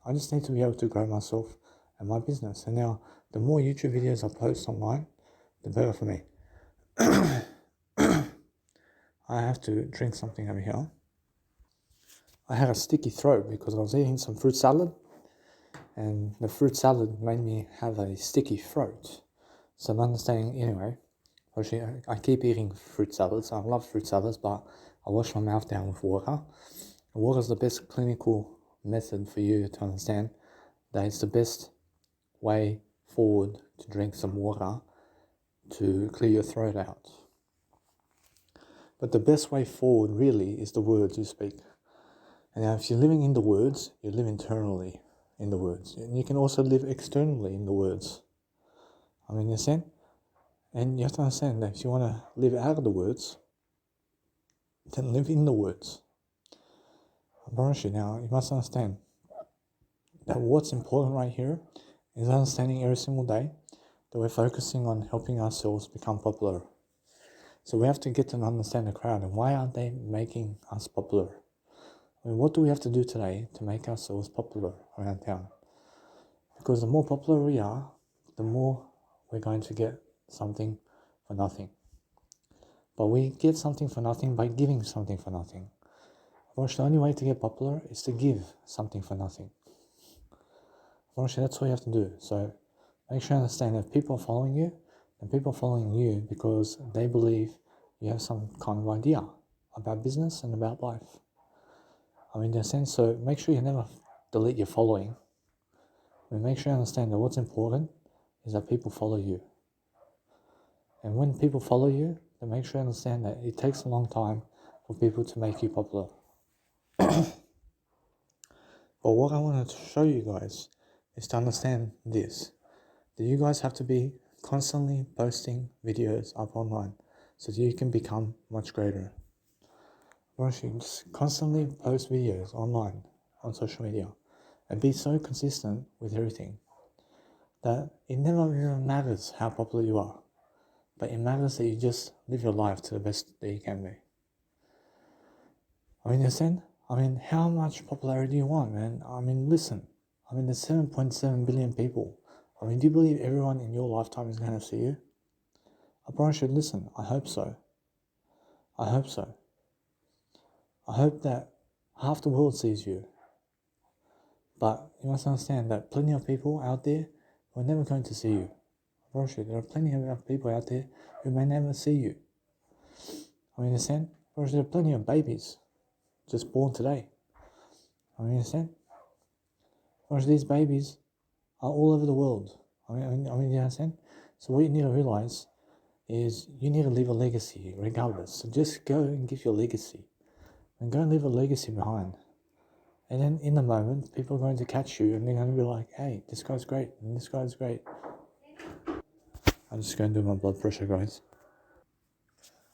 I just need to be able to grow myself and my business. And now, the more YouTube videos I post online, the better for me. I have to drink something over here. I had a sticky throat because I was eating some fruit salad, and the fruit salad made me have a sticky throat. So I'm understanding, anyway, actually, I keep eating fruit salads. I love fruit salads, but I wash my mouth down with water. Water is the best clinical method for you to understand that it's the best way forward to drink some water to clear your throat out. But the best way forward really is the words you speak. And now, if you're living in the words, you live internally in the words. And you can also live externally in the words. I mean, you understand? And you have to understand that if you want to live out of the words, then live in the words. I promise you now, you must understand that what's important right here is understanding every single day that we're focusing on helping ourselves become popular. So we have to get to understand the crowd, and why aren't they making us popular? I mean, what do we have to do today to make ourselves popular around town? Because the more popular we are, the more we're going to get something for nothing. But we get something for nothing by giving something for nothing. Unfortunately, the only way to get popular is to give something for nothing. Unfortunately, that's all you have to do. So make sure you understand that people are following you, and people are following you because they believe you have some kind of idea about business and about life. I mean, in a sense, so make sure you never delete your following. I mean, make sure you understand that what's important is that people follow you. And when people follow you, then make sure you understand that it takes a long time for people to make you popular. But what I wanted to show you guys is to understand this, that you guys have to be constantly posting videos up online so that you can become much greater. Just constantly post videos online on social media and be so consistent with everything that it never even matters how popular you are, but it matters that you just live your life to the best that you can be. I mean, understand? I mean, how much popularity do you want, man? I mean, listen. I mean, there's 7.7 billion people. I mean, do you believe everyone in your lifetime is going to see you? I probably should listen. I hope so. I hope so. I hope that half the world sees you. But you must understand that plenty of people out there who are never going to see you. I promise you, there are plenty of people out there who may never see you. I mean, understand? There are plenty of babies just born today. I mean, understand? Whereas these babies are all over the world. I mean, you understand? So what you need to realize is you need to leave a legacy regardless. So just go and give your legacy. And go and leave a legacy behind. And then in the moment, people are going to catch you and they're going to be like, hey, this guy's great and this guy's great. I'm just going to do my blood pressure, guys.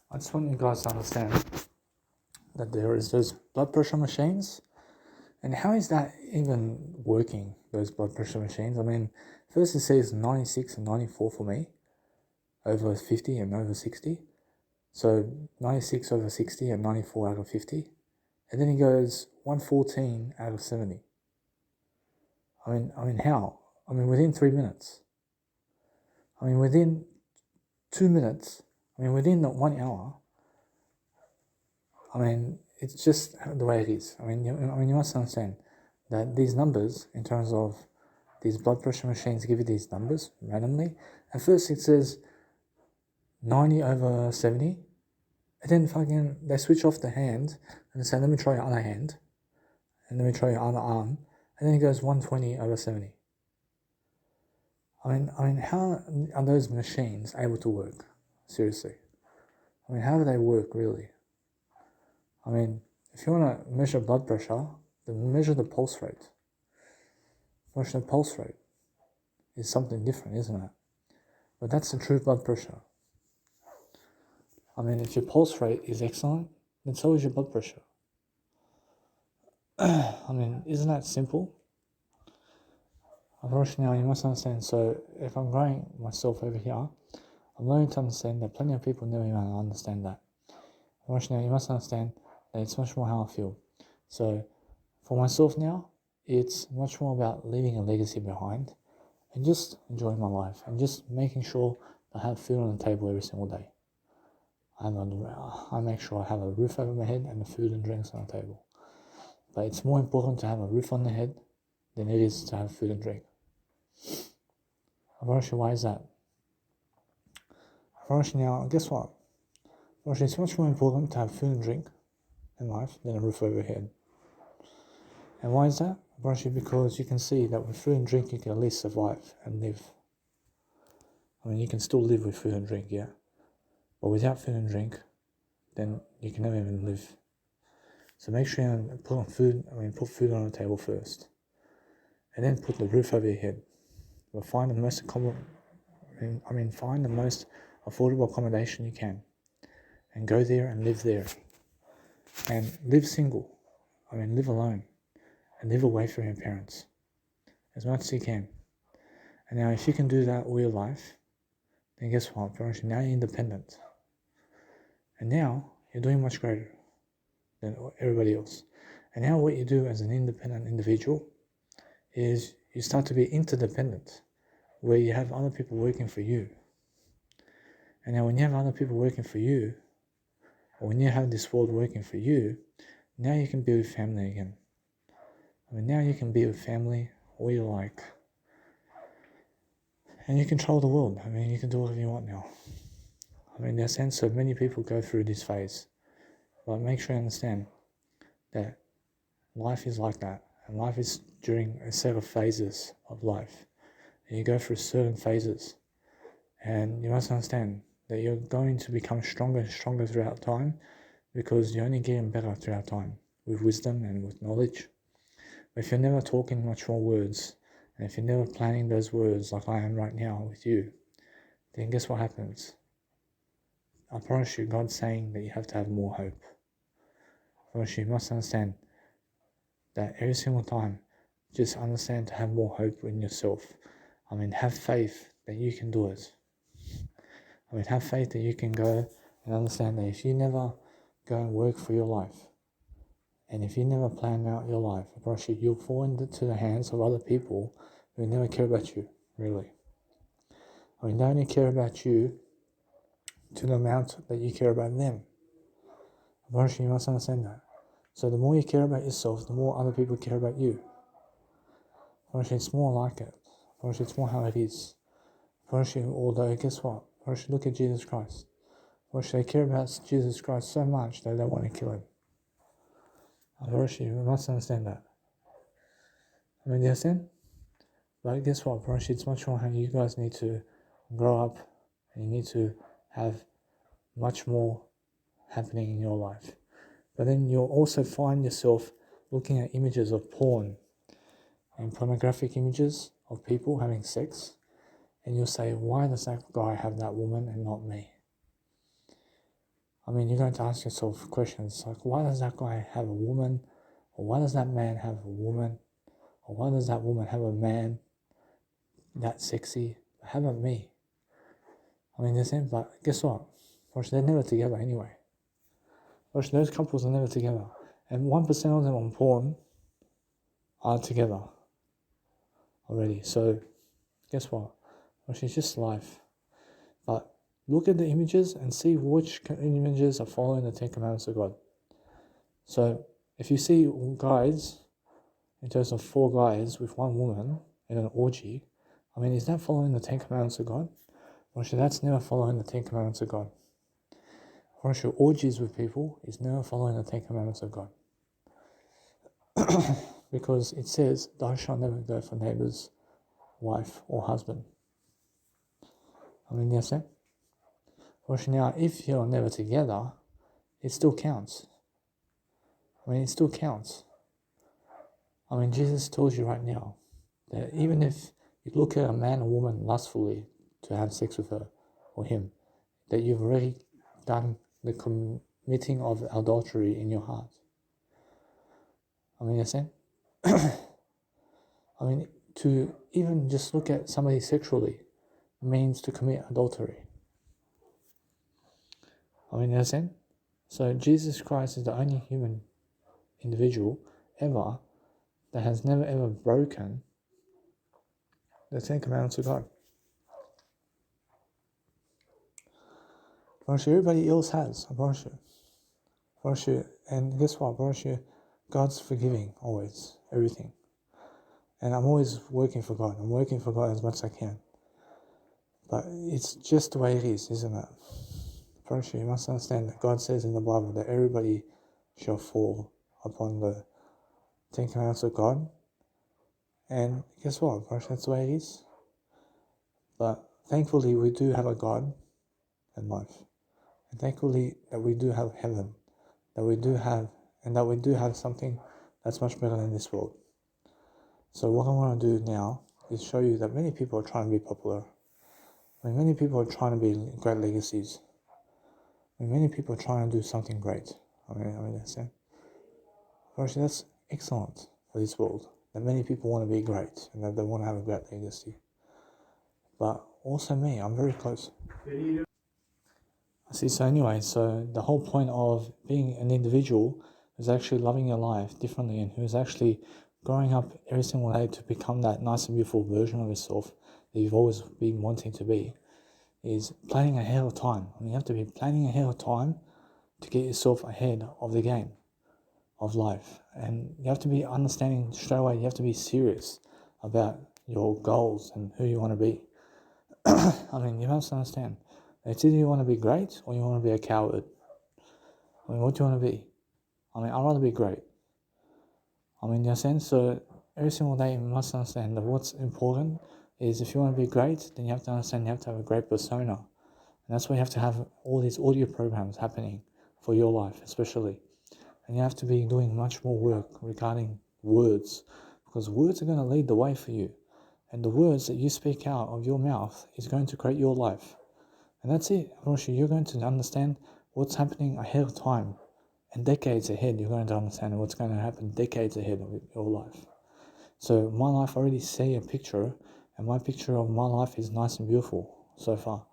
I just want you guys to understand that there is those blood pressure machines. And how is that even working, those blood pressure machines? I mean, first it says 96 and 94 for me, over 50 and over 60. So 96 over 60 and 94 out of 50. And then he goes 114 out of 70. I mean, how? I mean, within 3 minutes. I mean, within 2 minutes. I mean, within 1 hour. I mean, it's just the way it is. I mean, you must understand that these numbers, in terms of these blood pressure machines, give you these numbers randomly. At first, it says 90 over 70, and then fucking they switch off the hand and say, "Let me try your other hand, and let me try your other arm," and then it goes 120 over 70. I mean, how are those machines able to work? Seriously, I mean, how do they work really? I mean, if you want to measure blood pressure, then measure the pulse rate. Measure the pulse rate is something different, isn't it? But that's the true blood pressure. I mean, if your pulse rate is excellent, then so is your blood pressure. I mean, isn't that simple? Unfortunately, now you must understand. So, if I'm growing myself over here, I'm learning to understand that plenty of people never even understand that. Unfortunately, you must understand that it's much more how I feel. So, for myself now, it's much more about leaving a legacy behind and just enjoying my life and just making sure I have food on the table every single day. I make sure I have a roof over my head and the food and drinks on the table. But it's more important to have a roof on the head than it is to have food and drink. Unfortunately, why is that? Unfortunately, now, guess what? Unfortunately, it's much more important to have food and drink in life than a roof over your head. And why is that? Unfortunately, because you can see that with food and drink, you can at least survive and live. I mean, you can still live with food and drink, yeah. But without food and drink, then you can never even live. So make sure you put food on the table first. And then put the roof over your head. But find the most affordable accommodation you can. And go there and live there. And live single. Live alone. And live away from your parents. As much as you can. And now if you can do that all your life, then guess what? Now you're independent. And now you're doing much greater than everybody else. And now what you do as an independent individual is you start to be interdependent, where you have other people working for you. And now when you have other people working for you, or when you have this world working for you, now you can be with family again. Now you can be with family all you like. And you control the world. You can do whatever you want now. In a sense, so many people go through this phase. But make sure you understand that life is like that. And life is during a set of phases of life. And you go through certain phases. And you must understand that you're going to become stronger and stronger throughout time, because you're only getting better throughout time with wisdom and with knowledge. But if you're never talking much more words, and if you're never planning those words like I am right now with you, then guess what happens? I promise you, God's saying that you have to have more hope. I promise you must understand that every single time, just understand to have more hope in yourself. Have faith that you can do it. Have faith that you can go and understand that if you never go and work for your life, and if you never plan out your life, I promise you, you'll fall into the hands of other people who never care about you, really. They only care about you to the amount that you care about them. I promise you must understand that. So the more you care about yourself, the more other people care about you. I promise you it's more like it. I promise you it's more how it is. I promise you, although guess what? I promise you, look at Jesus Christ. I promise you, they care about Jesus Christ so much they don't want to kill him. I promise you must understand that. Do you understand? But guess what? I promise you it's much more how you guys need to grow up, and you need to have much more happening in your life. But then you'll also find yourself looking at images of porn and pornographic images of people having sex, and you'll say, why does that guy have that woman and not me? You're going to ask yourself questions like, why does that guy have a woman? Or why does that man have a woman? Or why does that woman have a man that sexy? How about me? But guess what? They're never together anyway. Those couples are never together. And 1% of them on porn are together already. So guess what? It's just life. But look at the images and see which images are following the 10 Commandments of God. So if you see guys, in terms of 4 guys with 1 woman in an orgy, is that following the 10 Commandments of God? That's never following the 10 Commandments of God. Orgies with people is never following the 10 Commandments of God. Because it says, thou shalt never go for neighbor's wife or husband. Yes, eh? Now, if you're never together, it still counts. It still counts. Jesus tells you right now that even if you look at a man or woman lustfully to have sex with her or him, that you've already done the committing of adultery in your heart. Yes, eh? To even just look at somebody sexually means to commit adultery. Yes, eh? So Jesus Christ is the only human individual ever that has never ever broken the 10 Commandments of God. Everybody else has, I promise you. And guess what? I promise you, God's forgiving always, everything. And I'm always working for God. I'm working for God as much as I can. But it's just the way it is, isn't it? I promise you must understand that God says in the Bible that everybody shall fall upon the 10 Commandments of God. And guess what? That's the way it is. But thankfully, we do have a God in life. And thankfully that we do have heaven. That we do have something that's much better than this world. So what I want to do now is show you that many people are trying to be popular. Many people are trying to be great legacies. Many people are trying to do something great. That's excellent for this world. That many people want to be great and that they want to have a great legacy. But also me, I'm very close. So the whole point of being an individual is actually loving your life differently and who's actually growing up every single day to become that nice and beautiful version of yourself that you've always been wanting to be, is planning ahead of time. You have to be planning ahead of time to get yourself ahead of the game of life. And you have to be understanding straight away, you have to be serious about your goals and who you want to be. You must understand. It's either you want to be great or you want to be a coward. What do you want to be? I'd rather be great. In a sense, so every single day you must understand that what's important is if you want to be great, then you have to understand you have to have a great persona. And that's why you have to have all these audio programs happening for your life, especially. And you have to be doing much more work regarding words, because words are going to lead the way for you. And the words that you speak out of your mouth is going to create your life. And that's it. You're going to understand what's happening ahead of time. And decades ahead, you're going to understand what's going to happen decades ahead of your life. So my life, I already see a picture, and my picture of my life is nice and beautiful so far.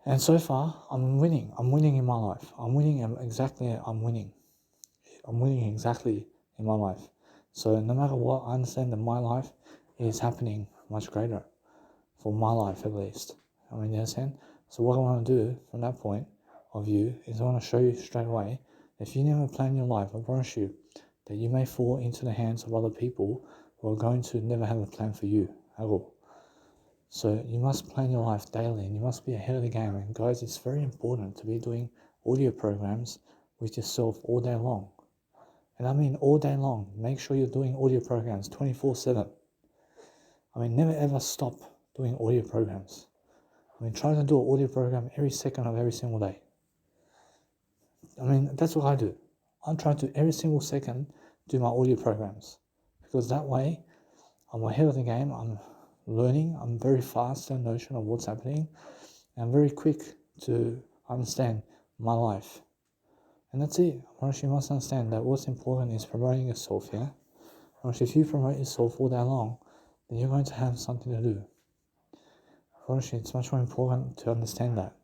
And so far, I'm winning. I'm winning in my life. I'm winning exactly in my life. So no matter what, I understand that my life is happening much greater. For my life, at least. You understand? So what I want to do from that point of view is I want to show you straight away, if you never plan your life, I promise you that you may fall into the hands of other people who are going to never have a plan for you at all. So you must plan your life daily and you must be ahead of the game. And guys, it's very important to be doing audio programs with yourself all day long. And all day long. Make sure you're doing audio programs 24/7. Never ever stop doing audio programs. Try to do an audio program every second of every single day. That's what I do. I try to every single second do my audio programs, because that way I'm ahead of the game. I'm learning. I'm very fast in the notion of what's happening. And I'm very quick to understand my life. And that's it. You must understand that what's important is promoting yourself, yeah? If you promote yourself all day long, then you're going to have something to do. It's much more important to understand that.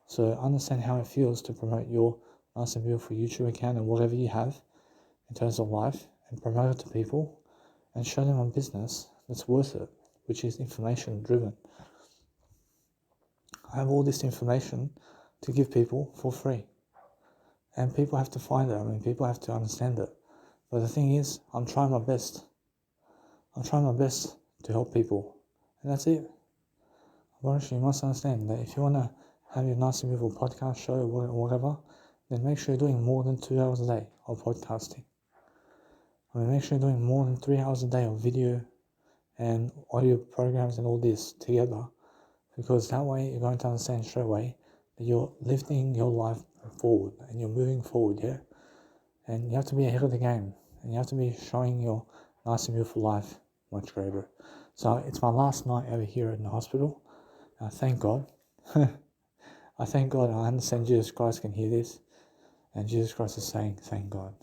So understand how it feels to promote your nice and beautiful YouTube account and whatever you have in terms of life, and promote it to people and show them a business that's worth it, which is information driven. I have all this information to give people for free, and people have to find it. I mean, people have to understand it. But the thing is, I'm trying my best. I'm trying my best to help people, and that's it. But you must understand that if you want to have your nice and beautiful podcast show or whatever, then make sure you're doing more than 2 hours a day of podcasting. I mean, make sure you're doing more than 3 hours a day of video and audio programs and all this together, because that way you're going to understand straight away that you're lifting your life forward and you're moving forward, yeah? And you have to be ahead of the game, and you have to be showing your nice and beautiful life much greater. So it's my last night over here in the hospital. Thank God. I thank God. I understand Jesus Christ can hear this, and Jesus Christ is saying, thank God.